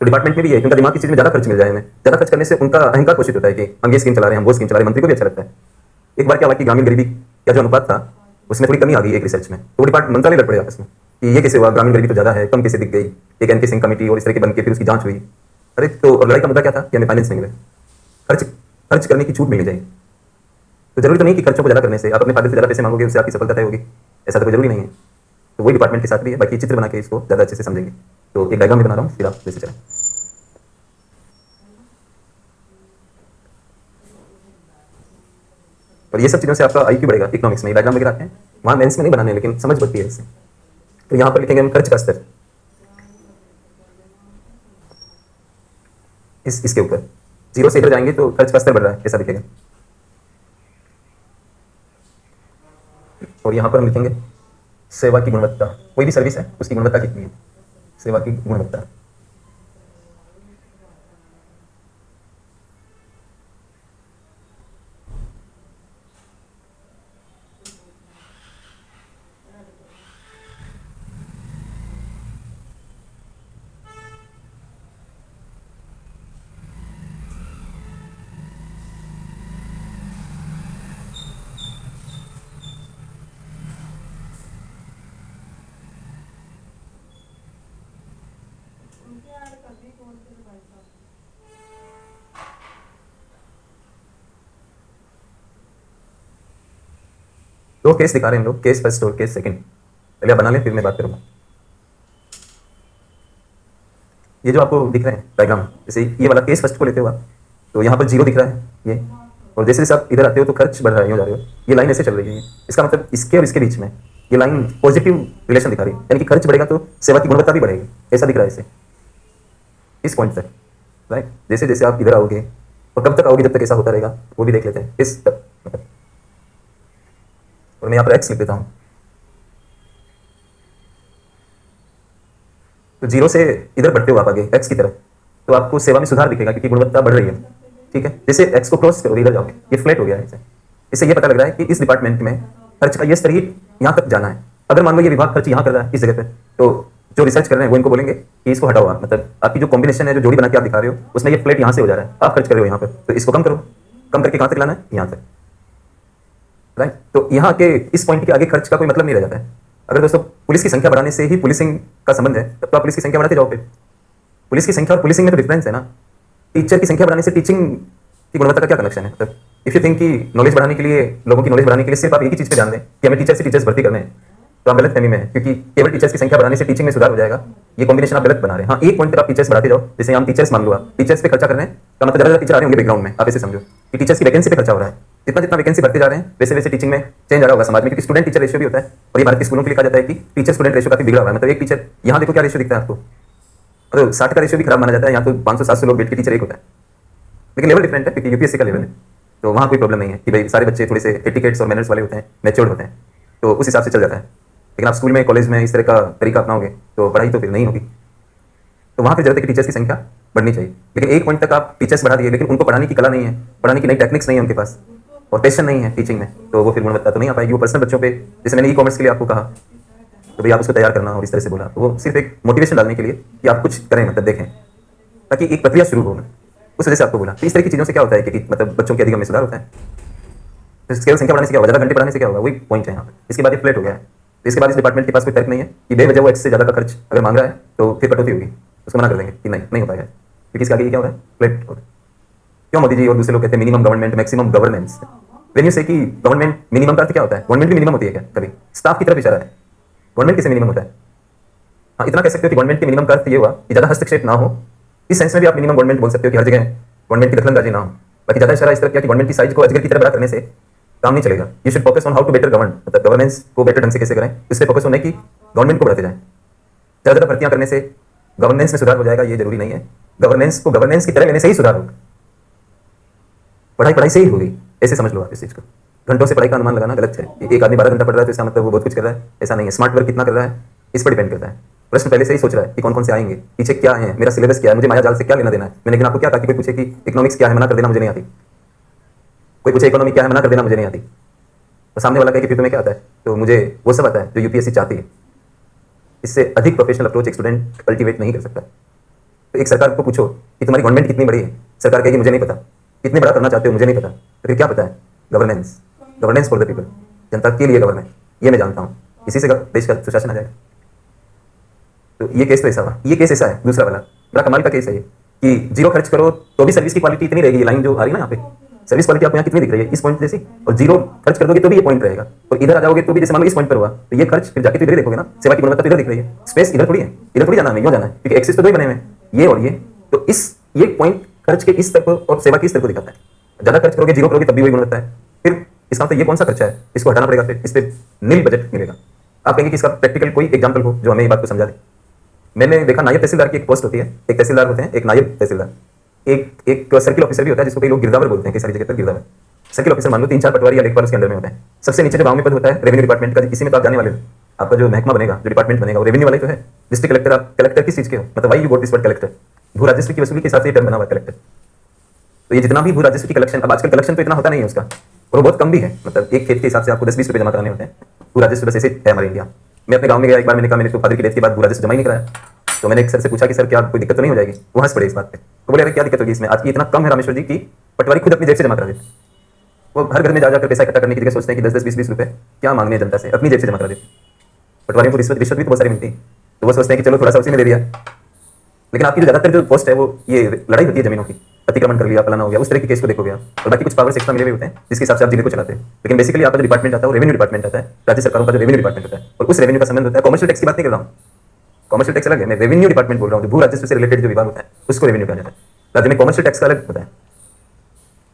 तो डिपार्टमेंट में भी है, उनका दिमाग की चीज़ में ज़्यादा खर्च मिल जाए हमें, ज़्यादा खर्च करने से उनका अहंकार पोषित होता है कि हम ये स्कीम चला रहे हैं, हम वो स्कीम चला रहे हैं। मंत्री को भी अच्छा लगता है। एक बार क्या हुआ कि ग्रामीण गरीबी का जो अनुपात था उसमें थोड़ी कमी आ गई एक रिसर्च में, तो वो डिपार्टमेंट मंत्रालय लड़ पड़े आपस में कि ये कैसे हुआ, ग्रामीण गरीबी तो ज़्यादा है, कम कैसे दिख गई। एक एनके सिंह कमेटी और इस तरह की बन के फिर उसकी जांच हुई। अरे तो और लड़ाई का मुद्दा क्या था कि हमें फाइनेंस नहीं मिले, खर्च करने की छूट मिलनी चाहिए। तो जरूरी तो नहीं कि खर्चों को ज़्यादा करने से आप अपने फायदे से ज़्यादा पैसे मांगोगे उससे आपकी सफलता तय होगी, ऐसा तो कोई जरूरी नहीं है। तो वही डिपार्टमेंट के साथ भी है। बाकी चित्र बना के इसको ज़्यादा अच्छे से समझेंगे। तो एक डायग्राम भी बना रहा हूँ, फिर आप जैसे चलें। और ये सब चीज़ों से आपका IQ बढ़ेगा। इकोनॉमिक्स में डायग्राम वगैरह आते हैं, वहाँ मेंस में नहीं बनाने, लेकिन समझ बढ़ती है इससे। तो यहाँ पर लिखेंगे हम खर्च का स्तर, इसके ऊपर 0 से इधर जाएंगे तो खर्च का स्तर बढ़ रहा है, ऐसा दिखेगा। और यहाँ पर हम लिखेंगे सेवा की गुणवत्ता, कोई भी सर्विस है उसकी गुणवत्ता कितनी है, सेवा की गुणवत्ता। उनके यार कभी कौन से भाई साहब दो केस दिखा रहे हैं हम लोग, केस फर्स्ट और केस सेकंड। पहले आप बना लें, फिर मैं बात करूंगा। ये जो आपको दिख रहे हैं डायग्राम, जैसे ये वाला केस फर्स्ट को लेते हो आप, तो यहाँ पर 0 दिख रहा है ये, और जैसे जैसे आप इधर आते हो तो खर्च बढ़ रहा है, यूँ जा रहे हो, ये लाइन ऐसे चल रही है। इसका मतलब इसके और इसके बीच में ये लाइन पॉजिटिव रिलेशन दिखा रही है, यानी कि खर्च बढ़ेगा तो सेवा की गुणवत्ता भी बढ़ेगी, ऐसा दिख रहा है इसे, इस पॉइंट तक, राइट। जैसे जैसे आप इधर आओगे और कब तक आओगे, जब तक ऐसा होता रहेगा, वो भी देख लेते हैं इस तक, मतलब। और मैं यहाँ पर एक्स लिख देता हूँ। तो 0 से इधर बढ़ते हो आप आगे एक्स की तरफ, तो आपको सेवा में सुधार दिखेगा क्योंकि गुणवत्ता बढ़ रही है, ठीक है। जैसे एक्स को क्रॉस करोगे, इधर जाओगे, ये फ्लैट हो गया है इसे। इससे ये पता लग रहा है कि इस डिपार्टमेंट में खर्च का ये स्तर ही यहाँ तक जाना है। अगर मान लो ये विभाग खर्च यहाँ कर रहा है इस जगह पे, तो जो रिसर्च कर रहे हैं वो इनको बोलेंगे कि इसको हटाओ आप, मतलब आपकी जो कॉम्बिनेशन है, जो जोड़ी बना के आप दिखा रहे हो, उसमें ये फ्लैट यहाँ से हो जा रहा है, आप खर्च कर रहे हो यहाँ पर, तो इसको कम करो, कम करके कहाँ तक लाना है, यहाँ तक, राइट। तो यहाँ के इस पॉइंट के आगे खर्च का कोई मतलब नहीं रह जाता है। अगर दोस्तों पुलिस की संख्या बढ़ाने से ही पुलिसिंग का संबंध है, तब तो आप पुलिस की संख्या बढ़ाते जाओ। फिर पुलिस की संख्या और पुलिसिंग में तो डिफरेंस है ना। टीचर की संख्या बढ़ाने से टीचिंग की गुणवत्ता का क्या कनेक्शन है? मतलब इफ यू थिंक कि नॉलेज बढ़ाने के लिए, लोगों की नॉलेज बढ़ाने के लिए सिर्फ आप एक ही चीज़ पे ध्यान दें कि हमें टीचर से टीचर्स भर्ती करने हैं, तो आप गलत फहमी में है, क्योंकि केवल टीचर्स की संख्या बढ़ाने से टीचिंग में सुधार हो जाएगा, ये कॉम्बिनेशन आप गलत बना रहे हैं। हाँ, एक पॉइंट पर आप टीचर्स बढ़ाते जाओ, जैसे हम टीचर्स मान लो, आप टीचर्स पे खर्चा कर रहे हैं, का मतलब ज़्यादा टीचर आ रहे होंगे बैकग्राउंड में, आप इसे समझो कि टीचर्स की वैकेंसी पे खर्चा हो रहा है। जितना जितना वैकेंसी बढ़ते जा रहे हैं, वैसे वैसे टीचिंग में चेंज आ रहा होगा समाज में, क्योंकि स्टूडेंट टीचर रेशियो भी होता है। और ये भारत के स्कूलों के लिए कहा जाता है कि टीचर स्टूडेंट रेशियो काफी बिगड़ा हुआ है। मतलब एक टीचर, यहाँ देखो क्या रेशियो दिखता है आपको, मतलब 60 का रेशियो भी खराब माना जाता है, यहाँ तो 500-700 लोग बैठ के टीचर एक होता है। लेकिन लेवल डिफरेंट है, क्योंकि यूपीएससी का लेवल है, तो वहाँ कोई प्रॉब्लम नहीं है कि भाई सारे बच्चे थोड़े से एटिकेट्स और मैनर्स वाले होते हैं, मैच्योर्ड होते हैं, तो उस हिसाब से चल जाता है। लेकिन आप स्कूल में, कॉलेज में इस तरह का तरीका अपनाओगे तो पढ़ाई तो फिर नहीं होगी। तो वहाँ पर जरूरत है कि टीचर्स की संख्या बढ़नी चाहिए। लेकिन एक पॉइंट तक आप टीचर्स बढ़ा दिए, लेकिन उनको पढ़ाने की कला नहीं है, पढ़ाने की नई टेक्निक्स नहीं है उनके पास, और पैशन नहीं है टीचिंग में, तो वो फिर गुणवत्ता तो नहीं आ पाएगी। वो पर्सनल बच्चों पे, जैसे मैंने ई-कॉमर्स के लिए आपको कहा तो भाई आप उसको तैयार करना, और इस तरह से बोला, तो वो सिर्फ एक मोटिवेशन डालने के लिए कि आप कुछ करें, मतलब देखें, ताकि एक प्रक्रिया शुरू हो। उस वजह से आपको बोला। तो इस तरह की चीज़ों से क्या होता है कि मतलब बच्चों के अधिगम में सुधार होता है। तो केवल संख्या बढ़ाने से क्या होगा, ज़्यादा घंटे पढ़ाने से क्या होगा, वही पॉइंट है यहाँ पर। इसके बाद ये फ्लैट हो गया है, तो इसके बाद इस डिपार्टमेंट के पास कोई तर्क नहीं है कि बेवजह वो एक्स से ज़्यादा का खर्च अगर मांग रहा है तो फिर कटौती होगी, उसको मना कर देंगे कि नहीं हो पाएगा, क्योंकि इसके आगे ये क्या हो रहा है, फ्लैट हो रहा है। क्यों मोदी जी और दूसरे लोग कहते हैं minimum government, maximum governance? When you से कि गवर्नमेंट मिनिमम का अर्थ क्या होता है? गवर्नमेंट भी मिनिमम होती है क्या? कभी स्टाफ की तरफ इशारा है। गवर्नमेंट कैसे मिनिमम होता है? हाँ, इतना कह सकते हो कि गवर्नमेंट के मिनिमम का अर्थ ये हुआ कि ज़्यादा हस्तक्षेप ना हो। इस सेंस में भी आप मिनिमम गवर्नमेंट बोल सकते हो कि हर जगह गवर्नमेंट की दखलंदाजी ना हो। बाकी ज़्यादा इशारा इस तरह किया कि गवर्नमेंट की साइज को अजगर की तरह बड़ा करने से काम नहीं चलेगा। You should focus on how to better govern, मतलब गवर्नेंस को बेटर ढंग से कैसे करें, इस पर फोकस होने की गवर्नमेंट को बढ़ाते जाए। ज़्यादा भर्तियां करने से गवर्नेंस में सुधार हो जाएगा, ये जरूरी नहीं है। गवर्नेंस को गवर्नेंस की तरह लेने से ही सुधार होगा, पढ़ाई से ही होगी, ऐसे समझ लो आप इस चीज़ को। घंटों से पढ़ाई का अनुमान लगाना गलत है। एक आदमी 12 घंटा पढ़ रहा है तो इसका मतलब वो बहुत कुछ कर रहा है, ऐसा नहीं है। स्मार्ट वर्क कितना कर रहा है इस पर डिपेंड करता है। प्रश्न पहले से ही सोच रहा है कि कौन कौन से आएंगे, पीछे क्या है, मेरा सिलेबस क्या है, मुझे माया जाल से क्या लेना देना है। मैंने लेकिन आपको क्या कहा कि कोई पूछे कि इकोनॉमिक्स क्या है, मना कर देना मुझे नहीं आती। कोई पूछे इकोनॉमी क्या है, मना कर देना मुझे नहीं आती। तो सामने वाला कहे कि फिर तुम्हें क्या आता है, तो मुझे वो सब आता है जो यूपीएससी चाहती है। इससे अधिक प्रोफेशनल अप्रोच एक स्टूडेंट कल्टीवेट नहीं कर सकता। तो एक सरकार को पूछो कि तुम्हारी गवर्नमेंट कितनी बड़ी है, सरकार कहेगी मुझे नहीं पता। कितने बड़ा करना चाहते हो, मुझे नहीं पता। तो फिर क्या पता है? Governance, governance for the people, जनता के लिए गवर्नेंस, ये मैं जानता हूँ। इसी से देश का सुशासन आ जाएगा। तो ये केस तो ऐसा हुआ। ये केस ऐसा है, दूसरा वाला बड़ा कमाल का केस है ये कि 0 खर्च करो तो भी सर्विस की क्वालिटी इतनी रहेगी। ये लाइन जो आ रही है ना यहाँ पे, सर्विस क्वालिटी आपको यहाँ कितनी दिख रही है, इस पॉइंट जैसी, और जीरो खर्च कर दोगे तो भी ये पॉइंट रहेगा, और इधर आ जाओगे तो भी जैसे मान लो इस पॉइंट पर हुआ तो ये खर्च, फिर जाके तो इधर ही देखोगे ना, सेवा की गुणवत्ता तो इधर दिख रही है, स्पेस इधर थोड़ी है, इधर थोड़ी जाना है, क्यों जाना है, क्योंकि एक्सिस तो दो ही बने हुए हैं, ये और ये, तो इस ये पॉइंट खर्च के इस स्तर को और सेवा के स्तर को दिखाता है। ज्यादा खर्च करोगे, जीरो करोगे तब भी वही गुणवत्ता है। फिर इसका मतलब ये कौन सा खर्चा है, इसको हटाना पड़ेगा, फिर इस पे नील बजट मिलेगा। आप कहेंगे कि इसका प्रैक्टिकल कोई एग्जाम्पल हो जो हमें ये बात को समझा दे। मैंने देखा नायब तहसीलदार की एक पोस्ट होती है, एक तहसीलदार होते हैं, एक नायब तहसीलदार, एक सर्किल ऑफिसर भी होता है जिसको कई लोग गिरदावर बोलते हैं, कई सारी जगह पर गिरदावर। सर्किल ऑफिसर मान लो 3-4 पटवारी या लेखपाल उसके अंडर में होते हैं। सबसे नीचे जो गांव में पद होता है रेवेन्यू डिपार्टमेंट का, इसी में तो आप जाने वाले हो, आपका जो महकमा बनेगा, जो डिपार्टमेंट बनेगा वो रेवेन्यू वाला ही तो है। डिस्ट्रिक्ट कलेक्टर, आप कलेक्टर किस चीज के हो, मतलब why you got this word collector, भू राजस्व की वसूली के हिसाब से टर्म बना हुआ है कलेक्टर। तो ये जितना भी भू राजस्व की कलेक्शन, अब आजकल कलेक्शन तो इतना होता नहीं है उसका, और बहुत कम भी है, मतलब एक खेत के हिसाब से आपको 10-20 रुपए जमा कराने होते हैं। भू राजस्व बस ऐसे है हमारे इंडिया। मैं अपने गांव में गया एक बार, मैंने कहा मेरे तो फादर की डेथ के बाद भू राजस्व जमा ही नहीं कराया, तो मैंने एक सर से पूछा कि सर क्या कोई दिक्कत तो नहीं हो जाएगी, वो हंस पड़े इस बात पे, तो बोले अरे क्या दिक्कत होगी इसमें, आज की इतना कम है रामेश्वर जी की पटवारी खुद अपनी जेब से जमा करा देते। वो हर घर में जाकर पैसा इकट्ठा करने की जगह सोचते हैं कि 10-10, 20-20 रुपए क्या मांगने हैं जनता से, अपनी जेब से जमा करा देते। पटवारियों को रिश्वत भी तो बहुत सारी मिलती है, तो वो सोचते हैं कि चलो थोड़ा सा उसी में दे दिया। लेकिन आपकी जो ज्यादातर जो पोस्ट है वो ये लड़ाई होती है जमीनों की, अतिक्रमण कर लिया, फलाना हो गया, उस तरह के केस को देखोगे आप, और बाकी कुछ पावर्स एक्स्ट्रा मिले हुए होते हैं जिसके हिसाब से आप जिले को चलाते हैं। लेकिन बेसिकली आपका जो डिपार्टमेंट आता है वो रेवेन्यू डिपार्टमेंट आता है, राज्य सरकारों का जो रेवेन्यू डिपार्टमेंट होता है, और उस रेवेन्यू का संबंध होता है, कॉमर्शियल टैक्स की बात नहीं कर रहा हूँ, कॉमर्शियल टैक्स अलग है, मैं रेवेन्यू डिपार्टमेंट बोल रहा हूँ, जो भू राजस्व से रिलेटेड जो विभाग होता है उसको रेवेन्यू कहा जाता है। राज्य में कॉमर्शियल टैक्स का अलग होता है,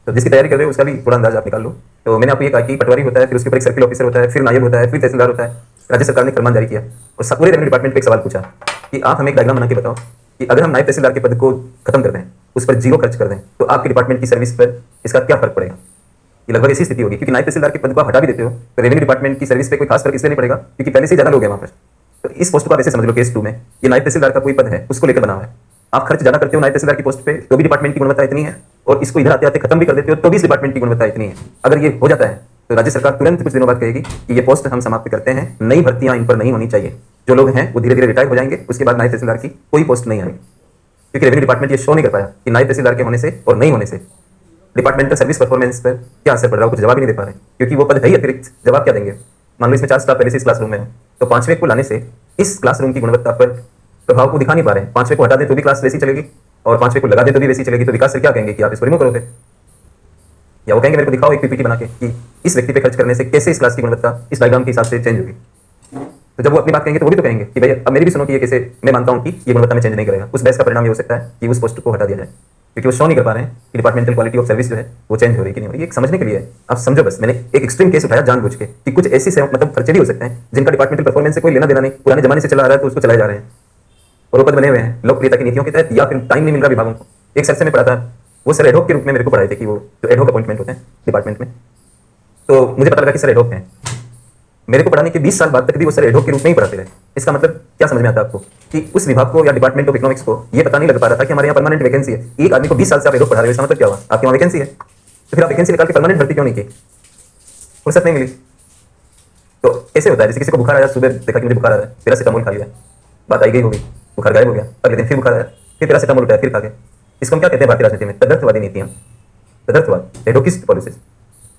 तो जिसकी तैयारी कर रहे हो उसका भी थोड़ा अंदाज आप निकाल लो। तो मैंने आपको ये कहा कि पटवारी होता है, फिर उसके ऊपर एक सर्किल ऑफिसर होता है, फिर नायब होता है, फिर तहसीलदार होता है। राज्य सरकार ने फरमान जारी किया और पूरे रेवेन्यू डिपार्टमेंट पे एक सवाल पूछा कि आप हमें एक डायग्राम बना के बताओ कि अगर हम नायब तहसीलदार के पद को खत्म कर दें, उस पर जीरो खर्च कर दें, तो आपके डिपार्टमेंट की सर्विस पर इसका क्या फर्क पड़ेगा। ये लगभग ऐसी स्थिति होगी, क्योंकि नायब तहसीलदार के पद को आप हटा भी देते हो तो रेवेन्यू डिपार्टमेंट की सर्विस पे कोई खास फर्क इसलिए नहीं पड़ेगा क्योंकि पहले से ज्यादा लोग हैं वहां पर। तो इस पोस्ट को आप ऐसे समझ लो, केस 2 में ये नायब तहसीलदार का कोई पद है उसको लेकर बना हुआ है। आप खर्च ज्यादा करते हो नायब तहसीलदार की पोस्ट पे तो भी डिपार्टमेंट की गुणवत्ता इतनी है, और इसको इधर आते आते खत्म भी कर देते हो तो भी इस डिपार्टमेंट की गुणवत्ता इतनी है। अगर ये हो जाता है तो राज्य सरकार तुरंत कुछ दिनों बाद कहेगी कि ये पोस्ट हम समाप्त करते हैं, नई भर्तियां इन पर नहीं होनी चाहिए, जो लोग हैं वो धीरे धीरे रिटायर हो जाएंगे, उसके बाद नायब तहसीलदार की कोई पोस्ट नहीं आएगी। क्योंकि रेवेन्यू डिपार्टमेंट ये शो नहीं कर पाया कि नायब तहसीलदार के होने से और नहीं होने से डिपार्टमेंटल सर्विस परफॉर्मेंस पर क्या असर पड़ रहा है, कुछ जवाब ही नहीं दे पा रहे, क्योंकि वो पद है ही अतिरिक्त, जवाब क्या देंगे। मान लो इसमें 4 स्टाफ पहले से इस क्लासरूम में है, तो 5वें को लाने से इस क्लासरूम की गुणवत्ता पर प्रभाव को दिखा नहीं पा रहे हैं। 5वें को हटा दें तो भी क्लास वैसी चलेगी, और 5वें को लगा दें तो भी वैसी चलेगी। तो विकास सर क्या कहेंगे कि आप इसको रिमूव करोगे, या वो कहेंगे मेरे को दिखाओ एक पीपीटी बना के कि इस व्यक्ति पे खर्च करने से कैसे इस क्लास की गुणवत्ता इस डायग्राम के हिसाब से चेंज होगी। तो जब वो अपनी बात कहेंगे तो वो भी तो कहेंगे कि भाई अब मेरी भी सुनो कि ये कैसे, मैं मानता हूं कि ये गुणवत्ता में चेंज नहीं करेगा। उस बहस का परिणाम ये हो सकता है कि उस पोस्ट को हटा दिया जाए, क्योंकि वो शो नहीं कर पा रहे हैं कि डिपार्टमेंटल क्वालिटी ऑफ सर्विस जो है वो चेंज हो रही है कि नहीं हो रही है। समझने के लिए है, आप समझो बस। मैंने एक एक्सट्रीम केस उठाया जानबूझ के कि कुछ ऐसी मतलब खर्चे भी हो सकते हैं जिनका डिपार्टमेंटल परफॉर्मेंस से कोई लेना देना नहीं, पुराने जमाने से चला आ रहा है तो उसको चलाए जा रहे हैं, और वो पद बने हुए हैं लोकप्रियता की नीतियों के तहत, या फिर टाइम नहीं मिल रहा विभागों को। एक सर से मैं पढ़ा था, वो सर एडहोक के रूप में मेरे को पढ़ाए थे कि वो जो एडहोक अपॉइंटमेंट होते हैं डिपार्टमेंट में, तो मुझे पता लगा कि सर एडहोक हैं। मेरे को पढ़ाने के 20 साल बाद तक भी वो सर एडहोक के रूप में ही पढ़ाते रहे। इसका मतलब क्या समझ में आता है आपको कि उस विभाग को या डिपार्टमेंट ऑफ इकोनॉमिक्स को ये पता नहीं लग पा रहा था कि हमारे यहाँ परमानेंट वैकेंसी है। एक आदमी को 20 साल से आप एडहोक पढ़ा रहे हो, इसका मतलब क्या हुआ, आपके वहाँ वैकेंसी है, तो फिर आप वैकेंसी निकाल के परमानेंट भर्ती क्यों नहीं की, फुर्सत नहीं मिली। तो ऐसे होता है जैसे किसी को बुखार आया, सुबह देखा कि मुझे बुखार आ रहा है, पैरासिटामोल खा लिया, बात आई गई होगी, बुखार गायब हो गया, अगले दिन फिर बुखार आया, फिर पैरासिटामोल उठाया, फिर खा गया। इसको हम क्या कहते हैं भारतीय राजनीति में, तदर्थवादी नीतियां, तदर्थवाद, एडोकिस्ट पॉलिसीज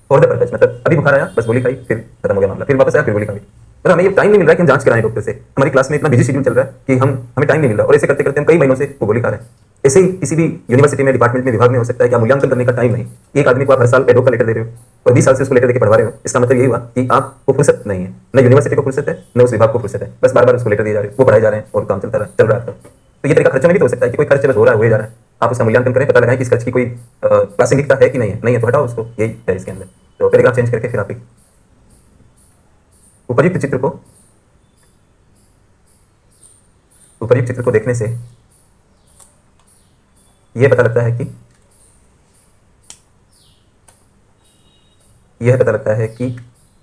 फॉर द पर्पस। मतलब अभी बुखार आया, बस गोली खाई, फिर खत्म हो गया मामला, फिर वापस आया, फिर गोली खाई। मतलब हमें ये टाइम नहीं मिल रहा है कि हम जांच कराएं डॉक्टर से, हमारी क्लास में इतना बिजी शेड्यूल चल रहा है कि हमें टाइम नहीं मिल रहा, और ऐसे करते करते हम कई महीनों से वो गोली खा रहे हैं। ऐसे ही किसी भी यूनिवर्सिटी में, डिपार्टमेंट में, विभाग में हो सकता है कि मूल्यांकन करने का टाइम नहीं। एक आदमी को आप हर साल एडोक का लेटर दे रहे हो और 20 साल से उसको लेटर देकर पढ़वा रहे हो, इसका मतलब यही हुआ कि आपको फुर्सत नहीं है, न यूनिवर्सिटी को फुर्सत है, न उस विभाग को फुर्सत है, बस बार बार उसको लेटर दिए जा रहे हैं, वो पढ़ाए जा रहे हैं और काम चल रहा है। तो ये तरीका खर्चों में भी तो हो सकता है कि कोई खर्च बस हो रहा है, हो जा रहा है, आप उसका मूल्यांकन करें, पता लगाएं कि इस खर्च की कोई प्रासंगिकता है कि नहीं है, नहीं है तो हटाओ उसको, यही है इसके अंदर। तो पैराग्राफ चेंज करके फिर आप उपर्युक्त चित्र को देखने से यह पता लगता है कि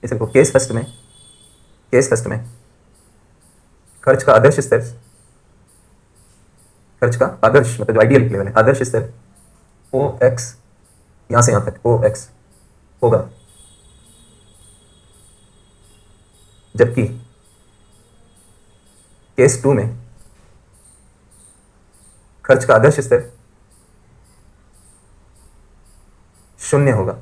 इसे केस फर्स्ट में खर्च का आदर्श स्तर, खर्च का आदर्श मतलब जो आइडियल लेवल है, आदर्श स्तर OX, यहां से यहां तक OX होगा, जबकि केस 2 में खर्च का आदर्श स्तर 0 होगा।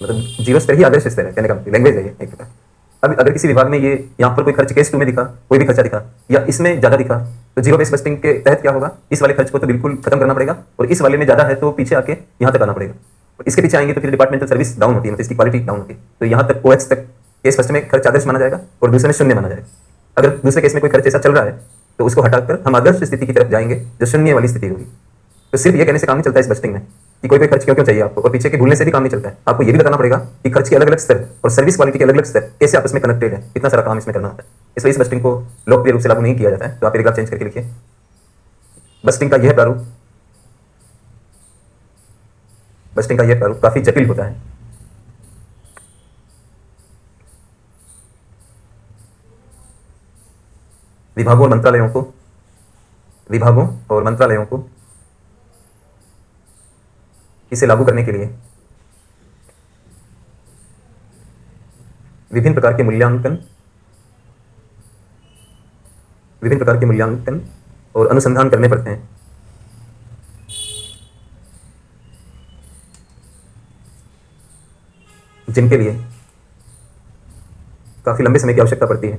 मतलब 0 स्तर ही आदर्श स्तर है, कहने का लैंग्वेज है ये एक प्रकार। अब अगर किसी विभाग में ये यहाँ पर कोई खर्च केस 2 में दिखा, कोई भी खर्चा दिखा या इसमें ज्यादा दिखा, तो जीरो बेस बस्टिंग के तहत क्या होगा, इस वाले खर्च को तो बिल्कुल खत्म करना पड़ेगा, और इस वाले में ज्यादा है तो पीछे आके यहाँ तक आना पड़ेगा, और इसके पीछे आएंगे तो फिर डिपार्टमेंटल सर्विस डाउन होती है, मतलब इसकी क्वालिटी डाउन होती है। तो यहाँ तक OX तक केस फर्स्ट में खर्च आदर्श माना जाएगा और दूसरे में शून्य माना जाएगा। अगर दूसरे केस में कोई खर्च ऐसा चल रहा है तो उसको हटाकर हम आदर्श स्थिति की तरफ जाएंगे जो शून्य वाली स्थिति होगी। तो सिर्फ ये कहने से काम नहीं चलता है इस बस्टिंग में कि कोई खर्च क्यों क्यों चाहिए आपको, और पीछे के भूलने से भी काम नहीं चलता है। आपको ये भी बताना पड़ेगा कि खर्च के अलग अलग स्तर और सर्विस क्वालिटी के अलग अलग स्तर कैसे आपस में कनेक्टेड है, इतना सारा काम इसमें करना होता है। इसलिए इस बस्टिंग को लोकप्रिय रूप से लागू नहीं किया जाता है। तो आप पैराग्राफ चेंज करके लिखिए, बस्टिंग का यह प्रारूप, बस्टिंग का यह प्रारूप काफी जटिल होता है। विभागों और मंत्रालयों को इसे लागू करने के लिए विभिन्न प्रकार के मूल्यांकन और अनुसंधान करने पड़ते हैं, जिनके लिए काफी लंबे समय की आवश्यकता पड़ती है,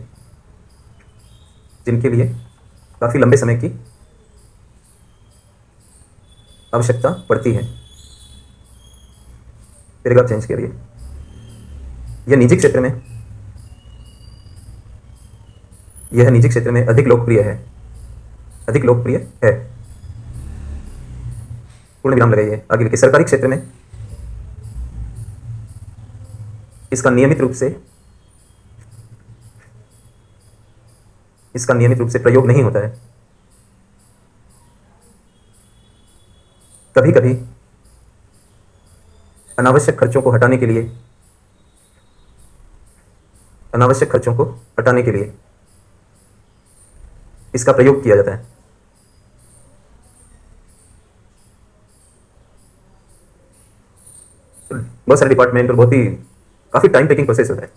पैराग्राफ चेंज करिए। यह निजी क्षेत्र में अधिक लोकप्रिय है, पूर्ण विराम लगाइए, आगे लिखिए। सरकारी क्षेत्र में इसका नियमित रूप से प्रयोग नहीं होता है। कभी कभी अनावश्यक खर्चों को हटाने के लिए इसका प्रयोग किया जाता है। बहुत सारे डिपार्टमेंट और काफी टाइम टेकिंग प्रोसेस होता है,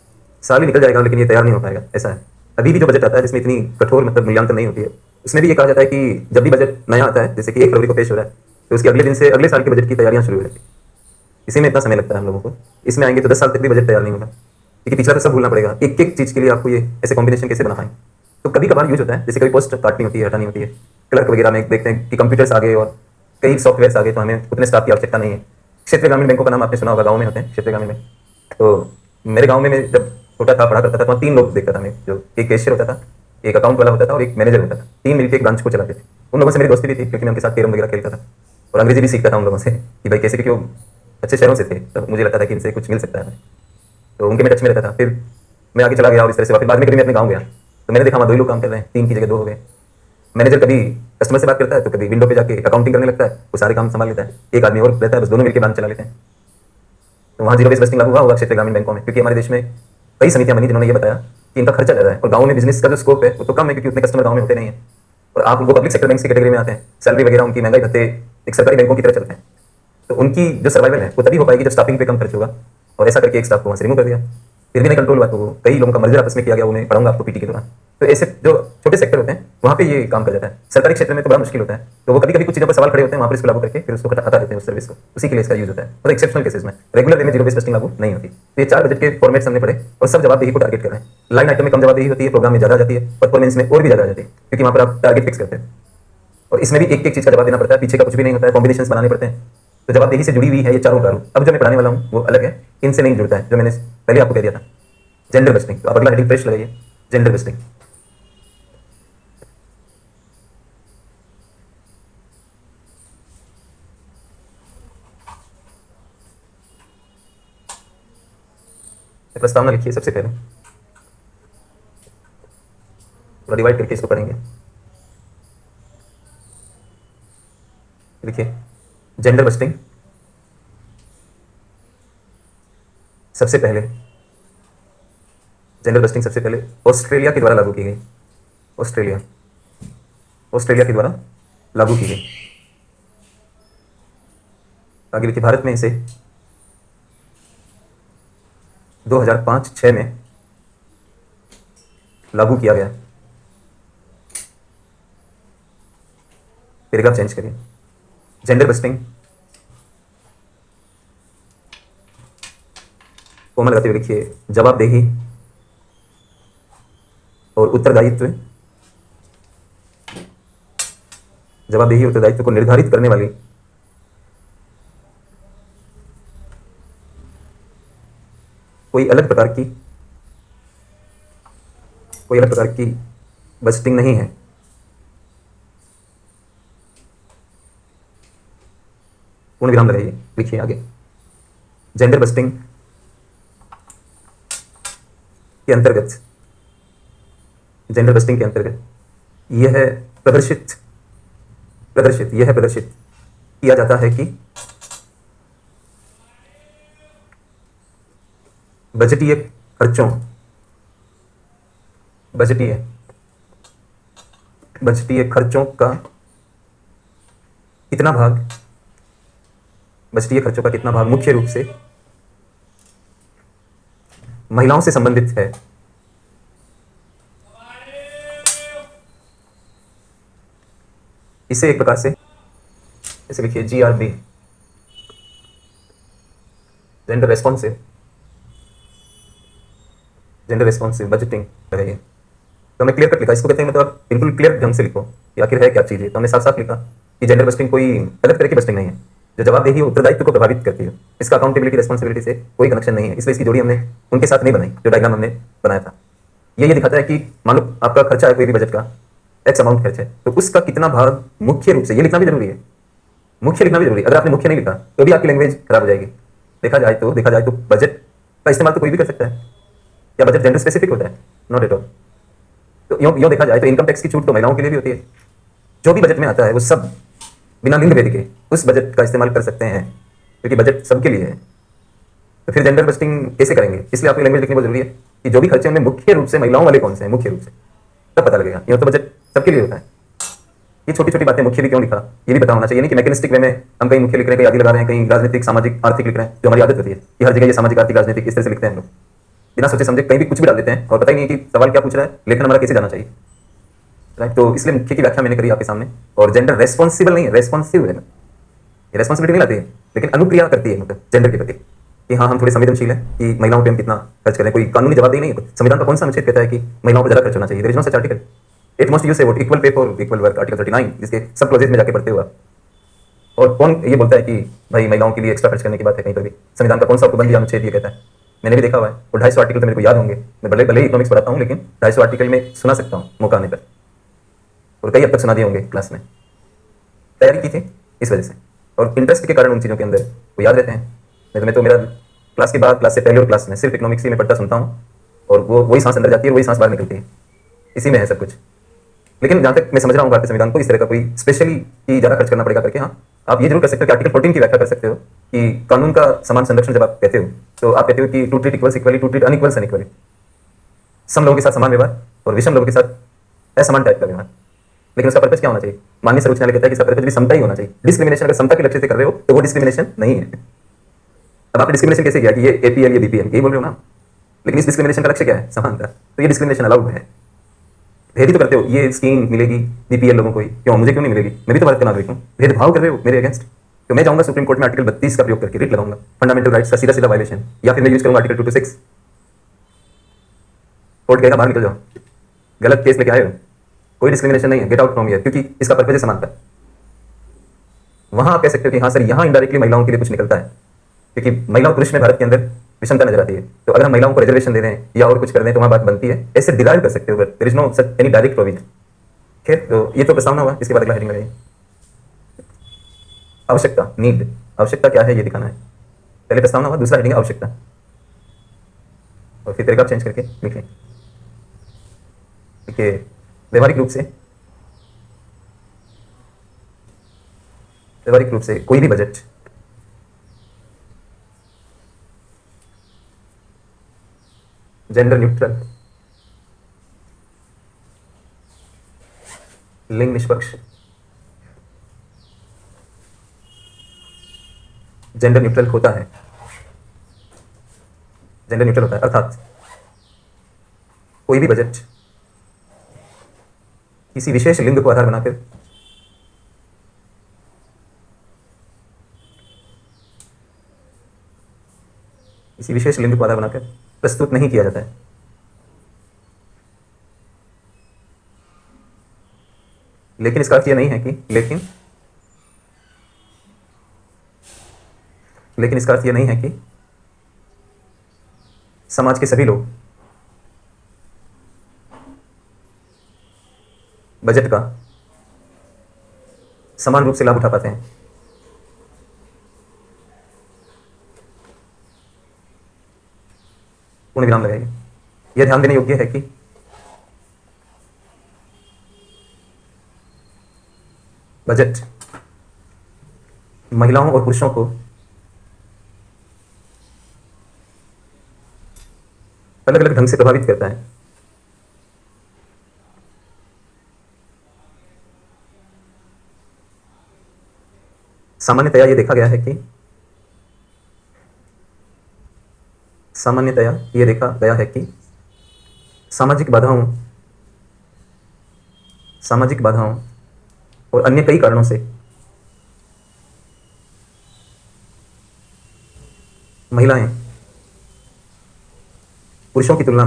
साल ही निकल जाएगा लेकिन ये तैयार नहीं हो पाएगा, ऐसा है। अभी भी जो बजट आता है जिसमें इतनी कठोर मतलब मूल्यांकन नहीं होती है, उसमें भी ये कहा जाता है कि जब भी बजट नया आता है, जैसे कि 1 फरवरी को पेश हो रहा है, तो उसके अगले दिन से अगले साल के बजट की तैयारियां शुरू हो जाती है। इसी में इतना समय लगता है हम लोगों को, इसमें आएंगे तो 10 साल तक भी बजट तैयार नहीं होगा, क्योंकि पिछला तो सब भूलना पड़ेगा, एक एक चीज के लिए आपको ये ऐसे कॉम्बिनेशन कैसे बना पाएंगे। तो कभी कभार यूज होता है, जैसे कभी पोस्ट काटनी होती है, हटानी होती है, क्लर्क वगैरह में देखते हैं कि कंप्यूटर्स आ गए और कई सॉफ्टवेयर आ गए, तो हमें उतने स्टाफ की आवश्यकता नहीं है। क्षेत्रीय ग्रामीण बैंकों का नाम आपने सुना होगा, गाँव में होते हैं क्षेत्रीय ग्रामीण बैंक। तो मेरे गाँव में मैं जब छोटा था, पढ़ा करता था, तो 3 लोग देखता था मैं, जो एक कैशियर होता था, एक अकाउंट वाला होता था और एक मैनेजर होता था। 3 मिलकर एक ब्रांच को चलाते थे। उन लोगों से मेरी दोस्ती भी थी, क्योंकि मैं उनके साथ कैरम वगैरह खेलता था और अंग्रेजी भी सीखता था उन लोगों से कि भाई कैसे, क्योंकि वो अच्छे शहरों से थे, तो मुझे लगता था कि इनसे कुछ मिल सकता है, तो उनके में टच में रहता था। फिर मैं आगे चला गया और इस तरह से फिर बाद में कभी मैं अपने गाँव गया तो मैंने देखा वहाँ 2 ही लोग काम कर रहे हैं, 3 की जगह 2 हो गए। मैनेजर कभी कस्टमर से बात करता है तो कभी विंडो पे जाके अकाउंटिंग करने लगता है, वो सारे काम संभाल लेता है। एक आदमी और रहता है, बस दोनों मिलकर ब्रांच चला लेते हैं। तो वहाँ जीरो बेस बस्टिंग लागू हुआ होगा क्षेत्रीय ग्रामीण बैंकों में, क्योंकि हमारे देश में कई समितियां बनी जिन्होंने ये बताया कि इनका खर्चा ज़्यादा है और गाँव में बिजनेस का जो स्कोप है वो तो कम है, क्योंकि उतने कस्टमर गाँव में होते नहीं है, और आप उनको पब्लिक सेक्टर बैंक की कैटेगरी में आते हैं। सैलरी वगैरह उनकी महंगाई भत्ते एक सरकारी बैंकों की तरह चलते हैं, तो उनकी जो सर्वाइवल है वो तभी हो पाएगी जब स्टाफिंग पे कम खर्च होगा। और ऐसा करके एक स्टाफ को वहाँ से रिमूव कर दिया, फिर भी नहीं कंट्रोल हुआ, तो कई लोगों का मर्जर आपस में किया गया, वो मैं पढ़ाऊंगा आपको पीटी के दौरान। तो ऐसे जो छोटे सेक्टर होते हैं वहाँ पे ये काम कर जाता है। सरकारी क्षेत्र में तो बड़ा मुश्किल होता है, तो वो कभी कभी कुछ चीज़ों पर सवाल खड़े होते हैं, वहाँ पर इसको लागू करके फिर उसको हटा देते हैं उस सर्विस को, उसी के लिए इसका यूज होता है। मतलब एक्सेप्शनल केसेस में, रेगुलर वे में जीरो बेस बस्टिंग लागू नहीं होती। तो ये 4 बजट के फॉर्मेट हमने पढ़े और सब जवाबदेही को टारगेट कर रहे हैं। लाइन आइटम में कम जवाबदेही होती है, प्रोग्राम में ज़्यादा जाती है, परफॉर्मेंस में और भी ज़्यादा आ जाती है, क्योंकि वहाँ पर आप टारगेट फिक्स करते हैं और इसमें भी एक एक चीज़ का जवाब देना पड़ता है, पीछे का कुछ भी नहीं होता है, कॉम्बिनेशन बनाने पड़ते हैं। तो जवाबदेही से जुड़ी हुई है ये 4 प्रारूप। अब जो मैं पढ़ाने वाला हूँ वो अलग है, इनसे नहीं जुड़ता है, जो मैंने पहले आपको कह दिया था, जेंडर बस्टिंग। तो आप अगला हेडिंग फ्रेश लगाइए, जेंडर बस्टिंग। प्रस्तावना लिखिए सबसे पहले, थोड़ा डिवाइड करके इसको पढ़ेंगे। लिखिए जेंडर बस्टिंग सबसे पहले ऑस्ट्रेलिया के द्वारा लागू की गई, ऑस्ट्रेलिया के द्वारा लागू की गई। आगे लिखिए भारत में इसे 2005-06 में लागू किया गया। पैराग्राफ चेंज करिए, जेंडर बस्टिंग कोमल लगाते हुए लिखिए जवाबदेही और उत्तरदायित्व जवाबदेही उत्तरदायित्व को निर्धारित करने वाली कोई अलग प्रकार की बजटिंग नहीं है। पूर्ण विराम लगाइए, लिखिए आगे। जेंडर बस्टिंग के अंतर्गत यह प्रदर्शित किया जाता है कि बजटीय खर्चों का कितना भाग मुख्य रूप से महिलाओं से संबंधित है। इसे एक प्रकार से ऐसे लिखिए, GRB, जेंडर रेस्पॉन्सिव बजटिंग है। तो हमने क्लियर कट लिखा, इसको कहते हैं मतलब आप बिल्कुल क्लियर ढंग से लिखो कि आखिर है क्या चीज़ है। तो हमने साफ साफ लिखा कि जेंडर बस्टिंग कोई अलग तरह की बस्टिंग नहीं है जो जवाबदेही और उत्तरदायित्व को प्रभावित करती है। इसका अकाउंटेबिलिटी रिस्पॉन्सिबिलिटी से कोई कनेक्शन नहीं है, इसलिए इसकी जोड़ी हमने उनके साथ नहीं बनाई जो डायग्राम हमने बनाया था। ये दिखाता है कि मान लो आपका खर्चा है कोई भी बजट का एक्स अमाउंट खर्च है, तो उसका कितना भाग मुख्य रूप से, ये लिखना भी जरूरी है, मुख्य लिखना भी जरूरी है। अगर आपने मुख्य नहीं लिखा तो भी आपकी लैंग्वेज खराब हो जाएगी। देखा जाए तो बजट का इस्तेमाल तो कोई भी कर सकता है। क्या बजट जेंडर स्पेसिफिक होता है? Not at all. तो यूँ देखा जाए तो इनकम टैक्स की छूट तो महिलाओं के लिए भी होती है। जो भी बजट में आता है वो सब बिना लिंग भेद के उस बजट का इस्तेमाल कर सकते हैं, क्योंकि बजट सबके लिए है। तो फिर जेंडर बस्टिंग कैसे करेंगे? इसलिए आपकी लैंग्वेज लिखनी बहुत जरूरी है कि जो भी खर्चे में मुख्य रूप से महिलाओं वाले कौन से हैं, मुख्य रूप से, तब पता लगेगा। यूँ तो बजट सबके लिए होता है। ये छोटी छोटी बातें मुख्य भी क्यों लिखा ये भी पता होना चाहिए। नहीं कि मैकेनिस्टिक वे में हम कहीं मुख्य लिख रहे हैं, कहीं आदि लगा रहे हैं, कहीं राजनीतिक सामाजिक आर्थिक लिख रहे हैं, जो हमारी आदत होती है कि हर जगह ये सामाजिक आर्थिक राजनीतिक इस तरह से लिखते हैं हम लोग, बिना सोचे समझे कहीं भी कुछ भी डाल देते हैं और पता ही नहीं कि सवाल क्या पूछ रहा है, लेखन हमारा कैसे जाना चाहिए। राइट, तो इसलिए मुख्य की व्याख्या मैंने करी आपके सामने। और जेंडर रेस्पॉन्सिबल नहीं है, रेस्पॉन्सिव है। रेस्पॉन्सिबिलिटी नहीं लाती है लेकिन अनुक्रिया करती है, मतलब जेंडर के प्रति कि हाँ हम थोड़े संवेदनशील हैं कि महिलाओं पे हम कितना खर्च करें। कोई कानूनी जवाबदेही नहीं है। संविधान का कौन सा अनुच्छेद कहता है कि महिलाओं पर ज्यादा खर्च होना चाहिए? There is no such article. It must you say what equal pay for equal work, article 39, जिसके सब क्लॉजेज में जाके पढ़ते हो आप। और कौन ये बोलता है कि भाई महिलाओं के लिए एक्स्ट्रा खर्च करने की बात है कहीं पर भी? संविधान का कौन सा उपबंध या अनुच्छेद ये कहता है? मैंने भी देखा हुआ है। और 250 आर्टिकल तो मेरे को याद होंगे, मैं भले भले इकोनॉमिक्स पढ़ाता हूँ लेकिन 250 आर्टिकल में सुना सकता हूँ मौका आने पर, और कई अब तक सुना दिए होंगे क्लास में। तैयारी की थी इस वजह से, और इंटरेस्ट के कारण उन चीज़ों के अंदर वो याद रहते हैं। नहीं तो मेरा क्लास के बाद, क्लास से पहले और क्लास में सिर्फ इकोनॉमिक्स ही मैं पढ़ता सुनता हूँ, और वो वही सांस अंदर जाती है, वही सांस बाहर निकलती है, इसी में है सब कुछ। लेकिन जहाँ तक मैं समझ रहा हूँ भारतीय संविधान को, इस तरह का कोई स्पेशली कि ज़्यादा खर्च करना पड़ेगा करके, हाँ आप ये जरूर कर सकते हो कि आर्टिकल 14 की व्याख्या कर सकते हो कि कानून का समान संरक्षण जब आप कहते हो तो आप कहते हो कि to treat equals equally, to treat unequals unequally. सम लोगों के साथ समान व्यवहार और विषम लोगों के साथ असमान टाइप का व्यवहार। लेकिन उसका पर्पस क्या होना चाहिए? माननीय सर्वोच्च न्यायालय कहता है कि इसका पर्पस भी समता ही होना चाहिए। डिस्क्रिमिनेशन अगर समता के लक्ष्य से कर रहे हो तो वो डिस्क्रिमिनेशन नहीं है। अब आपने डिस्क्रिमिनेशन कैसे किया कि ये एपीएल ये बीपीएल, यही बोल रहे हो ना? लेकिन इस डिस्क्रिमिनेशन का लक्ष्य क्या है? समानता। तो ये डिस्क्रिमिनेशन अलाउड है। भेद ही तो करते हो, ये स्कीम मिलेगी बीपीएल लोगों को ही, क्यों मुझे क्यों नहीं मिलेगी? मैं भी तो भारत का नागरिक हूँ। भेदभाव कर रहे हो मेरे अगेंस्ट, तो मैं जाऊंगा सुप्रीम कोर्ट में आर्टिकल 32 का प्रयोग करके रिट लगाऊंगा, फंडामेंटल राइट्स का सीधा सीधा वायलेशन, या फिर मैं यूज करूंगा आर्टिकल 226। कोर्ट कहेगा बाहर निकल जाओ, गलत केस लेके आए हो, कोई डिस्क्रिमिनेशन नहीं है, गेट आउट फ्रॉम हियर, क्योंकि इसका पर्पस है समानता। वहां आप कह सकते हो कि हाँ सर यहाँ इनडायरेक्टली महिलाओं के लिए कुछ निकलता है, क्योंकि महिला और पुरुष में भारत के अंदर विषमता नजर आती है। तो अगर हम महिलाओं को रिजर्वेशन दे रहे हैं या और कुछ कर रहे हैं तो वहां बात बनती है, ऐसे डिराइव कर सकते हो, but there is no such any direct provision. खैर, तो ये तो प्रस्तावना हुआ, इसके बाद अगला हेडिंग लगाइए। आवश्यकता, नीड। आवश्यकता क्या है ये दिखाना है। पहले प्रस्तावना हुआ, दूसरा हेडिंग आवश्यकता, और फिर पैराग्राफ चेंज करके लिखें। देखिए, व्यवहारिक रूप से कोई भी बजट जेंडर न्यूट्रल, लिंग निष्पक्ष, जेंडर न्यूट्रल होता है। जेंडर न्यूट्रल होता है अर्थात कोई भी बजट किसी विशेष लिंग को आधार बनाकर प्रस्तुत नहीं किया जाता है। लेकिन इसका अर्थ ये नहीं है कि लेकिन इसका अर्थ ये नहीं है कि समाज के सभी लोग बजट का समान रूप से लाभ उठा पाते हैं। पूर्ण विराम लगाइए। यह ध्यान देने योग्य है कि बजट महिलाओं और पुरुषों को अलग अलग ढंग से प्रभावित करता है। सामान्यतया ये देखा गया है कि सामाजिक बाधाओं और अन्य कई कारणों से महिलाएं पुरुषों की तुलना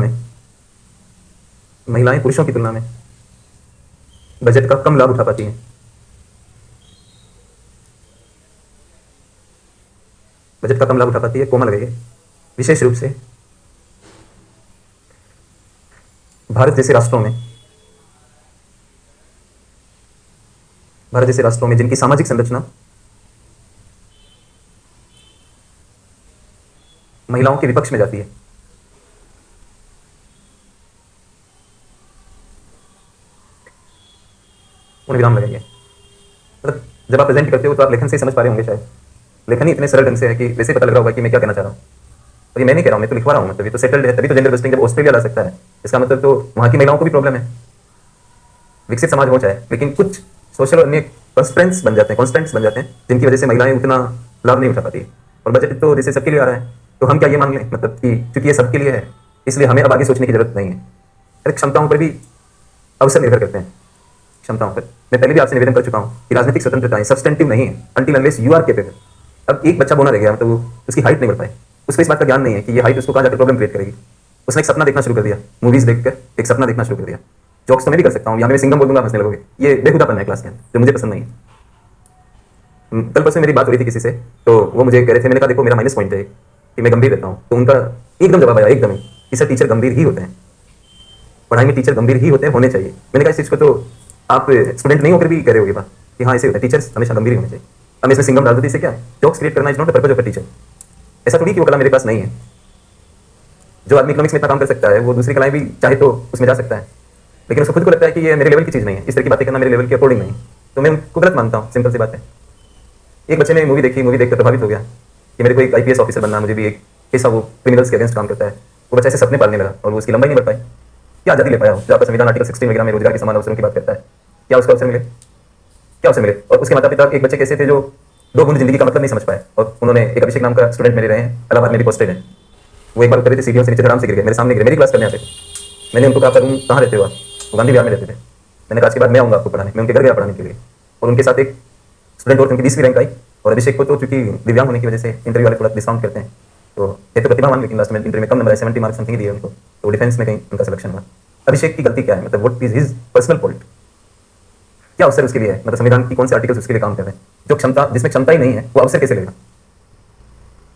में बजट का कम लाभ उठा पाती हैं। कोमल लगाइए। विशेष रूप से भारत जैसे राष्ट्रों में जिनकी सामाजिक संरचना महिलाओं के विपक्ष में जाती है। विराम लगाइए। मतलब जब आप प्रेजेंट करते हो तो आप लेखन से समझ पा रहे होंगे शायद। लेखन ही इतने सरल ढंग से है कि वैसे पता लग रहा होगा कि मैं क्या कहना चाह रहा हूँ। और ये मैं नहीं कह रहा हूँ, मैं तो लिखवा रहा हूँ। मतलब ये तो सेटल्ड है, तभी तो जेंडर बस्टिंग जब ऑस्ट्रेलिया ला सकता है, इसका मतलब तो वहाँ की महिलाओं को भी प्रॉब्लम है। विकसित समाज हो चाहे, लेकिन कुछ सोशल अन्य कॉन्स्टेंट्स बन जाते हैं जिनकी वजह से महिलाएं उतना लाभ नहीं उठा पाती। और बजट तो जैसे सबके लिए आ रहा है, तो हम क्या ये मान लें मतलब कि चूंकि ये सबके लिए है इसलिए हमें अब आगे सोचने की जरूरत नहीं है। अरे क्षमताओं पर भी अवसर निर्भर करते हैं। क्षमताओं पर मैं पहले भी आपसे निवेदन कर चुका हूँ कि राजनीतिक स्वतंत्रता सब्सटेंटिव नहीं है until unless you are capable. अब एक बच्चा बोना रह गया, मतलब वो उसकी हाइट नहीं बढ़ पाए, उसको इस बात का ज्ञान नहीं है कि ये हाइट उसको कहाँ जाकर प्रॉब्लम क्रिएट करेगी। उसने एक सपना देखना शुरू कर दिया, मूवीज देखकर एक सपना देखना शुरू कर दिया। जोक्स तो मैं भी कर सकता हूँ, यहाँ मैं सिंगम बोल दूंगा, हंसने लगोगे। ये बेहुदापन है क्लास के अंदर, जो मुझे पसंद नहीं है। कल परसों मेरी बात हो रही थी किसी से, तो वो मुझे कह रहे थे, मैंने कहा देखो मेरा माइनस पॉइंट है कि मैं गंभीर रहता हूँ। तो उनका एकदम जवाब आया, एकदम ही, कि सर टीचर गंभीर ही होते हैं, पढ़ाई में टीचर गंभीर ही होने चाहिए। मैंने कहा इस चीज़ को तो आप स्टूडेंट नहीं होकर भी कह रहे होगे बात कि हाँ ऐसे होता है, टीचर्स हमेशा गंभीर ही होने चाहिए। अब इसमें सिंगम डाल दो, इससे क्या है, जोक्स क्रिएट करना is not the purpose of a teacher. ऐसा थोड़ी कि वो कला मेरे पास नहीं है। जो आदमी इकोनॉमिक्स में इतना काम कर सकता है वो दूसरी कलाएं भी चाहे तो उसमें जा सकता है, लेकिन उसको खुद को लगता है कि ये मेरे लेवल की चीज़ नहीं है, इस तरह की बातें करना मेरे लेवल के अकॉर्डिंग नहीं। तो मैं उनको गलत मानता हूँ, सिंपल सी बात है। एक बच्चे ने मूवी देखकर प्रभावित हो गया कि मेरे को एक IPS ऑफिसर बनना, मुझे भी एक ऐसा वो क्रिमिनल्स के अगेंस्ट काम करता है। वो बच्चा ऐसे सपने पालने लगा और वो उसकी लंबाई नहीं बढ़ पाई। क्या आज़ादी ले पाया हो जो आपका संविधान आर्टिकल 16 वगैरह में रोजगार के समान अवसरों की बात करता है? क्या उसको अवसर मिले? क्या अवसर मिले? और उसके माता पिता एक बच्चे कैसे थे जो 2 बूंद जिंदगी का मतलब नहीं समझ पाए, और उन्होंने एक अभिषेक नाम का स्टूडेंट मेरे रहे हैं, इलाहाबाद में भी पोस्टेड है। वो एक बार उतरे थे सीढ़ियों से नीचे, धड़ाम से गिर गए, मेरे सामने गिरे, मेरी क्लास करने आते थे। मैंने उनको कहा तुम कहाँ रहते हो आप? वो गांधी विहार में रहते थे। मैंने कहा आज के बाद मैं आऊँगा आपको पढ़ाने। मैं उनके घर गया पढ़ाने के लिए, और उनके साथ एक स्टूडेंट और उनकी 20वीं रैंक आई। और अभिषेक को तो चूंकि दिव्यांग होने की वजह से इंटरव्यू वाले थोड़ा डिस्काउंट करते हैं, तो ये तो प्रतिभावान, लेकिन लास्ट में इंटरव्यू में कम नंबर है, 70 मार्क्स समथिंग दिए उनको, तो डिफेंस में कहीं उनका सिलेक्शन हुआ। अभिषेक की गलती क्या है? मतलब what is his personal fault? क्या अवसर उसके लिए है? मतलब संविधान की कौन से आर्टिकल्स उसके लिए काम कर रहे हैं? जो क्षमता, जिसमें क्षमता ही नहीं है, वो अवसर कैसे लेगा?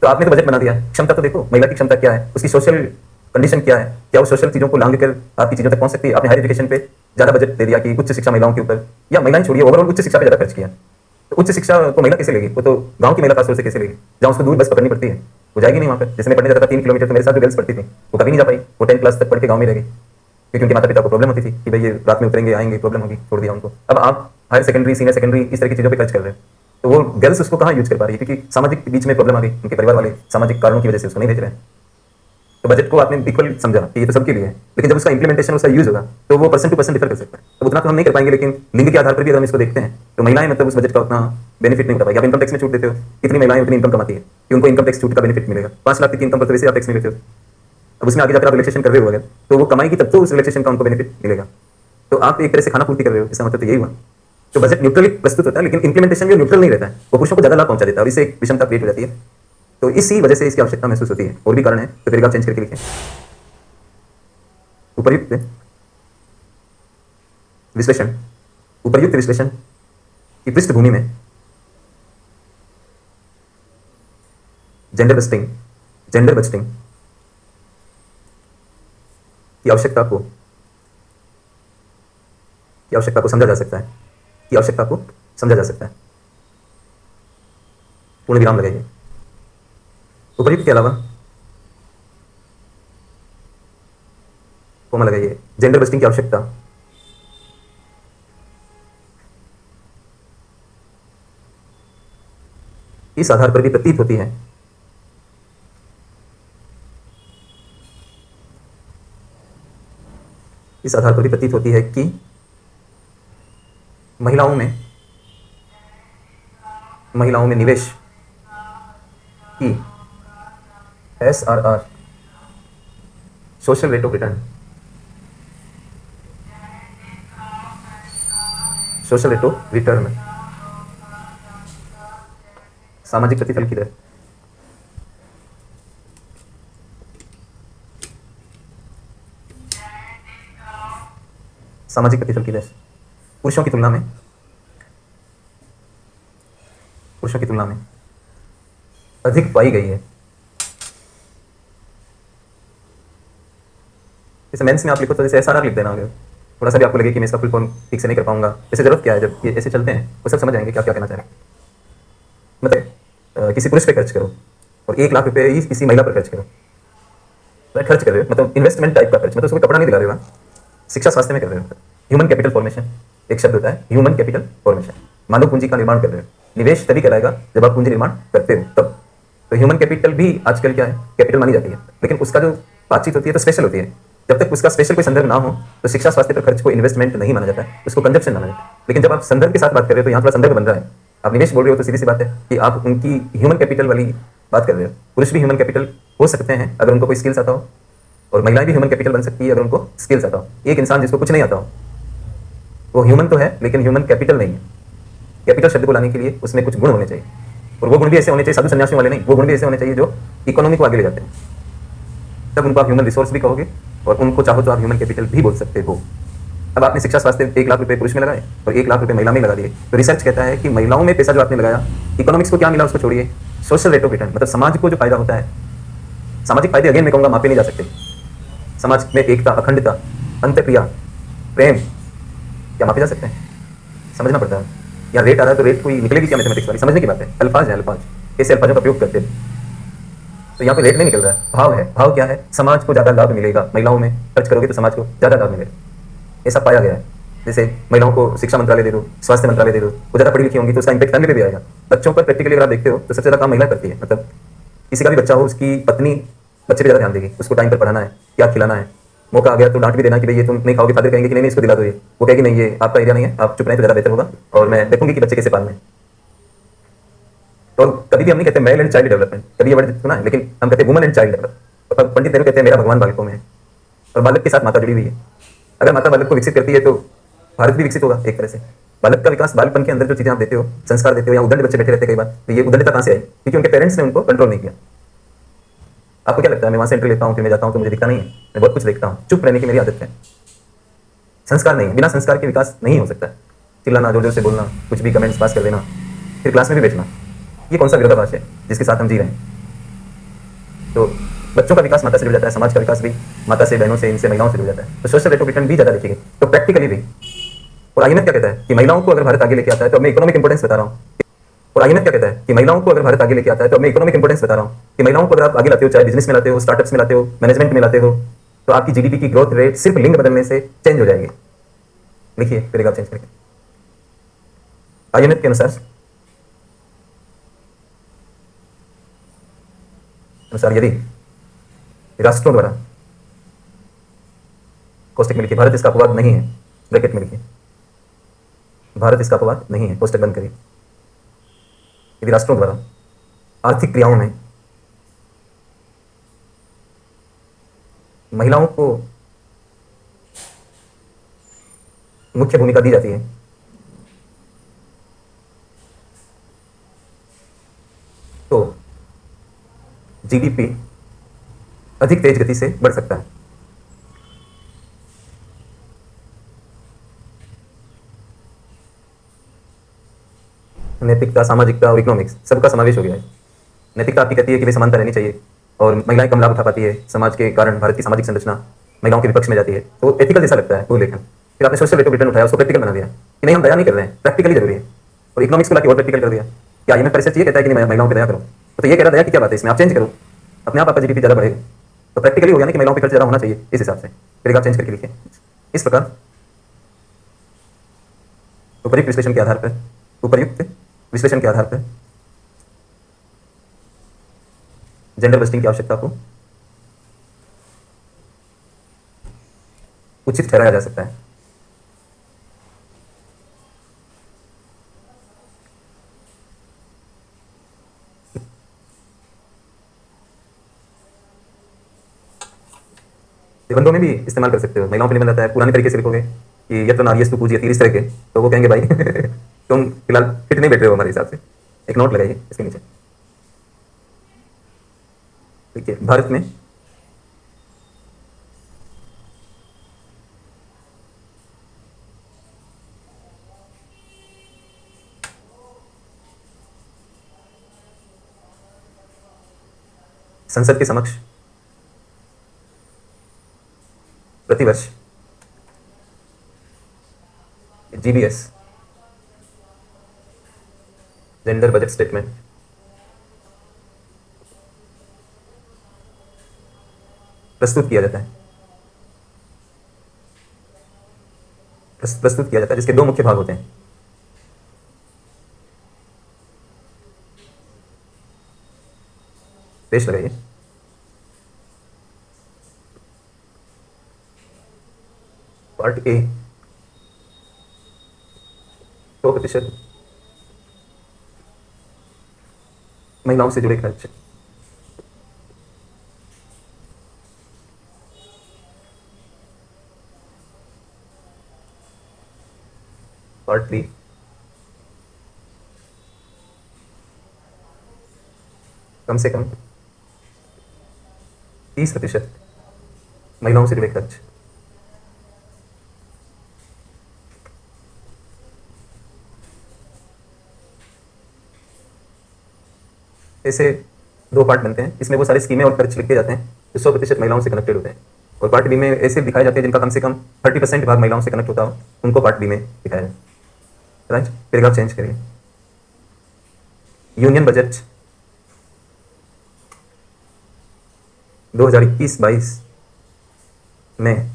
तो आपने तो बजट बना दिया, क्षमता तो देखो, महिला की क्षमता क्या है, उसकी सोशल कंडीशन क्या है, क्या वो सोशल चीजों को लांग कर आपकी चीजों तक पहुंच सकती है? आपने हायर एजुकेशन पे ज्यादा बजट दे दिया कि उच्च शिक्षा महिलाओं के ऊपर, या महिलाएं छोड़िए ओवरऑल उच्च शिक्षा पे ज्यादा खर्च किया। तो उच्च शिक्षा को महिला कैसे लेगी? वो तो गांव की महिला खासतौर से कैसे लेगी, जहाँ उसको दूर बस पकड़नी पड़ती है, वो जाएगी नहीं वहाँ पर। जैसे मैं पढ़ने जाता था 3 किलोमीटर, तो मेरे साथ जो गर्ल्स पढ़ती थी वो कभी नहीं जा पाई, वो 10 क्लास तक पढ़ के गाँव में रह गई, क्योंकि उनके माता पिता को प्रॉब्लम होती थी कि भाई ये रात में उतरेंगे आएंगे, प्रॉब्लम होगी, छोड़ दिया उनको। अब आप हायर सेकेंडरी, सीनियर सेकेंडरी इस तरह की चीज़ों पे खर्च कर रहे हो, तो वो गर्ल्स उसको कहाँ यूज कर पा रही है? क्योंकि सामाजिक बीच में प्रॉब्लम आ गई, उनके परिवार वाले सामाजिक कारणों की वजह से उसको नहीं भेज रहे हैं। तो बजट को आपने इक्वल समझा कि ये तो सबके लिए है, लेकिन जब उसका इंप्लीमेंटेशन, उसका यूज होगा, तो वो पर्सन टू पर्सन डिफर कर सकता है। तो उतना तो हम नहीं कर पाएंगे, लेकिन लिंग के आधार पर भी अगर हम इसको देखते हैं तो महिलाएं मतलब उस बजट का उतना बेनिफिट नहीं उठा पाएगी। आप इनकम टैक्स में छूट देते हो, कितनी महिलाएं उतनी इनकम कमाती है कि उनको इनकम टैक्स छूट का बेनिफिट मिलेगा। 5 लाख तक की इनकम पर तो वैसे आप टैक्स नहीं लेते हो, अब उसमें आगे जाकर आप रिलैक्सेशन कर रहे हो अगर, तो वो कमाएगी तब तो उस रिलैक्सेशन का उनको बेनिफिट मिलेगा। तो आप एक तरह से खाना पूर्ति कर रहे हो, इसका मतलब तो यही हुआ। तो बजट न्यूट्रली प्रस्तुत होता है, लेकिन इंप्लीमेंटेशन भी न्यूट्रल नहीं रहता है, वो पुरुषों को ज्यादा लाभ पहुंचा देता है, और इससे एक विषमता क्रिएट हो जाती है। तो इसी वजह से इसकी आवश्यकता महसूस होती है। और भी कारण है, तो फिर आप चेंज करके लिखें। उपर्युक्त विश्लेषण उपर्युक्त विश्लेषण की पृष्ठभूमि में जेंडर बस्टिंग की आवश्यकता को समझा जा सकता है। पूर्ण विराम लगाइए। उपर्युक्त के अलावा कोमा लगाइए। जेंडर बस्टिंग की आवश्यकता इस आधार पर भी प्रतीत होती है कि महिलाओं में निवेश की SRR social rate of return सामाजिक प्रतिफल की दर पुरुषों की तुलना में अधिक पाई गई है। जैसे मेंस में आप लिखो तो जैसे SRR लिख देना होगा। थोड़ा सा भी आपको लगे कि मैं इसका फुल फॉर्म ठीक से नहीं कर पाऊंगा, ऐसे जरूरत क्या है? जब ये ऐसे चलते हैं वो सब समझ आएंगे क्या क्या कहना चाह रहे हैं। मतलब किसी पुरुष पे खर्च करो और 1 लाख रुपए ही किसी महिला पर खर्च करो। खर्च कर रहे हो मतलब इन्वेस्टमेंट टाइप का खर्च, मतलब उसको कपड़ा नहीं दिला रहे हो, शिक्षा स्वास्थ्य में कर रहे हो। ह्यूमन कैपिटल फॉर्मेशन एक शब्द होता है, ह्यूमन कैपिटल फॉर्मेशन, मानव पूंजी का निर्माण कर रहे हो। निवेश तभी कराएगा जब आप पूंजी निर्माण करते हो तब। तो ह्यूमन कैपिटल भी आजकल क्या है, कैपिटल मानी जाती है, लेकिन उसका जो बातचीत होती है तो स्पेशल होती है। जब तक उसका स्पेशल कोई संदर्भ ना हो तो शिक्षा स्वास्थ्य पर खर्च को इन्वेस्टमेंट नहीं माना जाता है, उसको कंजप्शन माना जाता है। लेकिन जब आप संदर्भ के साथ बात कर रहे हो तो यहाँ थोड़ा संदर्भ बन रहा है। आप निवेश बोल रहे हो तो सीधी सी बात है कि आप उनकी ह्यूमन कैपिटल वाली बात कर रहे हो। पुरुष भी ह्यूमन कैपिटल हो सकते हैं अगर उनको कोई स्किल्स आता हो, और महिलाएं भी ह्यूमन कैपिटल बन सकती है अगर उनको स्किल्स आता हो। एक इंसान जिसको कुछ नहीं आता हो वो ह्यूमन तो है लेकिन ह्यूमन कैपिटल नहीं है। कैपिटल शब्द को लाने के लिए उसमें कुछ गुण होने चाहिए, और वो गुण भी ऐसे होने चाहिए, साधु सन्यासियों वाले नहीं, वो गुण भी ऐसे होने चाहिए जो इकोनॉमी को आगे ले जाते हैं। तब उनको आप ह्यूमन रिसोर्स भी कहोगे और उनको चाहो तो आप ह्यूमन कैपिटल भी बोल सकते हो। अब आपने शिक्षा स्वास्थ्य 1 लाख रुपए पुरुष में लगाए और 1 लाख रुपए महिला में लगा दिए, तो रिसर्च कहता है कि महिलाओं में पैसा जो आपने लगाया, इकोनॉमिक्स को क्या मिला उसको छोड़िए, सोशल रेट ऑफ रिटर्न, मतलब समाज को जो फायदा होता है। सामाजिक फायदे अगेन मैं कहूँगा मापे नहीं जा सकते। समाज में एकता, अखंडता, अंतःक्रिया, प्रेम क्या मापे जा सकते हैं? समझना पड़ता है। या रेट आ रहा है तो रेट कोई निकलेगी क्या मैथमेटिक्स वाली, समझने की बात है। अल्फाज है, अल्फाज कैसे अल्फाजों का प्रयोग करते हैं, तो यहाँ पे रेट नहीं निकल रहा है, भाव है। भाव क्या है? समाज को ज्यादा लाभ मिलेगा, महिलाओं में खर्च करोगे तो समाज को ज्यादा लाभ मिलेगा, ऐसा पाया गया है। जैसे महिलाओं को शिक्षा मंत्रालय दे दो, स्वास्थ्य मंत्रालय दे दो, वो ज्यादा पढ़ी लिखी होंगी तो उसका इंपैक्ट फैमिली पे भी आएगा। बच्चों पर प्रैक्टिकली अगर आप देखते हो तो सबसे ज्यादा काम महिला करती है। मतलब किसी का भी बच्चा हो, उसकी पत्नी बच्चे पे ज्यादा ध्यान देगी, उसको टाइम पर पढ़ाना है, क्या खिलाना है। मौका आ गया तो डांट भी देना कि भाई ये तुम नहीं खाओगे, फादर कहेंगे कि नहीं इसको दिला दो, ये वो कहेगी नहीं ये आपका एरिया नहीं है, आप चुप रहे तो ज्यादा बेहतर होगा और मैं देखूंगी कि बच्चे कैसे पालने। तो कभी भी हम नहीं कहते मेल एंड चाइल्ड डेवलपमेंट, कभी ये वर्ड सुना है, लेकिन हम कहते हैं वुमन एंड चाइल्ड डेवलपमेंट। तो पंडित नेहरू कहते हैं मेरा भगवान बालकों में है, और बालक के साथ माता जुड़ी हुई है। अगर माता बालक को विकसित करती है तो भारत भी विकसित होगा एक तरह से। बालक का विकास, बालपन के अंदर जो चीजें आप देते हो, संस्कार देते हो, या उद्दंड बच्चे बैठे रहते हैं कई बार, तो ये उद्दंडता कहां से आई? क्योंकि उनके पेरेंट्स ने उनको कंट्रोल नहीं किया। आपको क्या लगता है मैं वहां से एंट्री लेता हूं फिर मैं जाता हूं तो मुझे दिखता नहीं है? मैं बहुत कुछ देखता हूं, चुप रहने की मेरी आदत है। संस्कार नहीं, बिना संस्कार के विकास नहीं हो सकता। चिल्लाना, जोर जोर से बोलना, कुछ भी कमेंट्स पास कर देना, फिर क्लास में भी बैठना, ये कौन सा विरोधाभास है जिसके साथ हम जी रहे हैं? तो बच्चों का विकास माता से जुड़ जाता है, समाज का विकास भी माता से, बहनों से, इनसे, महिलाओं से जुड़ जाता है। तो सोशल रेट ऑफ रिटर्न भी ज्यादा देखेंगे, तो प्रैक्टिकली भी। और आईएमएफ क्या कहता है कि महिलाओं को अगर भारत आगे लेके आता है, तो मैं इकोनॉमिक इंपोर्टेंस बता रहा हूँ। और आईएमएफ क्या कहता है कि महिलाओं को अगर भारत आगे लेके आता है, तो मैं इकोनॉमिक इंपोर्टेंस बता रहा हूँ कि महिलाओं को अगर आप आगे लाते हो, चाहे बिजनेस में लाते हो, स्टार्टअप्स में लाते हो, मैनेजमेंट में लाते हो, तो आपकी जीडीपी की ग्रोथ रेट सिर्फ लिंग बदलने से चेंज हो जाएगी। लिखिए पैराग्राफ चेंज करके। आईएमएफ के अनुसार यदि राष्ट्रों द्वारा, कोष्टक में लिखिए, भारत इसका अपवाद नहीं है, ब्रैकेट में लिखिए, भारत इसका अपवाद नहीं है, कोष्टक बंद करिए। यदि राष्ट्रों द्वारा आर्थिक क्रियाओं में महिलाओं को मुख्य भूमिका दी जाती है, तो जीडीपी अधिक तेज गति से बढ़ सकता है। नैतिकता, सामाजिकता और इकोनॉमिक्स सबका समावेश हो गया है। नैतिकता आपकी कहती है कि भाई समानता रहनी चाहिए और महिलाएं कम लाभ उठा पाती है, समाज के कारण भारत की सामाजिक संरचना महिलाओं के विपक्ष में जाती है, तो एथिकल जैसा लगता है वो लेखन। फिर आपने सोशल रेट ऑफ रिटर्न उठाया, उसको प्रैक्टिकल बना दिया कि नहीं हम दया नहीं कर रहे हैं, प्रैक्टिकली जरूरी है। और इकोनॉमिक्स को लाके और प्रैक्टिकल कर दिया कि आईएमएफ का रिसर्च ये कहता है कि नहीं महिलाओं पर दया करो, तो ये कह रहा दया की क्या बात है इसमें, आप चेंज करो, अपने आप आपका जीडीपी ज़्यादा बढ़ेगा। तो प्रैक्टिकली हो गया ना कि महिलाओं पर खर्च ज़्यादा होना चाहिए इस हिसाब से, फिर आप चेंज करके लिखिए इस प्रकार। उपयुक्त विश्लेषण के आधार पर, उपयुक्त विश्लेषण के आधार पर जेंडर बस्टिंग की आवश्यकता को उचित ठहराया जा सकता है। निबंधों में भी इस्तेमाल कर सकते हो। महिलाओं पे निबंध आता है, पुराने तरीके से लिखोगे कि यत्र नार्यस्तु पूज्यते इस तरह के, तो वो कहेंगे भाई तुम फिलहाल फिट नहीं बैठ रहे हो हमारे हिसाब से, एक नोट लगाइए इसके नीचे। देखिए भारत में संसद के समक्ष प्रतिवर्ष जीबीएस जेंडर बजट स्टेटमेंट प्रस्तुत किया जाता है, प्रस्तुत किया जाता है, जिसके दो मुख्य भाग होते हैं। पेश लगाइए। पार्ट ए 100% महिलाओं से जुड़े खर्च। पार्ट बी कम से कम 30% महिलाओं से जुड़े खर्च। ऐसे दो पार्ट बनते हैं, इसमें वो सारी स्कीमें और खर्च लिखे जाते हैं जो 100% महिलाओं से कनेक्टेड होते हैं। और पार्ट बी में ऐसे दिखाए जाते हैं जिनका कम से कम 30% भाग महिलाओं से कनेक्ट होता हो, उनको पार्ट बी में दिखाया जाए। राइट, पैराग्राफ चेंज करिए। यूनियन बजट 2021-22 में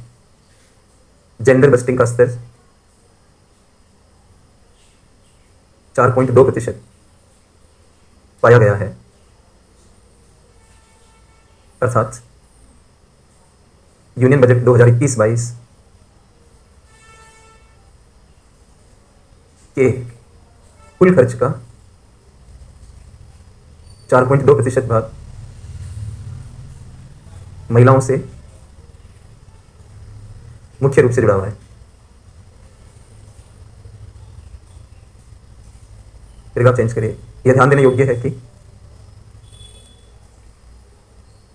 जेंडर बस्टिंग का स्तर 4.2% पाया गया है। अर्थात यूनियन बजट 2021-22 के कुल खर्च का 4.2% भाग महिलाओं से मुख्य रूप से जुड़ा हुआ है। पैराग्राफ चेंज करिए। यह ध्यान देने योग्य है कि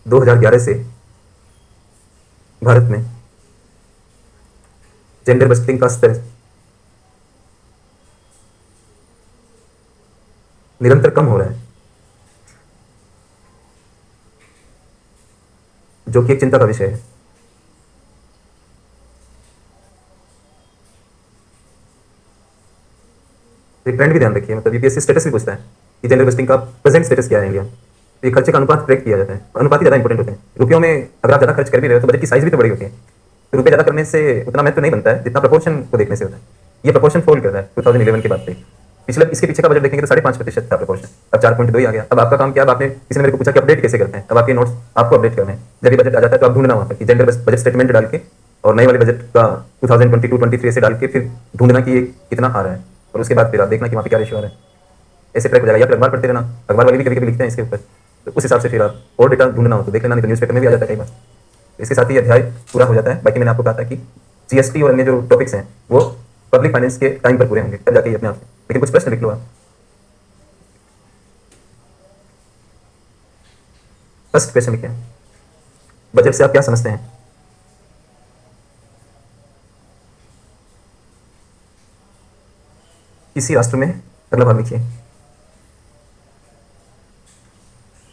2011 से भारत में जेंडर बस्टिंग का स्तर निरंतर कम हो रहा है, जो कि एक चिंता का विषय है। ट्रेंड भी ध्यान रखिए, मतलब यूपीएससी स्टेटस भी पूछता है कि जेंडर बस्टिंग का प्रेजेंट स्टेटस क्या है इंडिया। तो ये खर्चे का अनुपात ट्रैक किया जाता है, अनुपात ही ज़्यादा इंपॉर्टेंट होते हैं। रुपयों में अगर आप ज़्यादा खर्च कर भी रहे हो तो बजट की साइज भी तो बड़ी होती है, तो रुपये ज़्यादा करने से उतना महत्व नहीं बनता है जितना प्रपोर्शन को देखने से होता है। ये प्रपोर्शन फॉल कर रहा है 2011 के बाद से। पिछले इसके पीछे का बजट देखेंगे तो 5.5% था प्रपोर्शन, अब 4.2 ही आ गया। अब आपका काम क्या, अब आपने किसी ने मेरे को पूछा कि अपडेट कैसे करते हैं, अब आपके नोट्स आपको अपडेट करने हैं। जब ये बजट आ जाता है तो आप ढूंढना वहाँ पर कि जेंडर बजट स्टेटमेंट डाल के और नए वाले बजट का 2022-23 से डाल के फिर ढूंढना कि ये कितना आ रहा है, और उसके बाद फिर आप देखना कि वहाँ पे क्या रेशियो आ रहा है। ऐसे ट्रैक हो जाएगा। या फिर अखबार पढ़ते रहना, अखबार वाले भी कभी कभी लिखते हैं इसके ऊपर, तो उस हिसाब से फिर आप और डेटा ढूंढना हो तो देख लेना, नहीं तो न्यूज़पेपर में भी आ जाता है कई बार। इसके साथ ही अध्याय पूरा हो जाता है। बाकी मैंने आपको कहा था कि जीएसटी और अन्य जो टॉपिक्स हैं वो पब्लिक फाइनेंस के टाइम पर पूरे होंगे, तब जाके अपने आप से। लेकिन कुछ प्रश्न लिख लो आप। फर्स्ट क्वेश्चन लिखिए, बजट से आप क्या समझते हैं? किसी राष्ट्र में, अगला भाग लिखिए,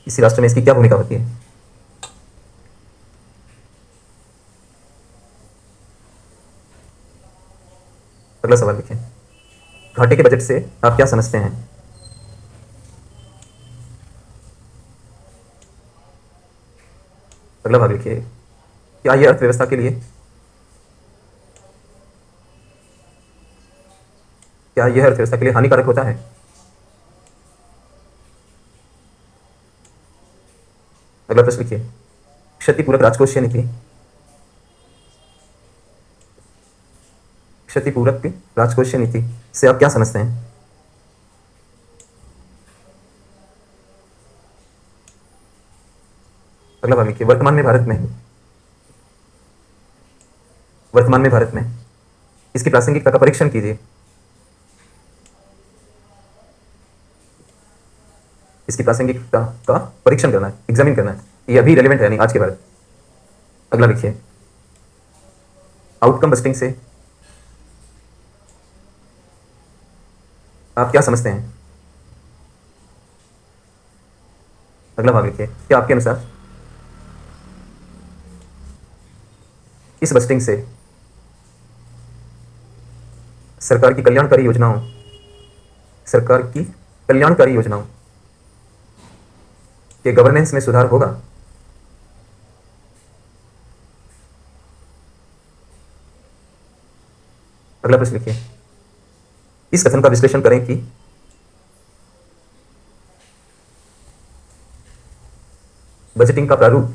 किसी राष्ट्र में इसकी क्या भूमिका होती है? अगला सवाल लिखिए, घाटे के बजट से आप क्या समझते हैं? अगला भाग लिखिए, क्या यह अर्थव्यवस्था के लिए हानिकारक होता है? अगला प्रश्न लिखिए, क्षतिपूरक राजकोषीय नीति से आप क्या समझते हैं? अगला भाग लिखिए, वर्तमान में भारत में इसकी प्रासंगिकता का परीक्षण कीजिए। इसकी प्रासंगिकता का परीक्षण करना है, एग्जामिन करना है, ये अभी रेलेवेंट है नहीं आज के भारत। अगला लिखिए, आउटकम बस्टिंग से आप क्या समझते हैं? अगला भाग लिखिए, क्या आपके अनुसार इस बस्टिंग से सरकार की कल्याणकारी योजनाओं के गवर्नेंस में सुधार होगा? अगला प्रश्न लिखिए, इस कथन का विश्लेषण करें कि बजटिंग का प्रारूप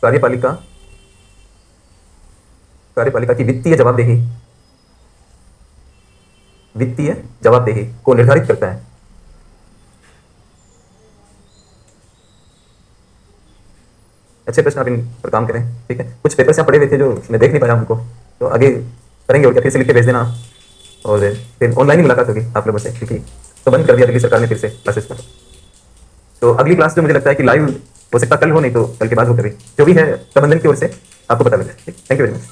कार्यपालिका की वित्तीय जवाबदेही को निर्धारित करता है। अच्छे प्रश्न, आप इन पर काम करें, ठीक है। कुछ पेपर्स यहाँ पड़े हुए थे जो मैं देख नहीं पाया उनको, तो आगे करेंगे और क्या, फिर से लिख के भेज देना, और फिर ऑनलाइन ही मुलाकात होगी आप लोगों से, क्योंकि तो बंद कर दिया दिल्ली सरकार ने फिर से क्लासेस को। तो अगली क्लास जो मुझे लगता है कि लाइव हो सकता कल हो, नहीं तो कल के बाद हो, कभी जो भी है प्रबंधन की ओर से आपको पता लगे। Thank you very much.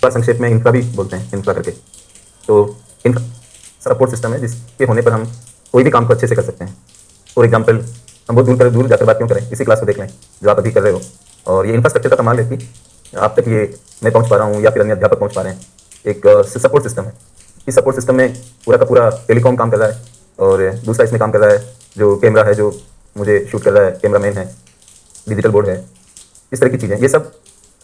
संक्षेप में इंफ्रा भी बोलते हैं, इंफ्रा करके। तो इंफ्रा सपोर्ट सिस्टम है जिसके होने पर हम कोई भी काम को अच्छे से कर सकते हैं। फॉर एग्जांपल, हम बहुत दूर जाकर बात क्यों करें, इसी क्लास को देख लें जो आप अभी कर रहे हो, और ये इंफ्रास्ट्रक्चर का कमाल है कि आप तक ये मैं पहुंच पा रहा हूँ या फिर अन्य अध्यापक पहुंच पा रहे हैं। एक सपोर्ट सिस्टम है, इस सपोर्ट सिस्टम में पूरा का पूरा टेलीकॉम काम कर रहा है, और दूसरा इसमें काम कर रहा है जो कैमरा है, जो मुझे शूट कर रहा है, कैमरा मैन है, डिजिटल बोर्ड है, इस तरह की चीज़ें, ये सब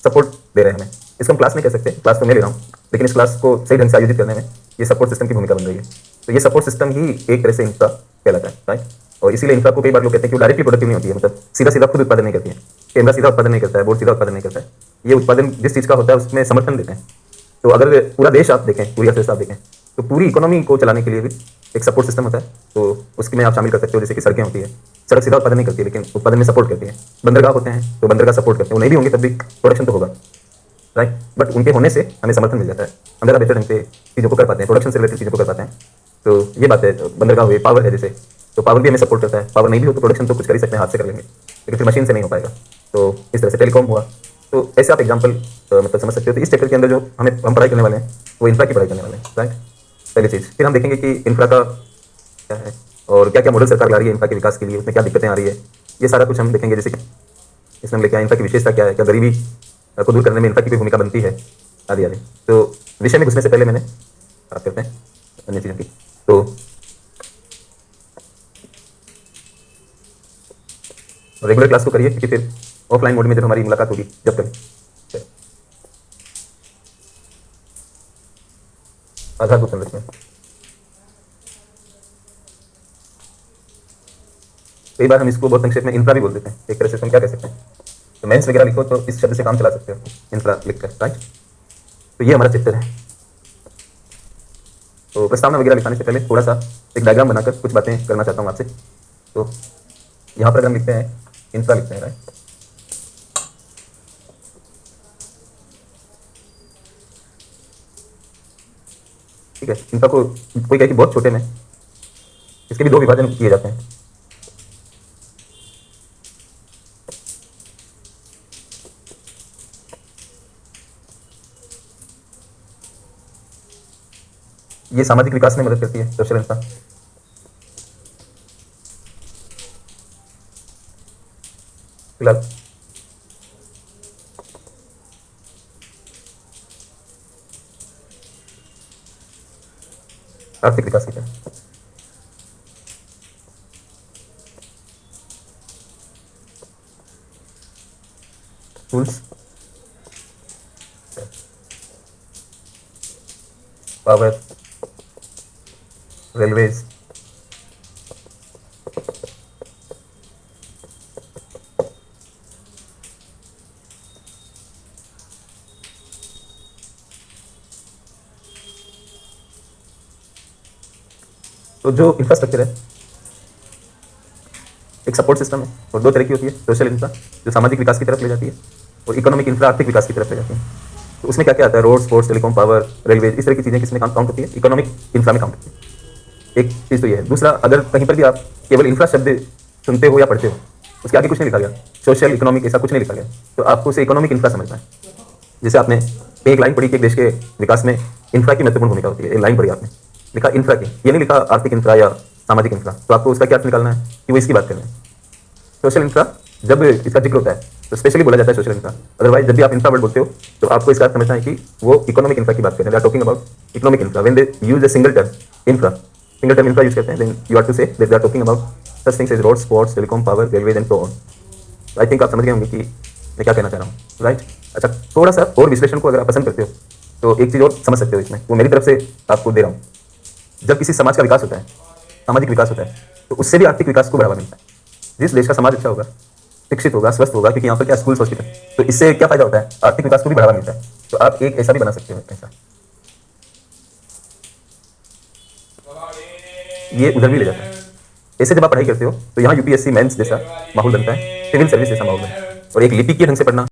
सपोर्ट दे रहे हैं हमें। इसको हम क्लास नहीं कह सकते, क्लास तो मैं ले रहा हूँ, लेकिन इस क्लास को सही ढंग से आयोजित करने में ये सपोर्ट सिस्टम की भूमिका बन रही है। तो ये सपोर्ट सिस्टम ही एक तरह से इंफ्रा कहलाता है, राइट। और इसीलिए इंफ्रा को कई बार लोग कहते हैं कि वो डायरेक्टली प्रोडक्टिव नहीं होती है, मतलब सीधा खुद उत्पादन नहीं करती है, कैमरा सीधा उत्पादन नहीं करता है, बोर्ड सीधा उत्पादन नहीं करता है, ये उत्पादन जिस चीज़ का होता है उसमें समर्थन देते हैं। तो अगर पूरा देश आप देखें, पूरी अर्थव्यवस्था आप देखें, तो पूरी इकोनॉमी को चलाने के लिए भी एक सपोर्ट सिस्टम होता है, तो उसमें आप शामिल कर सकते हो। जैसे कि सड़कें होती है, सड़क सीधा उत्पादन नहीं करती है लेकिन उत्पादन में सपोर्ट करती है। बंदरगाह होते हैं तो बंदरगाह सपोर्ट करते हैं, वो नहीं भी होंगे तब भी प्रोडक्शन तो होगा। राइट। बट उनके होने से हमें समर्थन मिल जाता है, हम ज़्यादा बेहतर ढंग से चीज़ों को कर पाते हैं, प्रोडक्शन से रिलेटेड चीज़ों को कर पाते हैं। तो ये बात है, बंदरगाह हुए, पावर है जैसे, तो पावर भी हमें सपोर्ट करता है। पावर नहीं भी हो तो प्रोडक्शन तो कुछ कर ही सकते हैं, हाथ से कर लेंगे, लेकिन फिर मशीन से नहीं हो पाएगा। तो इस तरह से टेलीकॉम हुआ, तो ऐसे आप एग्जाम्पल मतलब समझ सकते हो। तो इस चैप्टर के अंदर जो हम पढ़ाई करने वाले हैं वो इंफ्रा की पढ़ाई करने वाले हैं, राइट। पहली चीज़, फिर हम देखेंगे कि इंफ्रा का क्या है और क्या क्या मॉडल सरकार ला रही है इंफ्रा के विकास के लिए, उसमें क्या दिक्कतें आ रही है, ये सारा कुछ हम देखेंगे। जैसे कि इसमें हम लेके आए इंफ्रा की विशेषता क्या है, क्या गरीबी को दूर करने में इंफ्रा की भी भूमिका बनती है, आदि आदि। तो विषय में घुसने से पहले मैंने बात करते हैं अन्य चीज़ों की। तो रेगुलर क्लास को करिए, क्योंकि फिर ऑफलाइन मोड में जब हमारी मुलाकात होगी जब करें। आधारभूत संरचना, कई बार हम इसको बहुत संक्षेप में इंफ्रा भी बोल देते हैं, एक तरह से हम क्या कह सकते हैं, तो मेंस वगैरह लिखो तो इस शब्द से काम चला सकते हो, इंफ्रा लिखकर, राइट। तो ये हमारा चैप्टर है। तो प्रस्तावना वगैरह लिखाने से पहले थोड़ा सा एक डायग्राम बनाकर कुछ बातें करना चाहता हूँ आपसे। तो यहाँ पर हम लिखते हैं इंफ्रा लिखते हैं, राइट। ठीक है, इंफ्रा को कोई कहे कि बहुत छोटे में, इसके भी दो विभाजन किए जाते हैं। ये सामाजिक विकास में मदद करती है, सोशल इंफ्रा। फिलहाल आर्थिक विकास की तरह। टूल्स, पावर, रेलवेज, तो जो इंफ्रास्ट्रक्चर है एक सपोर्ट सिस्टम है, और दो तरह की होती है, सोशल इंफ्रा जो सामाजिक विकास की तरफ ले जाती है, और इकोनॉमिक इंफ्रा आर्थिक विकास की तरफ ले जाती है। तो उसमें क्या क्या आता है, road, sports, telecom, power, railway, इस तरह की चीज़ें किसमें काउंट होती है, इकोनॉमिक इंफ्रा में काउंट होती है। एक चीज़ तो ये है। दूसरा, अगर कहीं पर भी आप केवल इंफ्रा शब्द सुनते हो या पढ़ते हो, उसके आगे कुछ नहीं लिखा गया, सोशल, इकोनॉमिक, ऐसा कुछ नहीं लिखा गया, तो आपको उसे इकोनॉमिक इंफ्रा समझना है। जैसे आपने एक लाइन पढ़ी कि एक देश के विकास में इंफ्रा की महत्वपूर्ण भूमिका होती है, एक लाइन पढ़ी आपने, लिखा इंफ्रा की, ये नहीं लिखा आर्थिक इंफ्रा या सामाजिक इंफ्रा, तो आपको उसका क्या अर्थ निकालना है कि वो इसकी बात कर रहे हैं। सोशल इंफ्रा जब इसका जिक्र होता है तो स्पेशली बोला जाता है सोशल इंफ्रा, अदरवाइज जब भी आप इंफ्रा वर्ड बोलते हो तो आपको इसका अर्थ समझना है कि वो इकोनॉमिक इंफ्रा की बात कर रहे हैं। We are talking about economic infra when they use a single term infra, single term infra use करते हैं, then you are to say that they are talking about such things as road, sports, telecom, power, railway and so on. I think आप समझ गए होंगे कि मैं क्या कहना चाह रहा हूँ, राइट। अच्छा, थोड़ा सा और विश्लेषण को अगर आप पसंद करते हो तो एक चीज़ और समझ सकते हो इसमें, वो मेरी तरफ से आपको दे रहा हूँ। जब किसी समाज का विकास होता है, सामाजिक विकास होता है, तो उससे भी आर्थिक विकास को बढ़ावा मिलता है। जिस देश का समाज अच्छा होगा, शिक्षित होगा, स्वस्थ होगा, क्योंकि यहाँ पर क्या स्कूल, हॉस्पिटल, तो इससे क्या फायदा होता है, आर्थिक विकास को भी बढ़ावा मिलता है। तो आप एक ऐसा भी बना सकते हो, ऐसा ये उधर भी ले जाता है। ऐसे जब आप पढ़ाई करते हो तो यहाँ यूपीएससी मेंस जैसा माहौल बनता है, सिविल सर्विस जैसा माहौल बनता है, और एक लिपिकीय ढंग से पढ़ना,